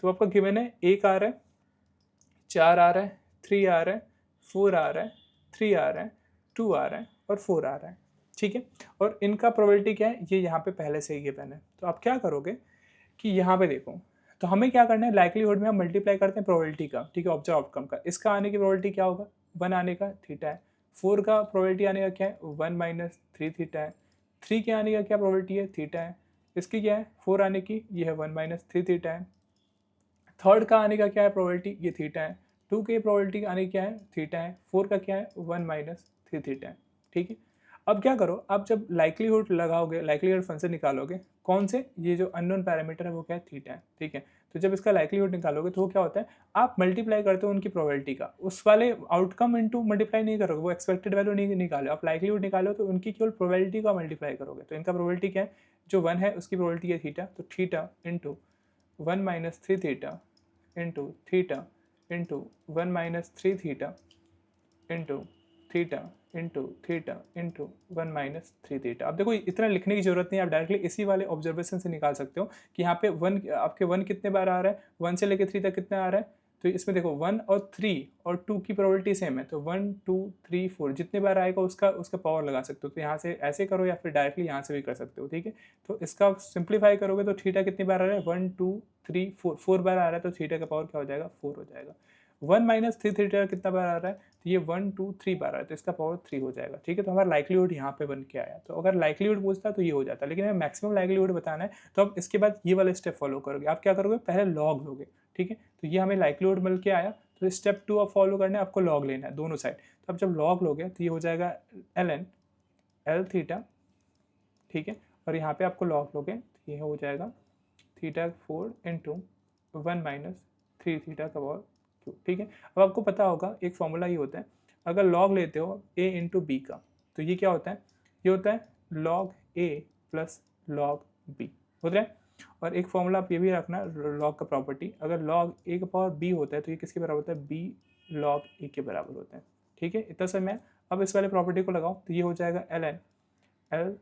तो आपका गिवन है 1 आ रहा है, 4 आ रहा है, 3 आ रहा है, 4 आ रहा है, 3 आ रहा है, 2 आ रहा है, और 4 आ रहा है, ठीक है। और इनका प्रोबेबिलिटी क्या है, ये यहाँ पे पहले से ही गिवन है। तो आप क्या करोगे कि यहाँ पे देखो, तो हमें क्या करना है, लाइक्लीहुड में हम मल्टीप्लाई करते हैं प्रोबेबिलिटी का, ठीक है, ऑब्जर्व आउटकम का। इसका आने की प्रोबेबिलिटी क्या होगा, 1 आने का थीटा है, 4 का प्रोबेबिलिटी आने का क्या है, 1 माइनस 3 थीटा है, 3 के आने का क्या प्रोबेबिलिटी है, थीटा है, इसकी क्या है 4 आने की, ये है 1 माइनस 3 थीटा है, थर्ड का आने का क्या है प्रोबेबिलिटी, ये थीटा है, 2 के प्रोबेबिलिटी आने की क्या है, थीटा है, 4 का क्या है 1 माइनस 3 थीटा है, ठीक है। अब क्या करो, आप जब लाइक्लीहुड लगाओगे, लाइक्लीहुड फंक्शन निकालोगे, कौन से, ये जो अननोन पैरामीटर है वो क्या है, थीटा है, ठीक है। तो जब इसका लाइक्लीहुड निकालोगे तो वो क्या होता है, आप मल्टीप्लाई करते हो उनकी प्रोबेबिलिटी का, उस वाले आउटकम इनटू मल्टीप्लाई नहीं करोगे, वो एक्सपेक्टेड वैल्यू नहीं निकालो, आप लाइक्लीहुड निकालो तो उनकी केवल प्रोबेबिलिटी का मल्टीप्लाई करोगे। तो इनका प्रोबेबिलिटी क्या है, जो 1 है उसकी प्रोबेबिलिटी है थीटा, तो theta into 1 minus 3 theta into theta into 1 minus 3 theta into theta into theta into 1 minus 3 theta. अब देखो इतना लिखने की जरूरत नहीं है, आप डायरेक्टली इसी वाले ऑब्जर्वेशन से निकाल सकते हो कि यहाँ पे 1 आपके 1 कितने बार आ रहा है, 1 से लेके 3 तक कितना आ रहा है। तो इसमें देखो 1 और 3 और 2 की प्रोबेबिलिटी सेम है, तो 1 2 3 4 जितने बार आएगा उसका उसका पावर लगा सकते हो। तो यहाँ से ऐसे करो या फिर डायरेक्टली यहाँ से भी कर सकते हो, ठीक है। तो इसका सिंप्लीफाई करोगे तो थीटा कितनी बार आ रहा है, 1 2 3 4 बार आ रहा है, तो थीटा का पावर क्या हो जाएगा, 4 हो जाएगा। 1 माइनस 3 थीटा कितना बार आ रहा है, तो ये 1 2 3 बार आ रहा है, तो इसका पावर 3 हो जाएगा, ठीक है। तो हमारा लाइक्लीहुड यहाँ पे बन के आया। तो अगर लाइक्लीहुड पूछता तो ये हो जाता, लेकिन हमें मैक्सिमम लाइक्लीहुड बताना है, तो अब इसके बाद ये वाले स्टेप फॉलो करोगे। आप क्या करोगे, पहले लॉग लोगे, ठीक है। तो ये हमें लाइक्लीहुड मिल के आया, तो स्टेप 2 आप फॉलो करना है, आपको लॉग लेना है दोनों साइड। तो अब जब लॉग लोगे तो ये हो जाएगा ln l थीटा, ठीक है। और यहाँ पे आपको लॉग लोगे तो ये हो जाएगा थीटा 4 इंटू 1 माइनस 3 थीटा का पावर क्यू, ठीक है। अब आपको पता होगा एक फॉर्मूला ये होता है, अगर लॉग लेते हो a इंटू बी का, तो ये क्या होता है, ये होता है log a plus log b होता है। और एक फॉर्मूला आप ये भी रखना लॉग का प्रॉपर्टी, अगर लॉग a का पावर b होता है तो ये किसके बराबर होता है, b लॉग a के बराबर होता है, ठीक है। इतना समय अब इस वाले प्रॉपर्टी को लगाओ तो ये हो जाएगा ln l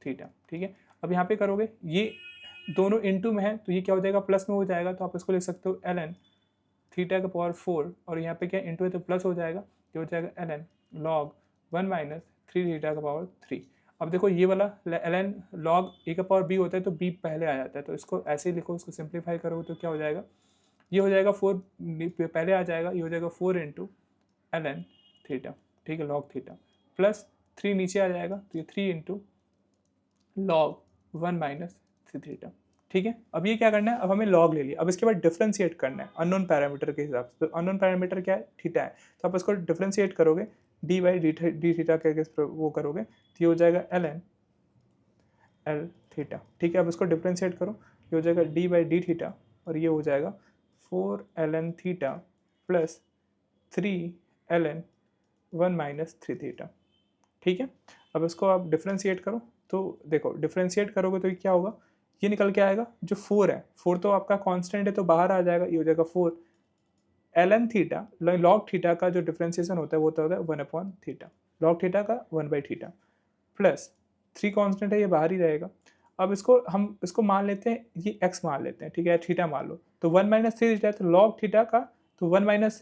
थीटा, ठीक है। अब यहाँ पे करोगे, ये दोनों इंटू में है तो ये क्या हो जाएगा, प्लस में हो जाएगा, तो आप इसको लिख सकते हो ln थीटा का पावर 4, और यहाँ पे क्या इंटू है तो प्लस हो जाएगा, ये हो जाएगा ln log 1 माइनस 3 थीटा का पावर 3। अब देखो ये वाला ln log a का पावर b होता है तो b पहले आ जाता है, तो इसको ऐसे ही लिखो, इसको सिंप्लीफाई करोगे तो क्या हो जाएगा, ये हो जाएगा 4 पहले आ जाएगा, ये हो जाएगा 4 इंटू ln थीटा, ठीक है, log थीटा प्लस 3 नीचे आ जाएगा, तो ये 3 इंटू लॉग 1 माइनस 3 थीटा, ठीक है। अब ये क्या करना है, अब हमें लॉग ले लिया, अब इसके बाद डिफरेंशिएट करना है अननोन पैरामीटर के हिसाब से। तो अननोन पैरामीटर क्या है, थीटा है, तो आप इसको डिफरेंशिएट करोगे डी बाई डी थीटा करके वो करोगे तो ये हो जाएगा ln l थीटा, ठीक है। अब इसको डिफरेंशिएट करो, ये हो जाएगा डी बाई डी थीटा, और ये हो जाएगा 4 ln theta plus 3 ln 1 minus 3 theta, ठीक है। अब इसको आप डिफरेंशिएट करो, तो देखो डिफरेंशिएट करोगे तो ये क्या होगा, ये निकल के आएगा जो 4 है, 4 तो आपका कांस्टेंट है तो बाहर आ जाएगा, ये हो जाएगा 4 ln थीटा, लॉग थीटा का जो डिफरेंशिएशन होता है वो होता है 1 अपॉन थीटा, लॉग थीटा का 1 बाई थीटा प्लस 3 कांस्टेंट है ये बाहर ही रहेगा। अब इसको हम इसको मान लेते हैं, ये x मान लेते हैं, ठीक है, थीटा मान लो, तो 1 माइनस 3 थीटा, तो लॉग थीटा का तो 1 माइनस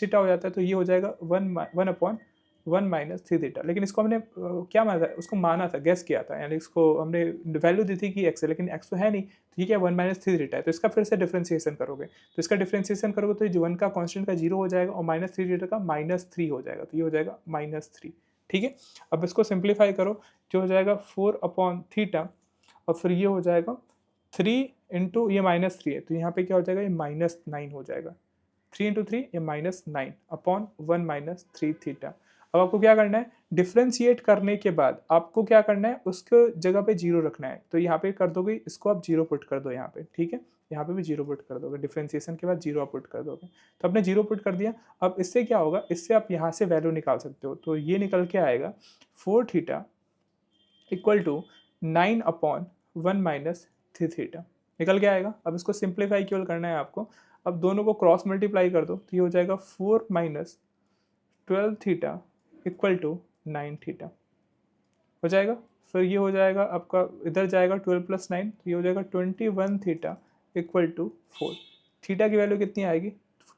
थीटा हो जाता है, तो ये हो जाएगा 1 upon one minus three theta, लेकिन इसको हमने क्या माना था, उसको माना था, गेस किया था, यानी इसको हमने वैल्यू दी थी कि एक्स है, लेकिन एक्स तो है नहीं, तो ये क्या वन माइनस थ्री थीटा है। तो इसका फिर से डिफ्रेंसिएशन करोगे, तो इसका डिफ्रेंसिएशन करोगे तो ये वन का कॉन्स्टेंट का जीरो हो जाएगा और माइनस थ्री थीटा का माइनस थ्री हो जाएगा, तो ये हो जाएगा माइनस थ्री। ठीक है, अब इसको सिंप्लीफाई करो, जो हो जाएगा फोर अपॉन थीटा, और फिर ये हो जाएगा थ्री इंटू ये माइनस थ्री है, तो यहाँ पे क्या हो जाएगा, ये माइनस नाइन हो जाएगा, थ्री इंटू थ्री ये minus nine upon one minus three theta. अब आपको क्या करना है, डिफ्रेंशिएट करने के बाद आपको क्या करना है, उसको जगह पे जीरो रखना है, तो यहाँ पे कर दोगे इसको, आप जीरो पुट कर दो यहाँ पे, ठीक है, यहाँ पे भी जीरो पुट कर दोगे, डिफ्रेंसिएशन के बाद जीरो आप पुट कर दोगे, तो आपने जीरो पुट कर दिया। अब इससे क्या होगा, इससे आप यहाँ से वैल्यू निकाल सकते हो, तो ये निकल के आएगा four theta equal to nine upon one minus three theta, निकल के आएगा। अब इसको सिंप्लीफाई केवल करना है आपको, अब दोनों को क्रॉस मल्टीप्लाई कर दो, तो ये हो जाएगा four minus twelve theta equal to nine theta हो जाएगा। फिर ये हो जाएगा आपका, इधर जाएगा ट्वेल्व प्लस नाइन, तो ये हो जाएगा twenty one theta equal to four. Theta की वैल्यू कितनी आएगी,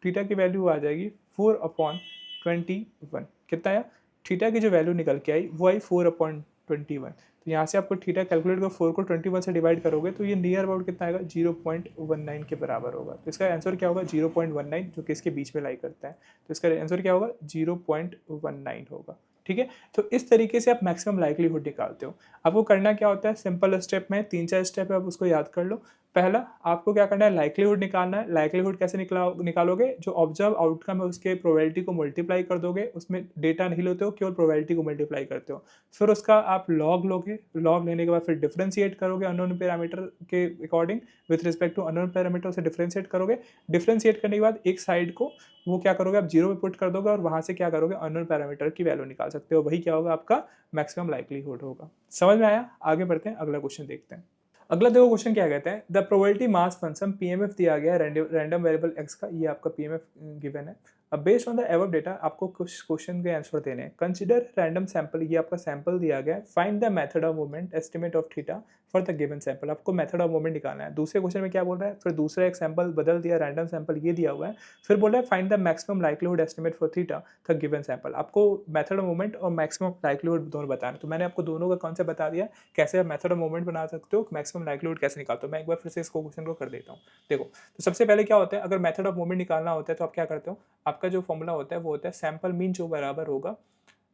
थीटा की वैल्यू आ जाएगी फोर अपॉन ट्वेंटी वन। कितना आया, थीटा की जो वैल्यू निकल के आई वो आई फोर अपॉन ट्वेंटी वन। तो यहाँ से आपको थीटा कैलकुलेट कर फोर को 21 से डिवाइड करोगे तो ये नियर अबाउट कितना आएगा, 0.19 के बराबर होगा। तो इसका आंसर क्या होगा, 0.19, जो कि इसके बीच में लाई करता है, तो इसका आंसर क्या होगा, 0.19 होगा। ठीक है, तो इस तरीके से आप मैक्सिमम लाइक्लीहुड निकालते हो। आपको करना क्या होता है, सिंपल स्टेप में तीन चार स्टेप है, आप उसको याद कर लो। पहला आपको क्या करना है, लाइक्लीहुड निकालना है। लाइक्लीहुड कैसे निकालोगे, जो ऑब्जर्व आउटकम है उसके प्रोबेबिलिटी को मल्टीप्लाई कर दोगे, उसमें डेटा नहीं लेते हो, केवल प्रोबेबिलिटी को मल्टीप्लाई करते हो। फिर उसका आप लॉग लोगे, लॉग लेने के बाद फिर डिफरेंशिएट करोगे अननोन पैरामीटर के according, with respect to unknown parameter से डिफरेंशिएट करोगे। डिफरेंशिएट करने के बाद एक साइड को वो क्या करोगे, आप जीरो पे पुट कर दोगे और वहां से क्या करोगे, अननोन पैरामीटर की वैल्यू निकाल सकते हो, वही क्या होगा, आपका मैक्सिमम लाइक्लीहुड होगा। समझ में आया, आगे बढ़ते हैं, अगला क्वेश्चन देखते हैं। अगला देखो क्वेश्चन क्या कहते हैं, the probability mass function PMF दिया गया है रैंडम वेरिएबल एक्स का, ये आपका पीएमएफ गिवन है। अब based on the above data आपको कुछ क्वेश्चन के आंसर देने हैं। कंसीडर रैंडम सैंपल, ये आपका सैंपल दिया गया है। Find the method of movement estimate of theta for the given sample, आपको मेथड ऑफ मूवमेंट निकालना है। दूसरे क्वेश्चन में क्या बोल रहा है, फिर दूसरा एक सैंपल बदल दिया, रैंडम सैंपल ये दिया हुआ है, फिर बोल रहा है find the maximum likelihood estimate for theta the given sample. आपको मेथड ऑफ मूवमेंट और मैक्सिमम लाइक्लीहुड दोनों बताना है। तो मैंने आपको दोनों का कॉन्सेप्ट बता दिया, कैसे आप मेथड ऑफ मूवमेंट बना सकते हो, मैक्सिमम लाइक्लीहुड कैसे निकालते हो। मैं एक बार फिर से इसको क्वेश्चन को कर देता हूँ। देखो, तो सबसे पहले क्या होता है, अगर मेथड ऑफ मूवमेंट निकालना होता है तो आप क्या करते हो, आपका जो फॉर्मूला होता है वो होता है सैंपल मीन, जो बराबर होगा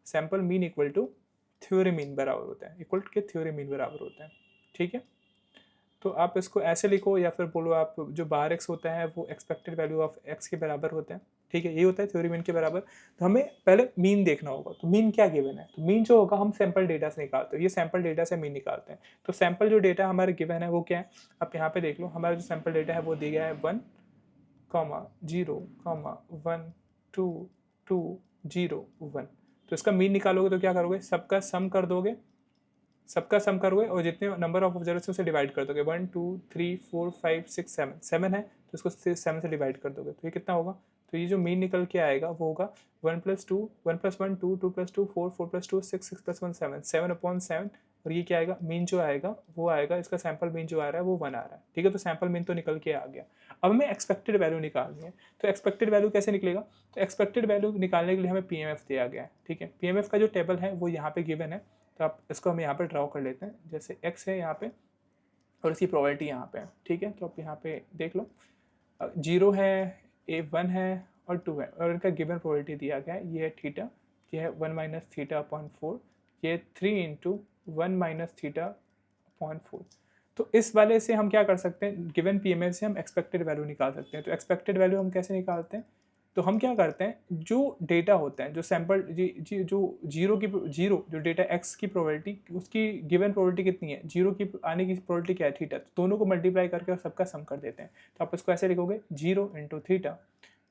sample mean equal to theory mean बराबर होता है, इक्वल के थ्योरी मीन बराबर होता है। ठीक है, तो आप इसको ऐसे लिखो, या फिर बोलो आप जो बाहर एक्स होता है वो एक्सपेक्टेड वैल्यू ऑफ एक्स के बराबर होता है। ठीक है, ये होता है थ्योरी मीन के बराबर। तो हमें पहले मीन देखना होगा, तो मीन क्या गिवन है, तो मीन जो होगा हम सैंपल डेटा से निकालते हैं, ये सैंपल डेटा से मीन निकालते हैं। तो सैंपल जो डेटा हमारे गिवन है वो क्या है, आप यहाँ पे देख लो, हमारा जो सैंपल डेटा है वो दिया गया है 1, 0, 1, 2, 2, 0, 1। तो इसका मीन निकालोगे तो क्या करोगे, सबका सम कर दोगे, सबका सम करोगे और जितने नंबर ऑफ ऑब्जर्वेशन से डिवाइड कर दोगे, 1, 2, 3, 4, 5, 6, 7, 7 है तो इसको 7 से डिवाइड कर दोगे, तो ये कितना होगा, तो ये जो मीन निकल के आएगा वो होगा 1 + 2, 1 + 1, 2, 2 + 2, 4, 4 + 2, 6, 6 + 1, 7, 7/7। और ये क्या आएगा, मीन जो आएगा वो आएगा, इसका सैंपल मीन जो आ रहा है वो 1 आ रहा है। ठीक है, तो सैंपल मीन तो निकल के आ गया। अब हमें एक्सपेक्टेड वैल्यू निकालनी है, तो एक्सपेक्टेड वैल्यू कैसे निकलेगा, तो एक्सपेक्टेड वैल्यू निकालने के लिए हमें पीएमएफ दिया गया है। ठीक है, पीएमएफ का जो टेबल है वो यहाँ पे गिवन है, तो आप इसको हम यहाँ पे ड्रॉ कर लेते हैं। जैसे x है यहाँ पे और इसकी प्रोबेबिलिटी यहाँ पे है। ठीक है, तो आप यहाँ पे देख लो, 0 है, 1 है और 2 है, और इनका गिवन प्रोबेबिलिटी दिया गया है। ये है थीटा, ये है 1 - θ/4, ये 3 × 1 - θ/4। तो इस वाले से हम क्या कर सकते हैं, गिवन पीएमएफ से हम एक्सपेक्टेड वैल्यू निकाल सकते हैं। तो एक्सपेक्टेड वैल्यू हम कैसे निकालते हैं, तो हम क्या करते हैं, जो डेटा होता है, जो सैंपल जो जीरो जो डेटा एक्स की प्रोबेबिलिटी, उसकी गिवन प्रोबेबिलिटी कितनी है, जीरो की आने की प्रोबेबिलिटी क्या है, थीटा, तो दोनों को मल्टीप्लाई करके और सबका सम कर देते हैं। तो आप इसको ऐसे लिखोगे, 0 × थीटा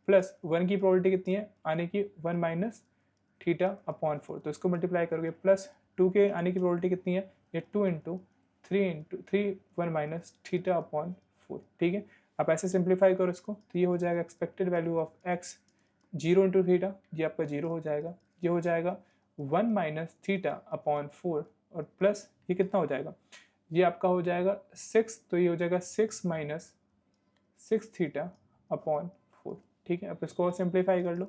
प्लस 1 की प्रोबेबिलिटी कितनी है आने की, 1 - θ/4, तो इसको मल्टीप्लाई करोगे, प्लस 2 के आने की प्रोबेबिलिटी कितनी है, ये 2 × 3 1 - θ/4। ठीक है, आप ऐसे सिंप्लीफाई करो इसको, तो ये हो जाएगा expected value of x 0 × theta, ये आपका 0 हो जाएगा, ये हो जाएगा 1 - θ/4 और प्लस ये कितना हो जाएगा, ये आपका हो जाएगा 6, तो ये हो जाएगा 6 - 6 θ/4। ठीक है, अब इसको और सिंप्लीफाई कर लो,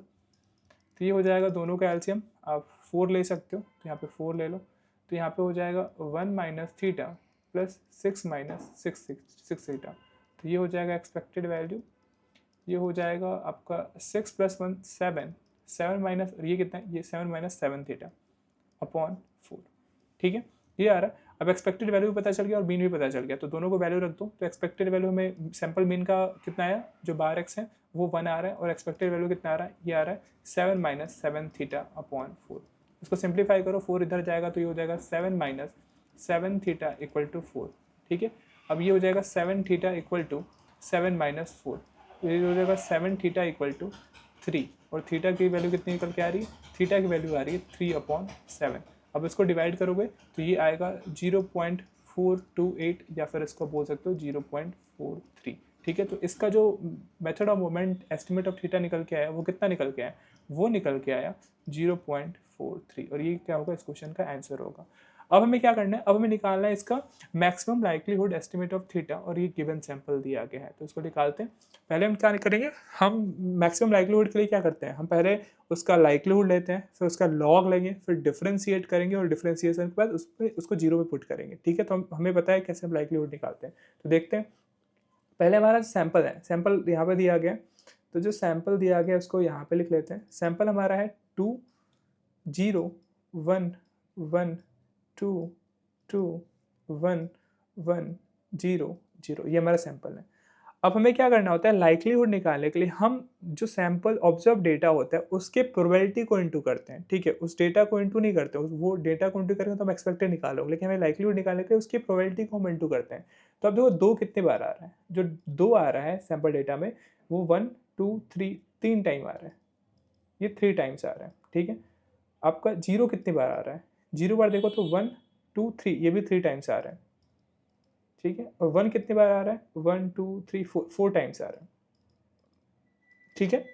तो ये हो जाएगा दोनों का एलसीएम, आप 4 ले सकते हो, तो यहाँ पे 4 ले लो, तो यहाँ पे हो जाएगा 1 minus theta plus 6 minus 6 theta, तो ये हो जाएगा एक्सपेक्टेड वैल्यू, ये हो जाएगा आपका 6 प्लस 1 7, 7 माइनस, और ये कितना है, ये 7 माइनस 7 थीटा अपॉन 4, ठीक है, ये आ रहा है। अब एक्सपेक्टेड वैल्यू भी पता चल गया और मीन भी पता चल गया, तो दोनों को वैल्यू रख दो, तो एक्सपेक्टेड वैल्यू में सैम्पल मीन का कितना आया, जो बार एक्स है वो 1 आ रहा है, और एक्सपेक्टेड वैल्यू कितना आ रहा है, ये आ रहा है 7 माइनस 7 थीटा अपॉन 4। इसको सिंप्लीफाई करो, 4 इधर जाएगा तो ये हो जाएगा 7 माइनस 7 थीटा इक्वल टू 4, ठीक है। अब ये हो जाएगा 7 थीटा इक्वल टू 7 माइनस 4, तो ये हो जाएगा 7 थीटा इक्वल टू 3, और थीटा की वैल्यू कितनी निकल के आ रही है, थीटा की वैल्यू आ रही है 3/7। अब इसको डिवाइड करोगे तो ये आएगा 0.428, या फिर इसको बोल सकते हो 0.43, ठीक है। तो इसका जो method of moment estimate of theta निकल के आया वो कितना निकल के आया, वो निकल के आया 0.43, और ये क्या होगा, इस क्वेश्चन का आंसर होगा। अब हमें क्या करना है, अब हमें निकालना है इसका maximum likelihood estimate of theta, और ये गिवन सैंपल दिया गया है, तो इसको निकालते हैं। पहले हम क्या करेंगे, हम मैक्सिमम लाइक्लीहुड के लिए क्या करते हैं, हम पहले उसका लाइक्लीहुड लेते हैं, फिर उसका लॉग लेंगे, फिर डिफरेंशिएट करेंगे, और डिफरेंशिएशन के बाद उसको जीरो पे पुट करेंगे, ठीक है। तो हमें पता है कैसे हम लाइक्लीहुड निकालते हैं, तो देखते हैं। पहले हमारा सैंपल है, सैंपल यहाँ पे दिया गया, तो जो सैंपल दिया गया उसको यहाँ पे लिख लेते हैं। सैंपल हमारा है 2 0 1 1 2 2 1 1 0 0, ये हमारा सैंपल है। अब हमें क्या करना होता है, लाइक्लीहुड निकालने के लिए हम जो सैंपल ऑब्जर्व डेटा होता है उसके प्रोबेबिलिटी को इंटू करते हैं, ठीक है। उस डेटा को इंटू नहीं करते, वो डेटा को इंटू करेंगे तो हम एक्सपेक्टेड निकालोगे, लेकिन हमें लाइक्लीहुड निकालने के लिए उसकी प्रोबेबिलिटी को हम इंटू करते हैं। तो अब देखो 2 कितने बार आ रहा है, जो 2 आ रहा है सैंपल डेटा में, वो 1 2 3 3 टाइम आ रहा है, ये 3 टाइम्स आ रहा है, ठीक है। आपका 0 कितनी बार आ रहा है, 0 बार देखो तो 1 2 3, ये भी 3 टाइम्स आ रहा है, ठीक है। और 1 कितनी बार आ रहा है, 1 2 3 4 टाइम्स आ रहा है, ठीक है।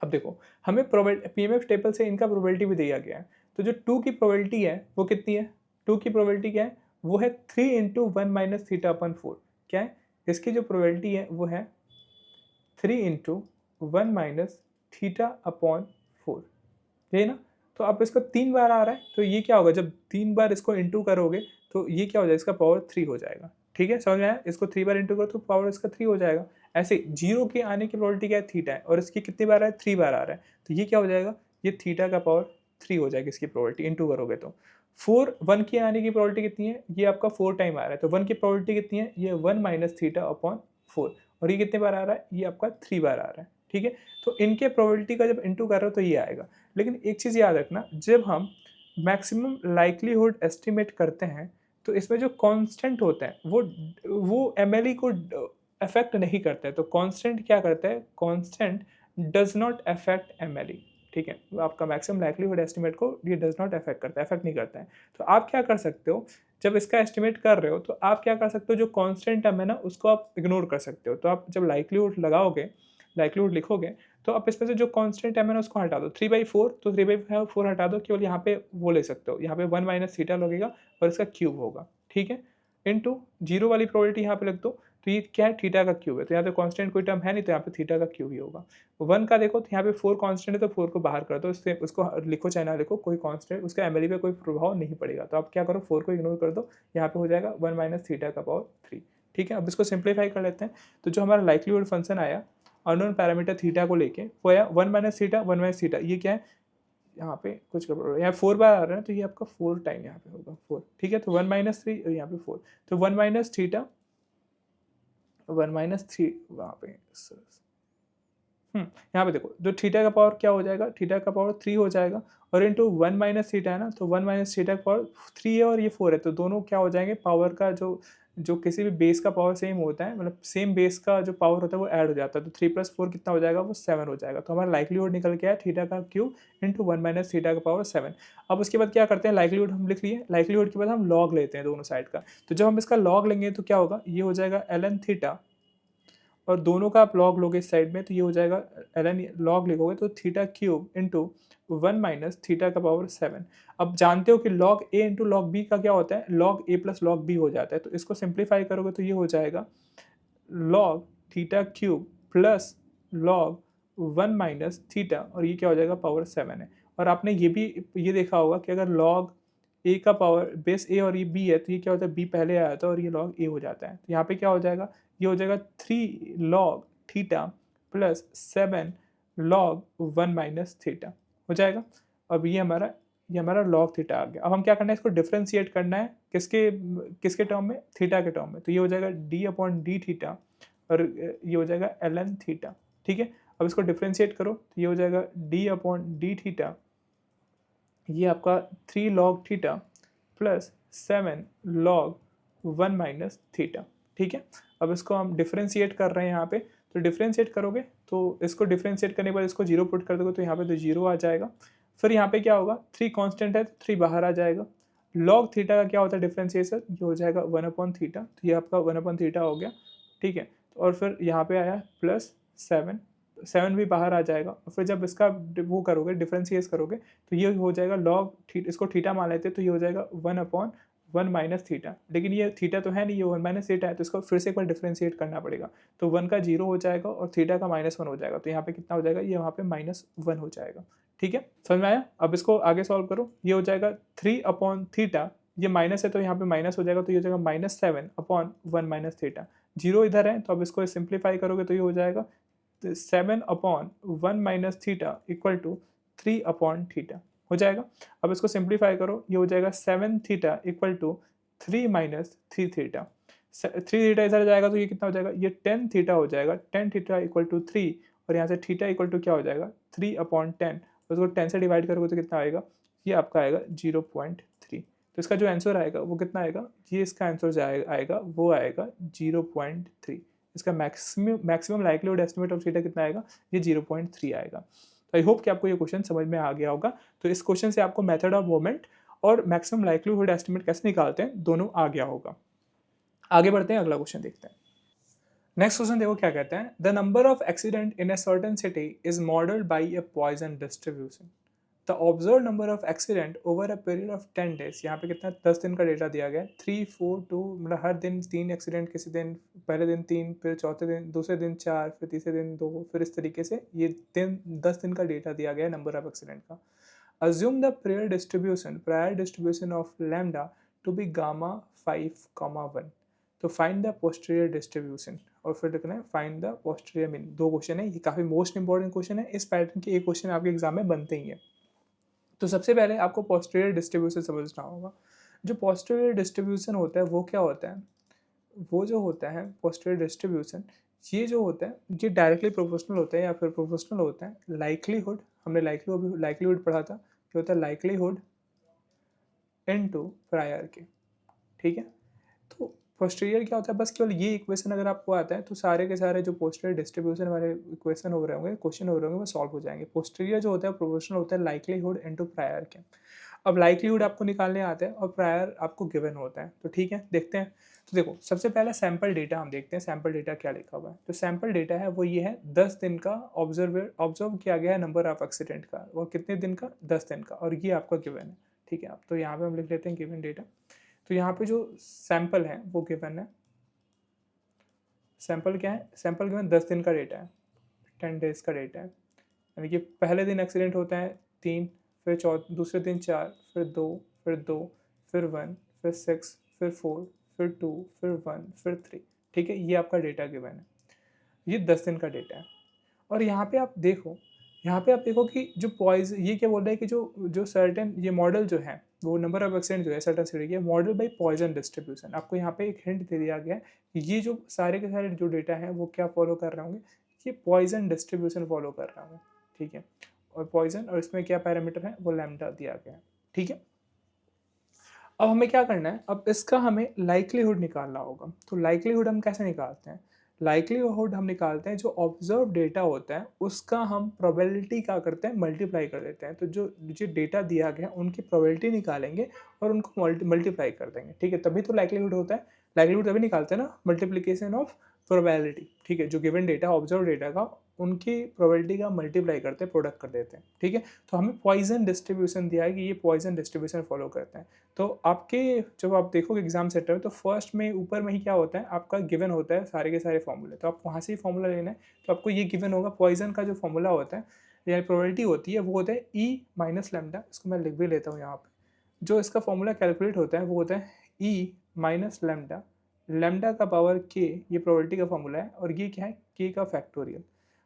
अब देखो हमें पीएमएफ टेबल से इनका प्रोबेबिलिटी भी दिया गया है, तो जो 2 की प्रोबेबिलिटी है वो कितनी है, 2 की प्रोबेबिलिटी क्या है, वो है 3 इंटू 1 माइनस थीटा अपन 4, क्या है, इसकी जो प्रोबेबिलिटी है वो है 3 इंटू 1 माइनस थीटा अपॉन 4, यही ना। तो अब इसका 3 बार आ रहा है, तो ये क्या होगा, जब 3 बार इसको इंटू करोगे तो ये क्या हो जाएगा, इसका पावर 3 हो जाएगा, ठीक है। समझ में आया, इसको 3 बार इंटू करो तो पावर इसका 3 हो जाएगा। ऐसे 0 के आने की प्रोबेबिलिटी क्या है, थीटा है, और इसकी कितनी बार आ रहा है, 3 बार आ रहा है, तो ये क्या हो जाएगा, ये थीटा का पावर 3 हो जाएगी इसकी प्रोबेबिलिटी, इंटू करोगे तो 4 1 की आने की प्रोबेबिलिटी कितनी है, ये आपका 4 टाइम आ रहा है, तो 1 की प्रोबेबिलिटी कितनी है, ये 1 माइनस थीटा अपॉन 4, और ये कितने बार आ रहा है, ये आपका 3 बार आ रहा है, ठीक है। तो इनके प्रोबेबिलिटी का जब इंटू कर रहे हो तो ये आएगा। लेकिन एक चीज़ याद रखना, जब हम मैक्सिमम लाइक्लीहुड एस्टिमेट करते हैं तो इसमें जो कांस्टेंट होता है वो एमएलई को अफेक्ट नहीं करता है। तो कांस्टेंट क्या करता है, constant does not affect MLE, ठीक है। आपका मैक्सिमम लाइक्लीहुड एस्टिमेट को ये डज नॉट अफेक्ट करता है, अफेक्ट नहीं करता है। तो आप क्या कर सकते हो, जब इसका एस्टिमेट कर रहे हो तो आप क्या कर सकते हो, जो कांस्टेंट टर्म है ना उसको आप इग्नोर कर सकते हो। तो आप जब लाइक्लीहुड लगाओगे, लाइक्लीहुड लिखोगे, तो आप इसमें से जो कांस्टेंट टर्म है ना उसको हटा दो, 3/4, तो 3/4 हटा दो, केवल यहाँ पे वो ले सकते हो, यहाँ पे 1 माइनस थीटा लगेगा और इसका क्यूब होगा, ठीक है। इंटू 0 वाली प्रोबेबिलिटी यहाँ पे लिख दो, तो ये क्या है, थीटा का क्यूब है, तो यहाँ पे कांस्टेंट कोई टर्म है नहीं, तो यहाँ पे थीटा का क्यूब ही होगा। 1 का देखो तो यहाँ पे 4 कांस्टेंट है, तो 4 को बाहर कर दो, इससे उसको लिखो चाहे ना लिखो, कोई कांस्टेंट उसका एमएलई पे कोई प्रभाव नहीं पड़ेगा। तो आप क्या करो, 4 को इग्नोर कर दो, यहाँ पे हो जाएगा 1 माइनस थीटा का पावर 3, ठीक है। अब इसको सिंप्लीफाई कर लेते हैं, तो जो हमारा लाइक्लीहुड फंक्शन आया अननोन पैरामीटर थीटा को लेके, वो आया 1 माइनस थीटा 1 माइनस थीटा, ये क्या है, यहाँ पे कुछ गड़बड़, यहाँ 4 बार आ रहा है, तो ये आपका 4 टाइम यहाँ पे होगा 4, ठीक है। तो 1 माइनस 3 और यहाँ पे 4, तो 1 माइनस थीटा 1 माइनस 3 वहाँ पे यहाँ पे देखो जो थीटा का पावर क्या हो जाएगा, थीटा का पावर 3 हो जाएगा, और इंटू 1 माइनस थीटा है ना, तो 1 माइनस थीटा का पावर 3 है और ये 4 है, तो दोनों क्या हो जाएंगे, पावर का जो जो किसी भी बेस का पावर सेम होता है, मतलब सेम बेस का जो पावर होता है वो ऐड हो जाता है, तो 3 + 4 कितना हो जाएगा, वो 7 हो जाएगा। तो हमारा लाइक्लीहुड निकल के आया थीटा का क्यूब इंटू 1 माइनस थीटा का पावर 7। अब उसके बाद क्या करते हैं, लाइक्लीहुड हम लिख लिए, लाइक्लीहुड के बाद हम लॉग लेते हैं दोनों साइड का। तो जब हम इसका लॉग लेंगे तो क्या होगा, ये हो जाएगा ln थीटा, और दोनों का आप लॉग लोगे इस साइड में, तो ये हो जाएगा ln, लॉग लिखोगे तो theta cube into 1 minus theta का पावर 7। अब जानते हो कि लॉग ए इंटू लॉग बी का क्या होता है, लॉग ए प्लस लॉग बी हो जाता है, तो इसको सिंप्लीफाई करोगे तो ये हो जाएगा log theta cube plus log 1 minus theta, और ये क्या हो जाएगा पावर 7 है। और आपने ये देखा होगा कि अगर लॉग ए का पावर बेस ए और ये बी है तो ये क्या होता है, बी पहले आया था और ये लॉग ए हो जाता है। तो यहाँ पे क्या हो जाएगा, ये हो जाएगा 3 log theta plus 7 log 1 minus theta हो जाएगा। अब ये हमारा लॉग थीटा आ गया। अब हम क्या करना है, इसको डिफ्रेंशिएट करना है किसके किसके टर्म में, थीटा के टर्म में। तो ये हो जाएगा डी अपॉन डी थीटा, और ये हो जाएगा एल एन थीटा। ठीक है, अब इसको डिफ्रेंशिएट करो तो ये हो जाएगा डी अपॉन डी थीटा, ये आपका 3 log theta plus 7 log 1 minus theta. ठीक है, अब इसको हम डिफ्रेंशिएट कर रहे हैं यहाँ पे। तो डिफ्रेंशिएट करोगे तो इसको डिफ्रेंशिएट करने के बाद इसको जीरो पुट कर दोगे तो यहाँ पे तो जीरो आ जाएगा। फिर यहाँ पे क्या होगा, 3 कांस्टेंट है तो 3 बाहर आ जाएगा। लॉग थीटा का क्या होता है डिफ्रेंशिएशन, ये हो जाएगा 1 अपॉन थीटा, तो ये आपका 1 अपॉन थीटा हो गया। ठीक है, और फिर यहाँ पे आया प्लस 7 भी बाहर आ जाएगा। और फिर जब इसका वो करोगे डिफ्रेंशिएट करोगे तो ये हो जाएगा लॉग थीटा, इसको थीटा मान लेते हैं तो ये हो जाएगा 1 अपॉन 1 माइनस थीटा। लेकिन ये थीटा तो है नहीं, ये 1 माइनस थीटा है, तो इसको फिर से एक बार डिफ्रेंशिएट करना पड़ेगा। तो 1 का 0 हो जाएगा और थीटा का -1 हो जाएगा। तो यहाँ पे कितना हो जाएगा, ये वहाँ पे -1 हो जाएगा। ठीक है, समझ में आया। अब इसको आगे सॉल्व करो, ये हो जाएगा 3 अपॉन थीटा, ये माइनस है तो यहाँ पे माइनस हो जाएगा, तो ये हो जाएगा -7 अपॉन 1 माइनस थीटा। जीरो इधर है तो अब इसको सिंप्लीफाई करोगे तो ये हो जाएगा 7 upon 1 minus theta equal to 3 upon theta हो जाएगा। अब इसको सिंप्लीफाई करो, ये हो जाएगा 7 theta equal to 3 minus 3 theta. 3 theta इधर जाएगा तो ये कितना हो जाएगा, ये 10 थीटा हो जाएगा। 10 थीटा इक्वल टू 3, और यहाँ से थीटा इक्वल टू क्या हो जाएगा 3 अपॉन 10, उसको 10 से डिवाइड करोगे तो कितना आएगा, ये आपका आएगा 0.3। तो इसका जो आंसर आएगा वो कितना आएगा, ये इसका आंसर जो आएगा वो आएगा 0.3। इसका maximum likelihood estimate of theta कितना आएगा, ये 0.3 आएगा। तो आई होप कि आपको ये क्वेश्चन समझ में आ गया होगा। तो इस क्वेश्चन से आपको मेथड ऑफ मोमेंट और मैक्सिमम लाइक्लीहुड एस्टिमेट कैसे निकालते हैं दोनों आ गया होगा। आगे बढ़ते हैं, अगला क्वेश्चन देखते हैं। नेक्स्ट क्वेश्चन देखो क्या कहते हैं, the number of accident in a certain city is modelled by a Poisson distribution. The observe number of accident over a period of 10 days, यहाँ पे कितना 10 दिन का डेटा दिया गया है। 3, 4, 2 मतलब हर दिन 3 एक्सीडेंट, किसी दिन पहले दिन 3, फिर चौथे दिन, दूसरे दिन 4, फिर तीसरे दिन 2, फिर इस तरीके से ये 10 दिन का डेटा दिया गया है नंबर ऑफ एक्सीडेंट का। Assume the prior distribution of lambda to be gamma 5, 1। तो फाइंड द पोस्टीरियर डिस्ट्रीब्यूशन, और फिर लिखना है फाइंड द पोस्टीरियर मीन। दो क्वेश्चन है, ये काफ़ी मोस्ट इंपॉर्टेंट क्वेश्चन है। इस पैटर्न के एक क्वेश्चन आपके एग्जाम में बनते ही है। तो सबसे पहले आपको पोस्टीरियर डिस्ट्रीब्यूशन समझना होगा। जो पोस्टीरियर डिस्ट्रीब्यूशन होता है वो क्या होता है, वो जो होता है पोस्टीरियर डिस्ट्रीब्यूशन, ये जो होता है ये डायरेक्टली प्रोपोर्शनल होता है या फिर प्रोपोर्शनल होता है लाइक्लीहुड, हमने लाइक्लीहुड पढ़ा था, ये होता है लाइक्लीहुड इनटू प्रायर के। ठीक है, तो पोस्टीरियर क्या होता है, बस केवल ये इक्वेशन अगर आपको आता है तो सारे के सारे जो पोस्टीरियर डिस्ट्रीब्यूशन वाले इक्वेशन हो रहे होंगे, क्वेश्चन हो रहे होंगे, वो सॉल्व हो जाएंगे। पोस्टीरियर जो होता है प्रोपोर्शनल होता है लाइक्लीहुड इनटू प्रायर के। अब लाइक्लीहुड आपको निकालने आता है और प्रायर आपको गिवन होता है। तो ठीक है, देखते हैं। तो देखो सबसे पहला सैम्पल डेटा हम देखते हैं, सैम्पल डेटा क्या लिखा हुआ है। तो सैम्पल डेटा है वो ये है, 10 दिन का ऑब्जर्व किया गया है नंबर ऑफ एक्सीडेंट का, वो कितने दिन का, 10 दिन का, और ये आपका गिवन है। ठीक है, अब तो यहाँ पे हम लिख लेते हैं गिवन डेटा। तो यहाँ पे जो सैंपल है वो गिवन है, सैंपल क्या है, सैंपल गिवन 10 दिन का डेटा है, 10 डेज का डेटा है। यानी कि पहले दिन एक्सीडेंट होता है 3, फिर दूसरे दिन 4, फिर 2, फिर 2, फिर 1, फिर 6, फिर 4, फिर 2, फिर 1, फिर 3। ठीक है, ये आपका डेटा गिवन है, ये 10 दिन का डेटा है। और यहाँ पे आप देखो, यहाँ पे आप देखो कि जो ये क्या बोल रहा है कि जो जो सर्टेन ये मॉडल जो है वो नंबर ऑफ एक्सीडेंट जो है सर्टेन सिटी के मॉडल बाई पॉइजन डिस्ट्रीब्यूशन। आपको यहाँ पे एक हिंट दे दिया गया है कि ये जो सारे के सारे जो डेटा है वो क्या फॉलो कर रहे होंगे, ये पॉइजन डिस्ट्रीब्यूशन फॉलो कर रहे होंगे। ठीक है, और पॉइजन, और इसमें क्या पैरामीटर है वो लैम्डा दिया गया है। ठीक है, अब हमें क्या करना है, अब इसका हमें लाइक्लीहुड निकालना होगा। तो लाइक्लीहुड हम कैसे निकालते हैं, लाइक्लीहुड हम निकालते हैं जो ऑब्जर्व डेटा होता है उसका हम प्रोबेबिलिटी क्या करते हैं, मल्टीप्लाई कर देते हैं। तो जो डेटा दिया गया है उनकी प्रोबेबिलिटी निकालेंगे और उनको मल्टीप्लाई कर देंगे। ठीक है, तभी तो लाइक्लीहुड होता है। लाइक्लीहुड तभी निकालते हैं ना, मल्टीप्लीकेशन ऑफ प्रोबेबिलिटी। ठीक है, जो गिवन डेटा ऑब्जर्व डेटा का उनकी प्रोबेबिलिटी का मल्टीप्लाई करते हैं, प्रोडक्ट कर देते हैं, ठीक है। तो हमें पॉइजन डिस्ट्रीब्यूशन दिया है कि ये पॉइजन डिस्ट्रीब्यूशन फॉलो करते हैं। तो आपके जब आप देखोगे एग्जाम सेंटर में, तो फर्स्ट में ऊपर में ही क्या होता है, आपका गिवन होता है सारे के सारे फॉर्मूले, तो आप वहाँ से ही फॉर्मूला लेना है। तो आपको ये गिवन होगा, पॉइजन का जो फॉर्मूला होता है या प्रोबेबिलिटी होती है वो होता है ई माइनस लेमडा। इसको मैं लिख भी लेता हूँ यहाँ पे। जो इसका फॉर्मूला कैलकुलेट होता है वो होता है ई माइनस लेमडा, लेमडा का पावर के, ये प्रोबेबिलिटी का फॉर्मूला है, और ये क्या है, के का फैक्टोरियल।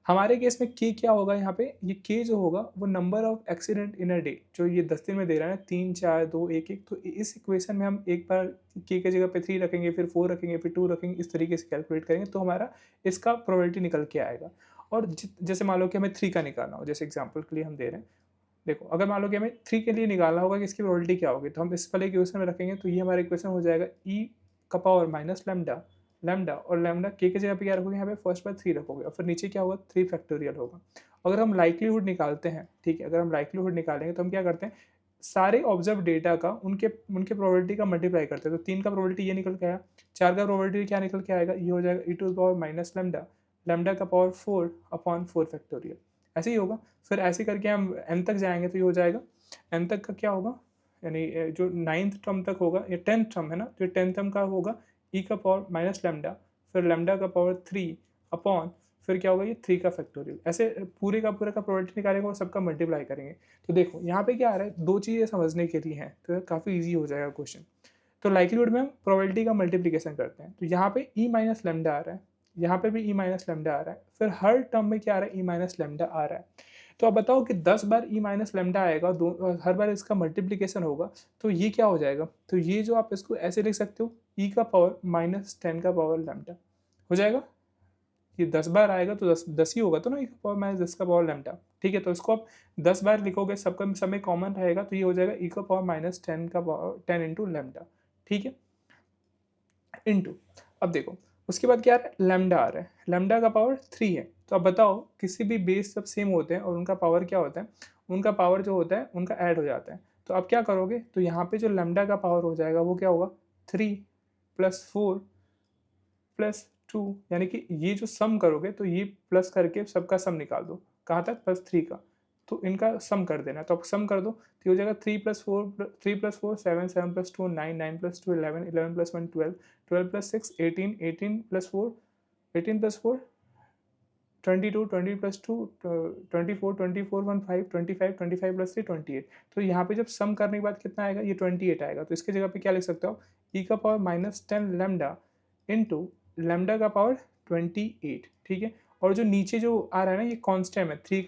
हमारे केस में के क्या होगा यहाँ पे, ये के जो होगा वो number of accident in a day, जो ये 10 दिन में दे रहा है ना, 3 4 2 1 1, तो इस इक्वेशन में हम एक बार के की जगह पे 3 रखेंगे, फिर 4 रखेंगे, फिर 2 रखेंगे, इस तरीके से कैलकुलेट करेंगे तो हमारा इसका प्रोबेबिलिटी निकल के आएगा। और जैसे मान लो कि हमें 3 का निकालना हो, जैसे एग्जाम्पल के लिए हम दे रहे हैं, देखो अगर मान लो कि हमें 3 के लिए निकालना होगा कि इसकी प्रोबेबिलिटी क्या होगी, तो हम इस वाले इक्वेशन में रखेंगे, तो ये हमारा इक्वेशन हो जाएगा ई का पावर माइनस लेमडा, लेमडा और लेमडा के जगह पे क्या रखोगे, यहाँ पे फर्स्ट बार 3 रखोगे, और फिर नीचे क्या होगा, 3 फैक्टोरियल होगा। अगर हम लाइक्लीहुड निकालते हैं, ठीक है, अगर हम लाइक्लीहुड निकालेंगे तो हम क्या करते हैं, सारे ऑब्जर्व डेटा का उनके उनके प्रोबेबिलिटी का मल्टीप्लाई करते हैं। तो 3 का प्रोबेबिलिटी ये निकल के आया, 4 का प्रोबेबिलिटी क्या निकल के आएगा, ये हो जाएगा e to the power minus lambda, lambda का पावर 4 अपॉन 4 फैक्टोरियल, ऐसे ही होगा। फिर ऐसे करके हम एन तक जाएंगे तो ये हो जाएगा, एन तक का क्या होगा, यानी जो 9th टर्म तक होगा, ये 10th टर्म है ना, तो 10th टर्म का होगा ई का पावर माइनस लेमडा, फिर लेमडा का पावर 3 अपॉन, फिर क्या होगा, ये 3 का फैक्टोरियल। ऐसे पूरे का पूरा का प्रोबेबिलिटी निकालेंगे और सबका मल्टीप्लाई करेंगे। तो देखो यहाँ पे क्या आ रहा है, दो चीज़ें समझने के लिए हैं, तो काफ़ी ईजी हो जाएगा क्वेश्चन। तो लाइक्लीहुड में हम प्रोबेबिलिटी का मल्टीप्लिकेशन करते हैं, तो यहाँ पे ई माइनस लेमडा आ रहा है, यहाँ पे भी ई माइनस लेमडा आ रहा है, फिर हर टर्म में क्या आ रहा है, ई माइनस लेमडा आ रहा है। तो अब बताओ कि 10 बार ई माइनस लेमडा आएगा, हर बार इसका मल्टीप्लिकेशन होगा, तो ये क्या हो जाएगा, तो ये जो आप इसको ऐसे लिख सकते हो, ई का पावर माइनस 10 का पावर लेमडा हो जाएगा। ये 10 बार आएगा तो 10 ही होगा, तो ना ई का पावर माइनस 10 का पावर लेमडा, ठीक है। तो इसको आप 10 बार लिखोगे, सबका समय कॉमन रहेगा, तो ये हो जाएगा ई का पावर माइनस 10 का पावर 10 इंटू लेमडा, ठीक है, इंटू। अब देखो उसके बाद क्या आ रहा है, लेमडा आ रहा है, लेमडा का पावर 3 है। तो अब बताओ, किसी भी बेस सब सेम होते हैं और उनका पावर क्या होता है, उनका पावर जो होता है उनका ऐड हो जाता है। तो अब क्या करोगे, तो यहाँ पे जो लेमडा का पावर हो जाएगा वो क्या होगा, 3 प्लस 4 प्लस 2, यानी कि ये जो सम करोगे तो ये प्लस करके सबका सम निकाल दो, कहाँ तक, प्लस 3 का, तो इनका सम कर देना। तो अब सम कर दो तो हो जाएगा 3 plus 4 7, 7 plus 2 9, 9 plus 2 11, 11 plus 1 12, 12 plus 6 18, 18 plus 4 22, 20 plus 2 24, 24 1 5, 25, 25 plus 3 28। तो यहाँ पे जब सम करने के बाद कितना आएगा, ये 28 आएगा। तो इसके जगह पे क्या लिख सकते हो, ई का power minus 10 lambda into lambda का पावर 28, ठीक है। और जो नीचे जो आ रहा है ना, ये कांस्टेंट है, 3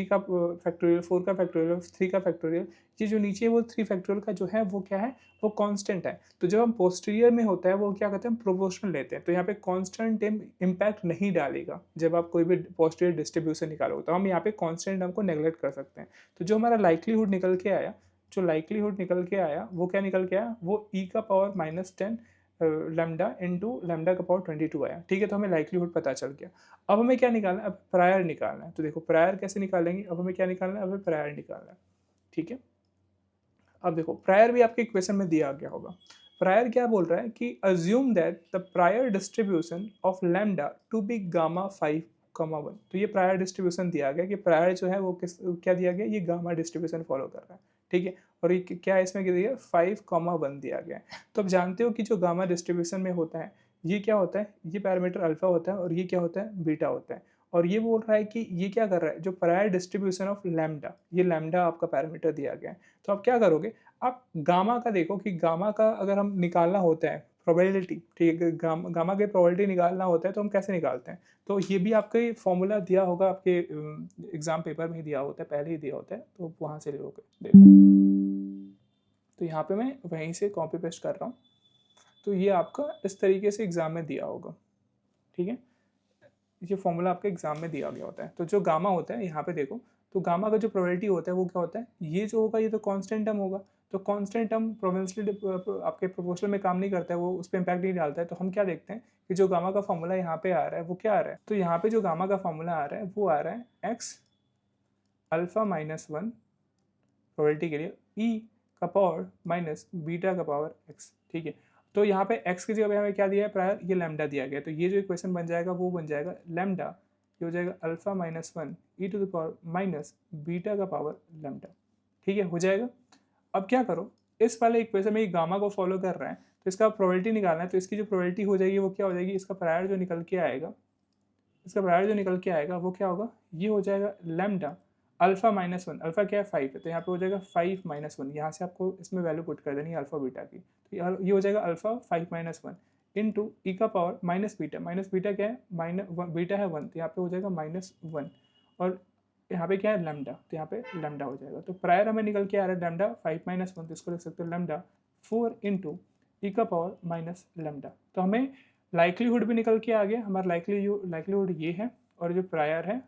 का फैक्टोरियल, 4 का फैक्टोरियल, 3 का फैक्टोरियल, ये जो नीचे है वो 3 फैक्टोरियल का जो है वो क्या है, वो कांस्टेंट है। तो जब हम पोस्टीरियर में होता है वो क्या कहते हैं, हम प्रोपोर्शनल लेते हैं, तो यहाँ पे कांस्टेंट इम्पैक्ट नहीं डालेगा। जब आप कोई भी पोस्टीरियर डिस्ट्रीब्यूशन निकालोगे तो हम यहाँ पे कांस्टेंट टर्म को नेगलेक्ट कर सकते हैं। तो जो हमारा लाइक्लीहुड निकल के आया, जो लाइक्लीहुड निकल के आया वो क्या निकल के आया, वो ई का power minus 10 lambda into lambda का पावर 22 आया, ठीक है। तो हमें लाइक्लीहुड पता चल गया। अब हमें क्या निकालना है, अब प्रायर निकालना है। तो देखो प्रायर कैसे निकालेंगे, अब हमें क्या निकालना है, अब हमें प्रायर निकालना है, ठीक है। अब देखो प्रायर भी आपके इक्वेशन में दिया गया होगा। प्रायर क्या बोल रहा है कि assume that the prior distribution of lambda to be gamma 5,1। तो ये प्रायर डिस्ट्रीब्यूशन दिया गया कि प्रायर जो है वो क्या दिया गया, ये गामा डिस्ट्रीब्यूशन फॉलो कर रहा है, ठीक है। और ये क्या इसमें क्या दिया, 5,1 दिया गया है। तो अब जानते हो कि जो गामा डिस्ट्रीब्यूशन में होता है, ये क्या होता है, ये पैरामीटर अल्फा होता है और ये क्या होता है, बीटा होता है। और ये बोल रहा है कि ये क्या कर रहा है, जो प्रायर डिस्ट्रीब्यूशन ऑफ लैम्डा, ये लैम्डा आपका पैरामीटर दिया गया है। तो आप क्या करोगे, आप गामा का देखो कि गामा का अगर हम निकालना होता है प्रोबेबिलिटी, ठीक है, गामा के प्रोबेबिलिटी निकालना होता है तो हम कैसे निकालते हैं, तो ये भी आपके फॉर्मूला दिया होगा, आपके एग्जाम पेपर में ही दिया होता है, पहले ही दिया होता है, तो वहाँ से लोगे। देखो तो यहाँ पे मैं वहीं से कॉपी पेस्ट कर रहा हूँ, तो ये आपका इस तरीके से एग्जाम में दिया होगा, ठीक है। ये फॉर्मूला आपके एग्जाम में दिया गया होता है। तो जो गामा होता है यहाँ पे देखो, तो गामा का जो प्रोबेबिलिटी होता है वो क्या होता है, ये जो होगा ये तो कांस्टेंट टर्म होगा। तो कांस्टेंट टर्म प्रोबेबिलिटी आपके प्रोपोर्शनल में काम नहीं करता है, वो उस पर इंपैक्ट नहीं डालता है। तो हम क्या देखते हैं कि जो गामा का फॉर्मूला यहाँ पे आ रहा है वो क्या आ रहा है, तो यहाँ पे जो गामा का फॉर्मूला आ रहा है वो आ रहा है एक्स अल्फा माइनस 1 प्रोबेबिलिटी के लिए ई का पावर माइनस बीटा का पावर एक्स, ठीक है। तो यहाँ पे x की जगह पे हमें क्या दिया है प्रायर, ये लैम्डा दिया गया। तो ये जो इक्वेशन बन जाएगा वो बन जाएगा लैम्डा ये हो जाएगा alpha minus one e to the power minus beta का पावर लैम्डा। ठीक है, हो जाएगा। अब क्या करो, इस वाले इक्वेशन में गामा को फॉलो कर रहे हैं तो इसका प्रोबेबिलिटी निकालना है, तो इसकी जो प्रोबेबिलिटी हो जाएगी वो क्या हो जाएगी, इसका प्रायर जो निकल के आएगा, इसका प्रायर जो निकल के आएगा वो क्या होगा, ये हो जाएगा lambda alpha minus one, alpha क्या है 5 है, तो यहाँ पे हो जाएगा 5 माइनस वन, यहाँ से आपको इसमें वैल्यू पुट कर देनी है अल्फा बीटा की, तो ये हो जाएगा अल्फा 5 माइनस वन इंटू ई का पावर माइनस बीटा क्या है, बीटा है 1, तो यहाँ पे हो जाएगा -1, और यहाँ पे क्या है लैम्डा, तो यहाँ पे लैम्डा हो जाएगा। तो प्रायर हमें निकल के आ रहा है लैम्डा 5 माइनस वन, तो इसको लिख सकते हो लैम्डा 4 इंटू ई का पावर माइनस लैम्डा। तो हमें लाइक्लीहुड भी निकल के आ गया, हमारा लाइक्लीहुड ये है, और जो प्रायर है,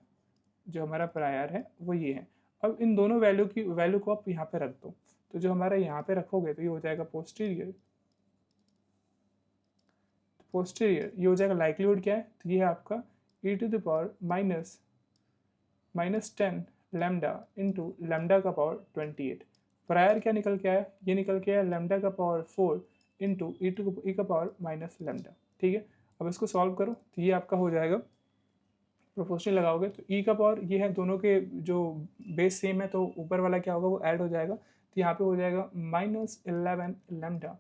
जो हमारा प्रायर है वो ये है। अब इन दोनों वैल्यू को आप यहाँ पे रख दो, तो जो हमारा यहाँ पे रखोगे तो ये हो जाएगा पोस्टीरियर, ये हो जाएगा लाइक्लीहुड क्या है, तो ये है आपका e to the power minus 10 lambda into lambda का पावर 28। प्रायर क्या निकल के आया, ये निकल के आया लैम्डा का पावर 4 इंटू ई का पावर माइनस लैम्डा। ठीक है, अब इसको सॉल्व करो तो ये आपका हो जाएगा, प्रोपोर्शनल लगाओगे तो ई का पावर ये है, दोनों के जो बेस सेम है तो ऊपर वाला क्या होगा वो ऐड हो जाएगा, तो यहाँ पे हो जाएगा -11 लैम्डा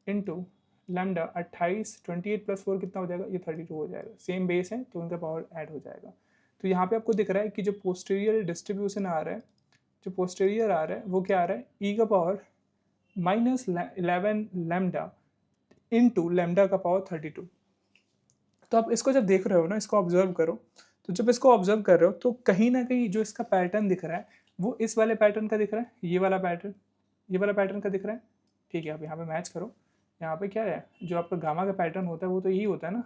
इंटू लैम्डा 28, 28 प्लस 4 कितना हो जाएगा, ये 32 हो जाएगा, सेम बेस है तो उनका पावर ऐड हो जाएगा। तो यहाँ पे आपको दिख रहा है कि जो पोस्टीरियर डिस्ट्रीब्यूशन आ रहा है, जो पोस्टीरियर आ रहा है वो क्या आ रहा है, ई का पावर -11 लैम्डा इंटू लैम्डा का पावर 32। तो आप इसको जब देख रहे हो ना, इसको ऑब्जर्व करो, तो जब इसको ऑब्जर्व कर रहे हो तो कहीं ना कहीं जो इसका पैटर्न दिख रहा है वो इस वाले पैटर्न का दिख रहा है, ये वाला पैटर्न का दिख रहा है। ठीक है, अब यहाँ पे मैच करो, यहाँ पे क्या है, जो आपका गामा का पैटर्न होता है वो तो यही होता है ना,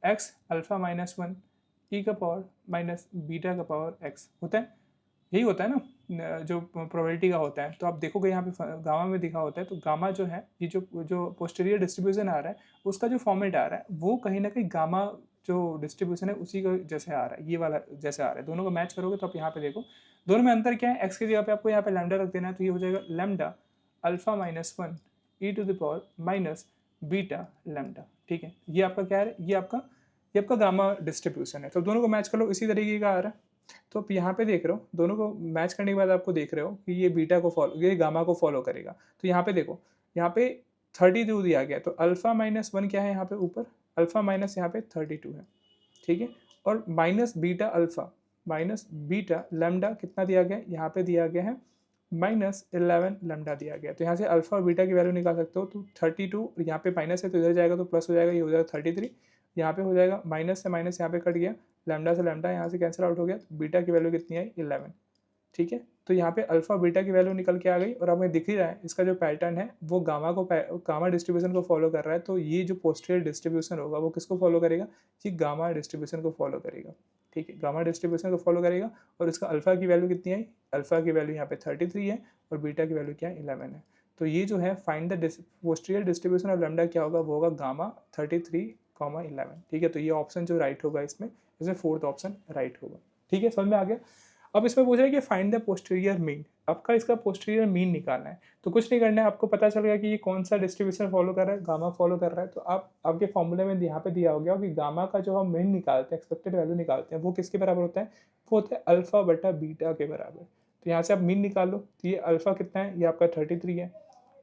एक्स अल्फा माइनस वन ई का पावर माइनस बीटा का पावर एक्स होता है, यही होता है ना जो प्रोबेबिलिटी का होता है। तो आप देखोगे यहाँ पे गामा में दिखा होता है, तो गामा जो है, ये जो पोस्टीरियर डिस्ट्रीब्यूशन आ रहा है उसका जो फॉर्मेट आ रहा है वो कहीं ना कहीं गामा जो डिस्ट्रीब्यूशन है उसी का जैसे आ रहा है, ये वाला जैसे आ रहा है। दोनों को मैच करोगे तो आप यहाँ पे देखो दोनों में अंतर क्या है, एक्स की जगह पे आपको यहाँ पे लैम्डा रख देना है, तो ये हो जाएगा lambda alpha minus one e to the power minus beta lambda. ठीक है, ये आपका क्या है, ये आपका गामा डिस्ट्रीब्यूशन है। तो दोनों को मैच कर लो, इसी तरीके का आ रहा है। तो आप यहाँ पे देख रहे हो, दोनों को मैच करने के बाद आपको देख रहे हो कि ये बीटा को फॉलो, ये गामा को फॉलो करेगा। तो यहाँ पे देखो, यहाँ पे 32 दिया गया, तो अल्फा माइनस वन क्या है यहाँ पे ऊपर, अल्फा माइनस यहाँ पे 32 है। ठीक है, और माइनस बीटा लैम्डा कितना दिया गया, यहाँ पे दिया गया है -11 लैम्डा दिया गया। तो यहाँ से अल्फा और बीटा की वैल्यू निकाल सकते हो, तो 32, यहाँ पे माइनस है तो इधर जाएगा तो प्लस हो जाएगा, ये हो जाएगा 33, यहाँ पे हो जाएगा माइनस से माइनस यहाँ पे कट गया, लैम्डा से लैम्डा यहाँ से कैंसिल आउट हो गया, तो बीटा की वैल्यू कितनी आई 11। ठीक है, तो यहाँ पे अल्फा बीटा की वैल्यू निकल के आ गई, और हमें दिख ही रहा है इसका जो पैटर्न है वो गामा डिस्ट्रीब्यूशन को फॉलो कर रहा है। तो ये जो पोस्टीरियर डिस्ट्रीब्यूशन होगा वो किसको फॉलो करेगा, ये गामा डिस्ट्रीब्यूशन को फॉलो करेगा। ठीक है, गामा डिस्ट्रीब्यूशन को फॉलो करेगा, और इसका अल्फा की वैल्यू कितनी आई, अल्फा की वैल्यू यहाँ पे 33 है, और बीटा की वैल्यू क्या है 11 है। तो ये जो है find the posterior distribution of lambda क्या होगा, वो होगा गामा 33,11। ठीक है, तो ये ऑप्शन जो राइट होगा इसमें फोर्थ ऑप्शन राइट होगा। ठीक है, समझ में आ गया। अब इसमें पूछ रहा है कि फाइंड द पोस्टीरियर मीन, आपका इसका पोस्टीरियर मीन निकालना है। तो कुछ नहीं करना है, आपको पता चल गया कि ये कौन सा डिस्ट्रीब्यूशन फॉलो कर रहा है, गामा फॉलो कर रहा है। तो आप आपके फॉर्मूले में यहाँ पे दिया हो गया कि गामा का जो हम मीन निकालते हैं, एक्सपेक्टेड वैल्यू निकालते हैं, वो किसके बराबर होता है, वो होता है अल्फा बटा बीटा के बराबर। तो यहाँ से आप मीन निकाल लो, तो ये अल्फा कितना है, ये आपका 33 है,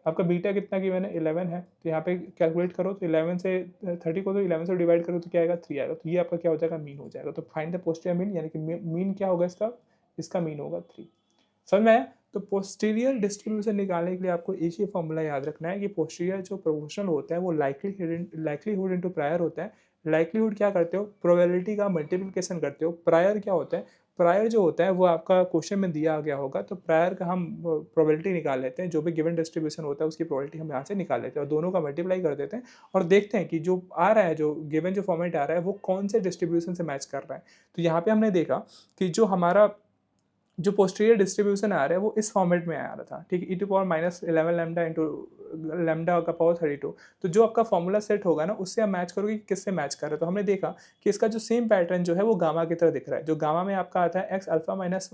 आपका बीटा कितना गिवन है 11 है, तो यहाँ पे कैलकुलेट करो, तो 11 से 30 को तो 11 से डिवाइड करो तो क्या आएगा 3 आएगा, तो ये आपका क्या हो जाएगा मीन हो जाएगा। तो फाइंड द पोस्टीरियर मीन, यानी कि मीन क्या होगा इसका मीन होगा 3। समझ में आया। तो पोस्टीरियर डिस्ट्रीब्यूशन निकालने के लिए आपको एक ही फॉर्मूला याद रखना है कि पोस्टीरियर जो प्रोपोर्शनल होता है वो लाइक्लीहुड इनटू प्रायर होता है। लाइक्लीहुड क्या करते हो, प्रोबेबिलिटी का मल्टीप्लिकेशन करते हो। प्रायर क्या होता है, प्रायर जो होता है वो आपका क्वेश्चन में दिया गया होगा, तो प्रायर का हम प्रोबेबिलिटी निकाल लेते हैं, जो भी गिवन डिस्ट्रीब्यूशन होता है उसकी प्रोबेबिलिटी हम यहाँ से निकाल लेते हैं, और दोनों का मल्टीप्लाई कर देते हैं, और देखते हैं कि जो आ रहा है, जो गिवन जो फॉर्मेट आ रहा है वो कौन से डिस्ट्रीब्यूशन से मैच कर रहा है। तो यहाँ पे हमने देखा कि जो हमारा जो पोस्टीरियर डिस्ट्रीब्यूशन आ रहा है वो इस फॉर्मेट में आ रहा था। ठीक है, e to power -11 lambda into lambda का पावर 32। तो जो आपका फॉर्मूला सेट होगा ना, उससे आप मैच करोगे कि किससे मैच कर रहे हो। तो हमने देखा कि इसका जो सेम पैटर्न जो है वो गामा की तरह दिख रहा है। जो गामा में आपका आता है एक्स अल्फा माइनस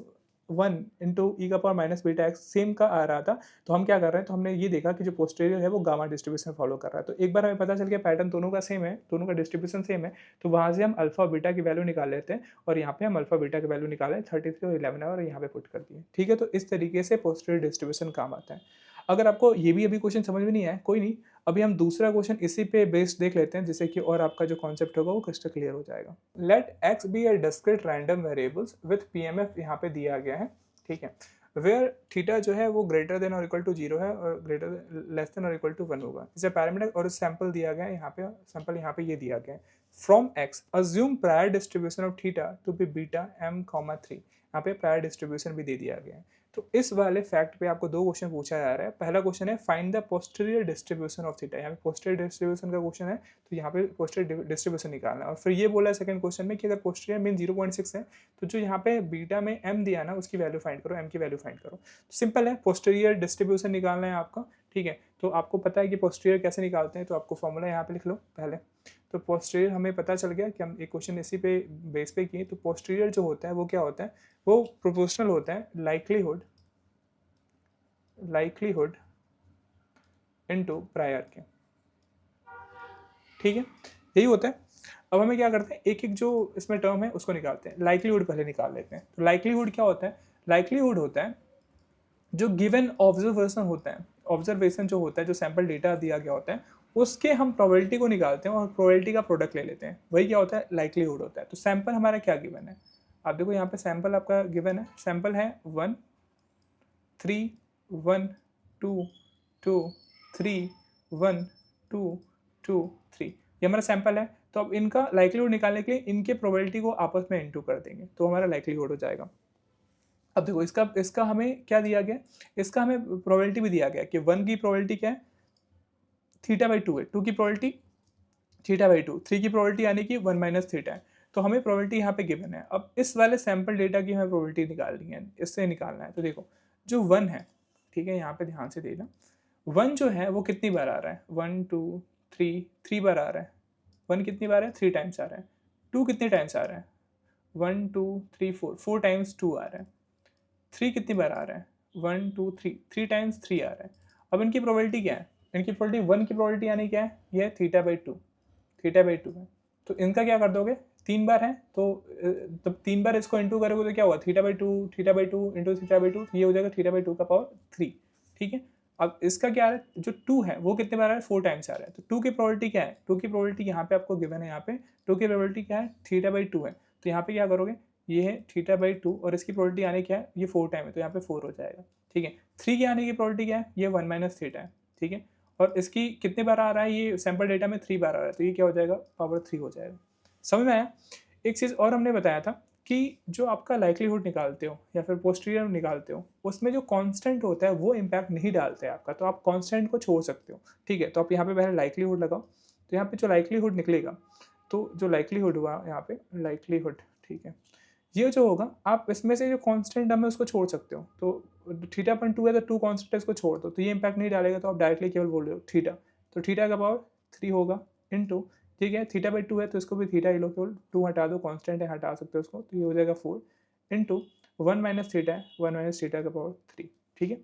1 इंटू ई का power minus beta x same का आ रहा था, तो हम क्या कर रहे हैं, तो हमने ये देखा कि जो पोस्टीरियर है वो गामा डिस्ट्रीब्यूशन फॉलो कर रहा है। तो एक बार हमें पता चल गया पैटर्न दोनों का सेम है, दोनों का डिस्ट्रीब्यूशन सेम है, तो वहाँ से हम अल्फा बीटा की वैल्यू निकाल लेते हैं और यहाँ पे हम अल्फा बीटा की वैल्यू निकालें 33 और 11 और यहाँ पे पुट कर दिए। ठीक है, तो इस तरीके से पोस्टीरियर डिस्ट्रीब्यूशन काम आता है। अगर आपको ये भी अभी क्वेश्चन समझ में नहीं आया, कोई नहीं, अभी हम दूसरा क्वेश्चन इसी पे बेस्ड देख लेते हैं, जिससे कि और आपका जो कॉन्सेप्ट होगा वो क्रिस्टल क्लियर हो जाएगा। Let x be a discrete random variables with PMF यहाँ पे दिया गया है, ठीक है, वेयर थीटा जो है वो ग्रेटर देन और इक्वल टू 0 है और ग्रेटर लेस देन और इक्वल टू 1 होगा। इसे पैरामीटर और सैंपल दिया गया है, यहाँ पे सैंपल यहाँ पे ये दिया गया है। From x assume prior distribution of theta to be beta m, 3, यहाँ पे प्रायर डिस्ट्रीब्यूशन भी दे दिया गया है। तो इस वाले फैक्ट पे आपको दो क्वेश्चन पूछा जा रहा है। पहला क्वेश्चन है find the posterior distribution of theta, यहाँ पे पोस्टीरियर डिस्ट्रीब्यूशन का क्वेश्चन है, तो यहाँ पे पोस्टीरियर डिस्ट्रीब्यूशन निकालना है। और फिर ये बोला है सेकंड क्वेश्चन में कि अगर पोस्टीरियर मीन 0.6 है, तो जो यहाँ पे बीटा में m दिया ना उसकी वैल्यू फाइंड करो, m की वैल्यू फाइंड करो। तो सिंपल है, पोस्टीरियर डिस्ट्रीब्यूशन निकालना है आपका, ठीक है। तो आपको पता है कि पोस्टीरियर कैसे निकालते हैं, तो आपको फॉर्मूला यहाँ पे लिख लो पहले। तो पोस्टीरियर हमें पता चल गया कि हम एक क्वेश्चन इसी पे बेस पे किए। तो पोस्टीरियर जो होता है वो क्या होता है, वो प्रोपोर्शनल होता है लाइक्लीहुड इनटू प्रायर के, ठीक है, यही होता है। अब हमें क्या करते हैं, एक एक जो इसमें टर्म है उसको निकालते हैं। लाइक्लीहुड पहले निकाल लेते हैं। तो लाइक्लीहुड क्या होता है, लाइक्लीहुड होता है जो गिवन ऑब्जर्वेशन होता है, ऑब्जर्वेशन जो होता है, जो सैंपल डेटा दिया गया होता है उसके हम प्रोबेबिलिटी को निकालते हैं और प्रोबेबिलिटी का प्रोडक्ट ले लेते हैं, वही क्या होता है, लाइक्लीहुड होता है। तो सैंपल हमारा क्या गिवन है, आप देखो यहाँ पे सैंपल आपका गिवन है, सैंपल है 1 3 1 2 2 3 1 2 2 3, ये हमारा सैंपल है। तो अब इनका लाइक्लीहुड निकालने के लिए इनके प्रोबेबिलिटी को आपस में इनटू कर देंगे, तो हमारा लाइक्लीहुड हो जाएगा। अब देखो इसका इसका हमें क्या दिया गया, इसका हमें प्रोबेबिलिटी भी दिया गया कि 1 की प्रोबेबिलिटी क्या है, थीटा बाई 2 है, 2 की प्रोबेबिलिटी थीटा बाई 2, 3 की प्रोबेबिलिटी यानी कि 1 माइनस थीटा है। तो हमें प्रोबेबिलिटी यहाँ पे गिवन है। अब इस वाले सैंपल डेटा की हमें प्रोबेबिलिटी निकालनी है, इससे निकालना है। तो देखो जो 1 है, ठीक है, यहाँ पे ध्यान से देना, 1 जो है वो कितनी बार आ रहा है, 1 2 3 3 बार आ रहा है। 1 कितनी बार है, 3 टाइम्स आ रहा है। 2 कितने टाइम्स आ रहा है, 1 2 3 4 4 टाइम्स 2 आ रहा है। 3 कितनी बार आ रहा है, 1 2 3 3 टाइम्स 3 आ रहा है। अब इनकी प्रोबेबिलिटी क्या है, इनकी प्रोबेबिलिटी 1 की प्रोबेबिलिटी यानी क्या है, ये थीटा बाई 2, थीटा बाई 2 है। तो इनका क्या कर दोगे, 3 बार है तो तब 3 बार इसको इंटू करोगे तो क्या हुआ, theta by 2 into theta by 2, ये हो जाएगा थीटा बाई 2 का पावर 3, ठीक है। अब इसका क्या आ रहा है, जो 2 है वो कितने बार आ रहा है, 4 टाइम्स आ रहा है। तो 2 की प्रोबेबिलिटी क्या है, 2 की प्रोबेबिलिटी यहाँ पे आपको गिवन है, यहाँ पे 2 की प्रोबेबिलिटी क्या है, थीटा बाई 2 है। तो यहाँ पे क्या करोगे, ये है थीटा बाई 2 और इसकी प्रोबेबिलिटी आने क्या है, ये 4 टाइम है तो यहाँ पे 4 हो जाएगा, ठीक है। 3 के आने की प्रोबेबिलिटी क्या है, ये 1 माइनस थीटा है, ठीक है। और इसकी कितने बार आ रहा है, ये सैंपल डेटा में 3 बार आ रहा है, तो ये क्या हो जाएगा, पावर 3 हो जाएगा। समझ में आया। एक चीज़ और हमने बताया था कि जो आपका लाइक्लीहुड निकालते हो या फिर पोस्टीरियर निकालते हो, उसमें जो कांस्टेंट होता है वो इम्पैक्ट नहीं डालते हैं आपका, तो आप कांस्टेंट को छोड़ सकते हो, ठीक है। तो आप यहाँ पे पहले लाइक्लीहुड लगाओ, तो यहाँ पे जो लाइक्लीहुड निकलेगा, तो जो लाइक्लीहुड हुआ यहाँ पे लाइक्लीहुड, ठीक है, ये जो होगा आप इसमें से जो कांस्टेंट टर्म है उसको छोड़ सकते हो। तो थीटा पॉइंट 2 है तो 2 कांस्टेंट है, इसको छोड़ दो, तो ये इम्पैक्ट नहीं डालेगा, तो आप डायरेक्टली केवल बोल रहे हो थीटा, तो थीटा का पावर 3 होगा इनटू, ठीक है, थीटा बाई 2 है तो इसको भी थीटा ही लो, केवल 2 हटा दो, कांस्टेंट है हटा सकते हो उसको, तो ये हो जाएगा 4 इंटू 1 माइनस थीटा है, 1 माइनस थीटा का पावर 3, ठीक है।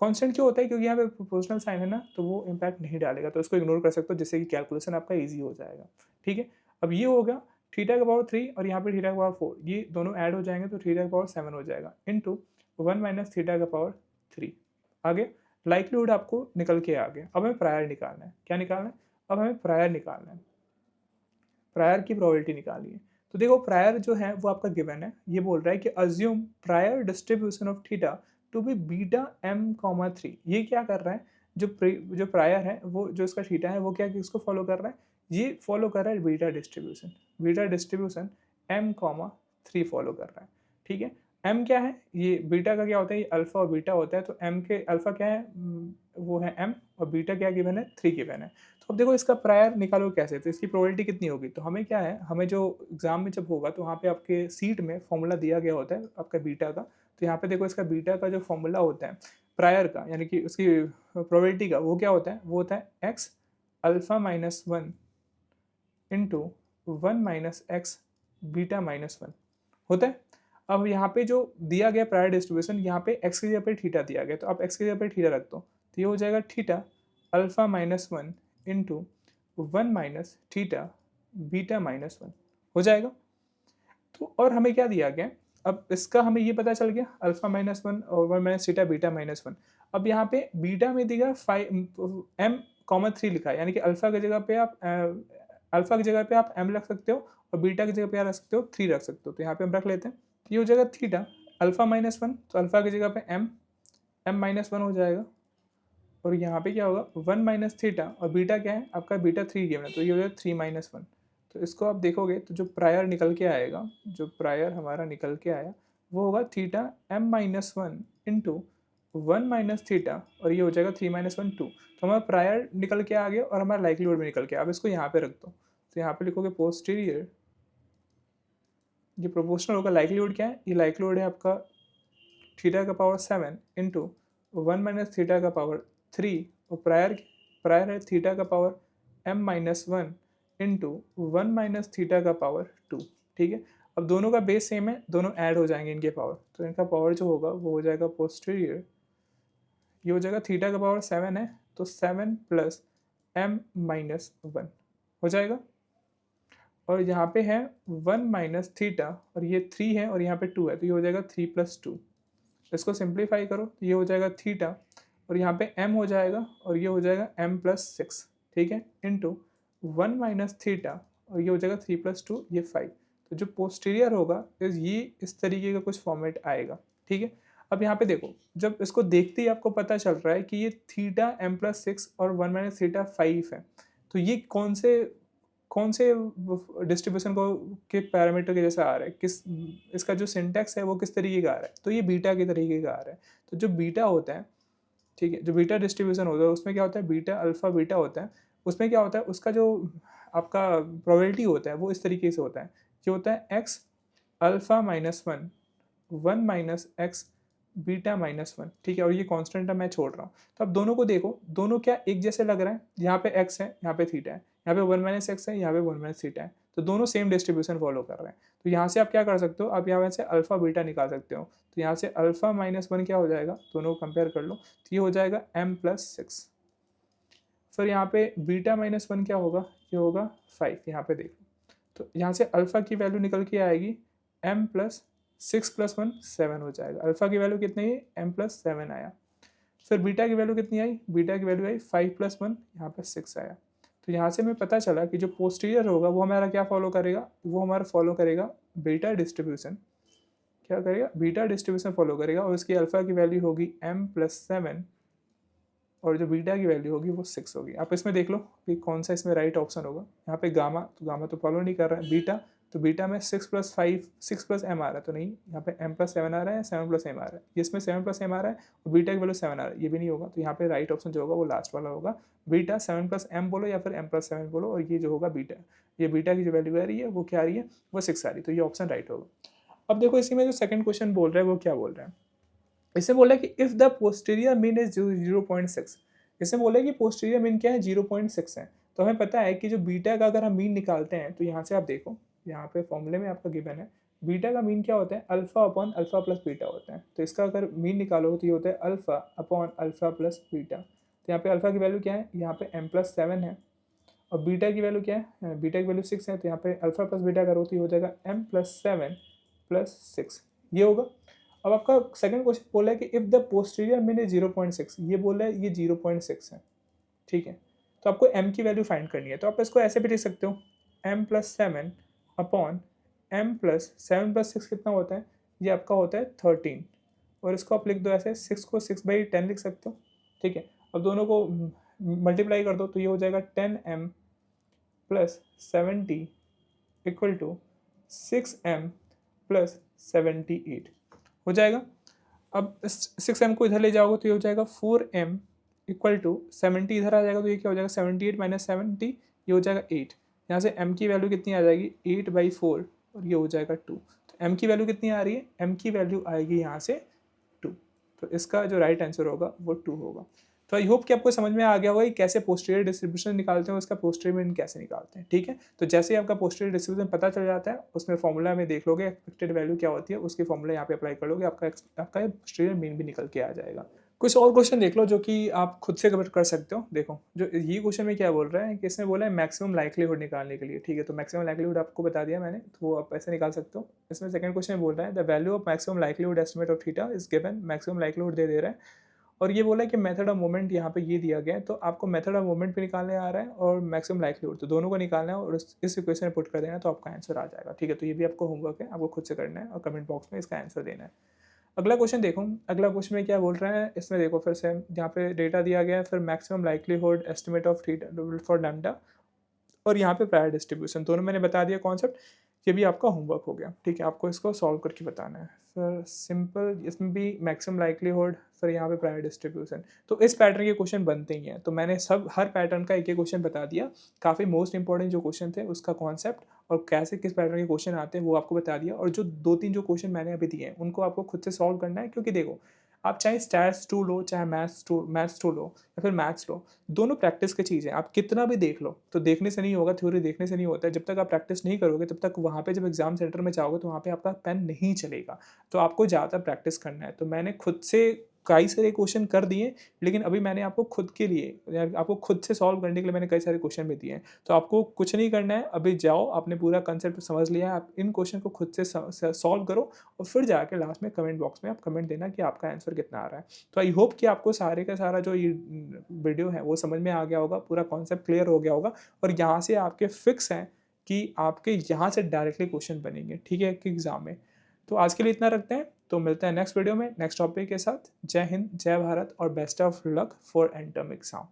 कांस्टेंट क्यों होता है, क्योंकि यहाँ पे प्रोपोर्शनल साइन है ना, तो वो इम्पैक्ट नहीं डालेगा, तो उसको इग्नोर कर सकते हो, जिससे कि कैलकुलेशन आपका ईजी हो जाएगा, ठीक है। अब ये होगा थीटा का पावर 3 और यहाँ पे थीटा का पावर 4, ये दोनों ऐड हो जाएंगे तो थीटा का पावर 7 हो जाएगा इनटू 1 माइनस थीटा का पावर 3। आगे लाइक्लीहुड आपको निकल के आ गया। अब हमें प्रायर निकालना है, क्या निकालना है, अब हमें प्रायर निकालना है, प्रायर की प्रोबेबिलिटी निकालनी है। तो देखो प्रायर जो है वो आपका गिवन है, ये बोल रहा है कि assume prior distribution of theta to be beta m, 3। ये क्या कर रहा है, जो प्रायर है वो जो इसका थीटा है वो क्या किसको फॉलो कर रहा है, ये फॉलो कर रहा है बीटा डिस्ट्रीब्यूशन m, 3 फॉलो कर रहा है, ठीक है। m क्या है, ये बीटा का क्या होता है, ये अल्फा और बीटा होता है, तो m के अल्फा क्या है, वो है m और बीटा क्या गिवन है, 3 गिवन है। तो अब देखो इसका प्रायर निकालो कैसे, तो इसकी प्रोबेबिलिटी कितनी होगी, तो हमें क्या है, हमें जो एग्जाम में जब होगा तो वहाँ पे आपके सीट में फॉर्मूला दिया गया होता है आपका बीटा का। तो यहाँ पे देखो इसका बीटा का जो फॉर्मूला होता है प्रायर का, यानी कि उसकी प्रोबेबिलिटी का, वो क्या होता है, वो होता है x alpha minus 1 into 1 minus x beta minus 1 होता है। अब यहाँ पे जो दिया गया प्रायर डिस्ट्रीब्यूशन, यहाँ पे एक्स की जगह पे थीटा दिया गया, तो आप एक्स की जगह पे थीटा रख दो, तो ये हो जाएगा theta alpha minus one into one minus theta beta minus one हो जाएगा। तो और हमें क्या दिया गया, अब इसका हमें ये पता चल गया अल्फा माइनस वन और one minus theta beta minus one. अब यहाँ पे बीटा में दिया फाइव एम कॉमा थ्री लिखा है, यानी कि अल्फा की जगह पे आप अल्फा की जगह पे आप एम रख सकते हो और बीटा की जगह पे रख सकते हो थ्री रख सकते हो। तो यहाँ पे हम रख लेते हैं, ये हो जाएगा थीटा अल्फा माइनस वन, तो अल्फा की जगह पे एम एम माइनस वन हो जाएगा, और यहाँ पे क्या होगा वन माइनस थीटा, और बीटा क्या है आपका बीटा थ्री गिवन है, तो ये हो जाएगा थ्री माइनस वन। तो इसको आप देखोगे तो जो प्रायर निकल के आएगा, जो प्रायर हमारा निकल के आया वो होगा theta m minus one into one minus theta, और ये हो जाएगा थ्री माइनस वन टू। तो हमारा प्रायर निकल के आ गया और हमारा लाइक्लीहुड भी निकल के, अब इसको यहाँ पे रख दो, तो यहाँ पे लिखोगे पोस्टीरियर, ये प्रोपोर्शनल होगा, लाइक्लीहुड क्या है, ये लाइक्लीहुड है आपका थीटा का power seven into one minus theta का पावर थ्री, और प्रायर है थीटा का power m minus one into one minus theta का पावर टू। ठीक है, अब दोनों का बेस सेम है, दोनों ऐड हो जाएंगे इनके पावर, तो इनका पावर जो होगा वो हो जाएगा पोस्टीरियर, ये हो जाएगा थीटा का पावर सेवन है, तो seven plus m minus one हो जाएगा, और यहाँ पे है वन माइनस थीटा और ये थ्री है और यहाँ पे टू है, तो ये हो जाएगा थ्री प्लस टू। इसको सिंप्लीफाई करो तो ये हो जाएगा थीटा, और यहाँ पे m हो जाएगा और ये हो जाएगा m प्लस सिक्स, ठीक है, इंटू वन माइनस थीटा और ये हो जाएगा थ्री प्लस टू, ये फाइव। तो जो पोस्टीरियर होगा ये इस तरीके का कुछ फॉर्मेट आएगा। ठीक है, अब यहाँ पे देखो, जब इसको देखते ही आपको पता चल रहा है कि ये थीटा m प्लस सिक्स और वन माइनस थीटा फाइव है, तो ये कौन से डिस्ट्रीब्यूशन को के पैरामीटर के जैसा आ रहा है, किस इसका जो सिंटैक्स है वो किस तरीके का आ रहा है, तो ये बीटा के तरीके का आ रहा है। तो जो बीटा होता है, ठीक है, जो बीटा डिस्ट्रीब्यूशन होता है उसमें क्या होता है, बीटा अल्फा बीटा होता है, उसमें क्या होता है, उसका जो आपका प्रोबेबिलिटी होता है वो इस तरीके से होता है, जो होता है x alpha minus one one minus x beta minus one. ठीक है, और ये कांस्टेंट है मैं छोड़ रहा हूँ। तो अब दोनों को देखो, दोनों क्या एक जैसे लग रहे हैं, यहाँ पे एक्स है यहाँ पे थीटा है, यहाँ पे वन माइनस एक्स है यहाँ पे वन माइनस थीटा है, तो दोनों सेम डिस्ट्रीब्यूशन फॉलो कर रहे हैं। तो यहाँ से आप क्या कर सकते हो, आप यहाँ से अल्फा बीटा निकाल सकते हो, तो यहाँ से अल्फा माइनस वन क्या हो जाएगा, दोनों को कंपेयर कर लो, तो ये हो जाएगा एम प्लस सिक्स। फिर यहाँ पे बीटा माइनस वन क्या होगा, ये होगा फाइव, यहाँ पे देख लो, तो यहाँ से अल्फा की वैल्यू निकल के आएगी m plus six plus one seven हो जाएगा। अल्फा की वैल्यू कितनी है, एम प्लस सेवन आया। फिर बीटा की वैल्यू कितनी आई, बीटा की वैल्यू आई फाइव प्लस वन, यहाँ पे सिक्स आया। तो यहाँ से हमें पता चला कि जो पोस्टीरियर होगा वो हमारा क्या फॉलो करेगा, वो हमारा फॉलो करेगा बीटा डिस्ट्रीब्यूशन, क्या करेगा, बीटा डिस्ट्रीब्यूशन फॉलो करेगा, और उसकी अल्फा की वैल्यू होगी एम प्लस सेवन और जो बीटा की वैल्यू होगी वो सिक्स होगी। आप इसमें देख लो कि कौन सा इसमें राइट ऑप्शन होगा। यहाँ पे गामा तो फॉलो नहीं कर रहा है, बीटा तो बीटा में six plus five six plus m आ रहा है, तो नहीं, यहाँ पे एम प्लस सेवन आ रहा है, सेवन प्लस एम आ रहा है, इसमें सेवन प्लस एम आ रहा है और बीटा की वैल्यू सेवन आ रहा है, ये भी नहीं होगा। तो यहाँ पे राइट ऑप्शन जो होगा वो लास्ट वाला होगा, बीटा सेवन प्लस एम बोलो या फिर एम प्लस सेवन बोलो, और ये जो होगा बीटा, ये बीटा की जो वैल्यू आ रही है वो क्या आ रही है, वो सिक्स आ रही है, तो ये ऑप्शन राइट होगा। अब देखो इसी में जो सेकंड क्वेश्चन बोल रहा है वो क्या बोल रहा है, इसे बोला है कि if the posterior mean is 0.6, इसमें बोला है कि पोस्टीरियर मीन क्या है, 0.6 है। तो हमें पता है कि जो बीटा का अगर हम मीन निकालते हैं, तो यहाँ से आप देखो, यहाँ पे फॉर्मूले में आपका गिवन है बीटा का मीन क्या होता है, alpha upon alpha plus beta होता है। तो इसका अगर मीन निकालो तो ये होता है alpha upon alpha plus beta. तो यहाँ पे अल्फा की वैल्यू क्या है, यहाँ पे एम प्लस सेवन है, और बीटा की वैल्यू क्या है, बीटा की वैल्यू सिक्स है, तो यहाँ पे अल्फा प्लस बीटा करो तो ये हो जाएगा m plus seven plus six, ये होगा। अब आपका सेकंड क्वेश्चन बोला है कि if the posterior mean is 0.6, ये बोला है ये 0.6 है, ठीक है। तो आपको m की वैल्यू फाइंड करनी है, तो आप इसको ऐसे भी लिख सकते हो, m plus seven upon m plus seven plus six कितना होता है, ये आपका होता है 13, और इसको आप लिख दो ऐसे, सिक्स को सिक्स बाई टेन लिख सकते हो, ठीक है। अब दोनों को मल्टीप्लाई कर दो तो ये हो जाएगा 10m plus 70 equal to 6m plus 78 हो जाएगा। अब 6m को इधर ले जाओगे तो ये हो जाएगा 4m इक्वल टू 70 इधर आ जाएगा, तो ये क्या हो जाएगा 78 माइनस 70, ये हो जाएगा 8। यहाँ से m की वैल्यू कितनी आ जाएगी 8/4, और ये हो जाएगा 2। तो m की वैल्यू कितनी आ रही है, m की वैल्यू आएगी यहाँ से 2। तो इसका जो राइट आंसर होगा वो 2 होगा। तो आई होप कि आपको समझ में आ गया होगा कि कैसे पोस्टीरियर डिस्ट्रीब्यूशन निकालते हैं, उसका पोस्टीरियर मीन कैसे निकालते हैं, ठीक है। तो जैसे ही आपका पोस्टीरियर डिस्ट्रीब्यूशन पता चल जाता है, उसमें फॉर्मूला में देख लोगे एक्सपेक्टेड वैल्यू क्या होती है, उसकी फॉर्मूला यहाँ पे अप्लाई कर लोगे, आपका पोस्टीरियर मीन भी निकल के आ जाएगा। कुछ और क्वेश्चन देख लो जो कि आप खुद से कवर कर सकते हो। देखो जो ये क्वेश्चन में क्या बोल रहा है कि इसने बोला है मैक्सिमम लाइक्लीहुड निकालने के लिए, ठीक है। तो मैक्सिमम लाइक्लीहुड आपको बता दिया मैंने, तो वो आप ऐसे निकाल सकते हो। इसमें सेकंड क्वेश्चन बोल रहा है the value of maximum likelihood estimate of theta is given, maximum likelihood दे रहा है। और ये बोला है कि मेथड ऑफ मूवमेंट यहाँ पे ये दिया गया है, तो आपको मेथड ऑफ मूवमेंट भी निकालने आ रहा है और मैक्सिमम लाइक्लीहुड, तो दोनों को निकालना है और इस इक्वेशन में पुट कर देना है, तो आपका आंसर आ जाएगा, ठीक है। तो ये भी आपको होमवर्क है, आपको खुद से करना है और कमेंट बॉक्स में इसका आंसर देना है। अगला क्वेश्चन देखो, अगला क्वेश्चन में क्या बोल रहा है, इसमें देखो फिर से यहाँ पे डेटा दिया गया है, फिर maximum likelihood estimate of theta for lambda और यहाँ पे प्रायर डिस्ट्रीब्यूशन, दोनों मैंने बता दिया कॉन्सेप्ट। ये भी आपका होमवर्क हो गया, ठीक है। आपको इसको सॉल्व करके बताना है। फिर सिंपल इसमें भी मैक्सिमम लाइक्लीहुड, फिर यहाँ पे प्रायर डिस्ट्रीब्यूशन, तो इस पैटर्न के क्वेश्चन बनते ही हैं। तो मैंने सब हर पैटर्न का एक एक क्वेश्चन बता दिया। काफ़ी मोस्ट इंपॉर्टेंट जो क्वेश्चन थे उसका कॉन्सेप्ट और कैसे किस पैटर्न के क्वेश्चन आते हैं वो आपको बता दिया। और जो दो तीन जो क्वेश्चन मैंने अभी दिए हैं उनको आपको खुद से सॉल्व करना है, क्योंकि देखो आप चाहे स्टैट्स 2 लो, चाहे मैथ्स 2 लो या फिर मैथ्स लो, दोनों प्रैक्टिस की चीज़ है। आप कितना भी देख लो तो देखने से नहीं होगा, थ्योरी देखने से नहीं होता है। जब तक आप प्रैक्टिस नहीं करोगे तब तक वहाँ पे जब एग्जाम सेंटर में जाओगे तो वहाँ पे आपका पेन नहीं चलेगा। तो आपको ज़्यादा प्रैक्टिस करना है। तो मैंने खुद से कई सारे क्वेश्चन कर दिए, लेकिन अभी मैंने आपको खुद के लिए या आपको खुद से सॉल्व करने के लिए मैंने कई सारे क्वेश्चन भी दिए हैं। तो आपको कुछ नहीं करना है, अभी जाओ, आपने पूरा कंसेप्ट समझ लिया है, आप इन क्वेश्चन को खुद से सॉल्व करो और फिर जाके लास्ट में कमेंट बॉक्स में आप कमेंट देना कि आपका आंसर कितना आ रहा है। तो आई होप कि आपको सारे का सारा जो ये वीडियो है वो समझ में आ गया होगा, पूरा कॉन्सेप्ट क्लियर हो गया होगा और यहाँ से आपके फिक्स हैं कि आपके यहाँ से डायरेक्टली क्वेश्चन बनेंगे, ठीक है, कि एग्जाम में। तो आज के लिए इतना रखते हैं, तो मिलते हैं नेक्स्ट वीडियो में नेक्स्ट टॉपिक के साथ। जय हिंद, जय भारत और best of luck for end term exam.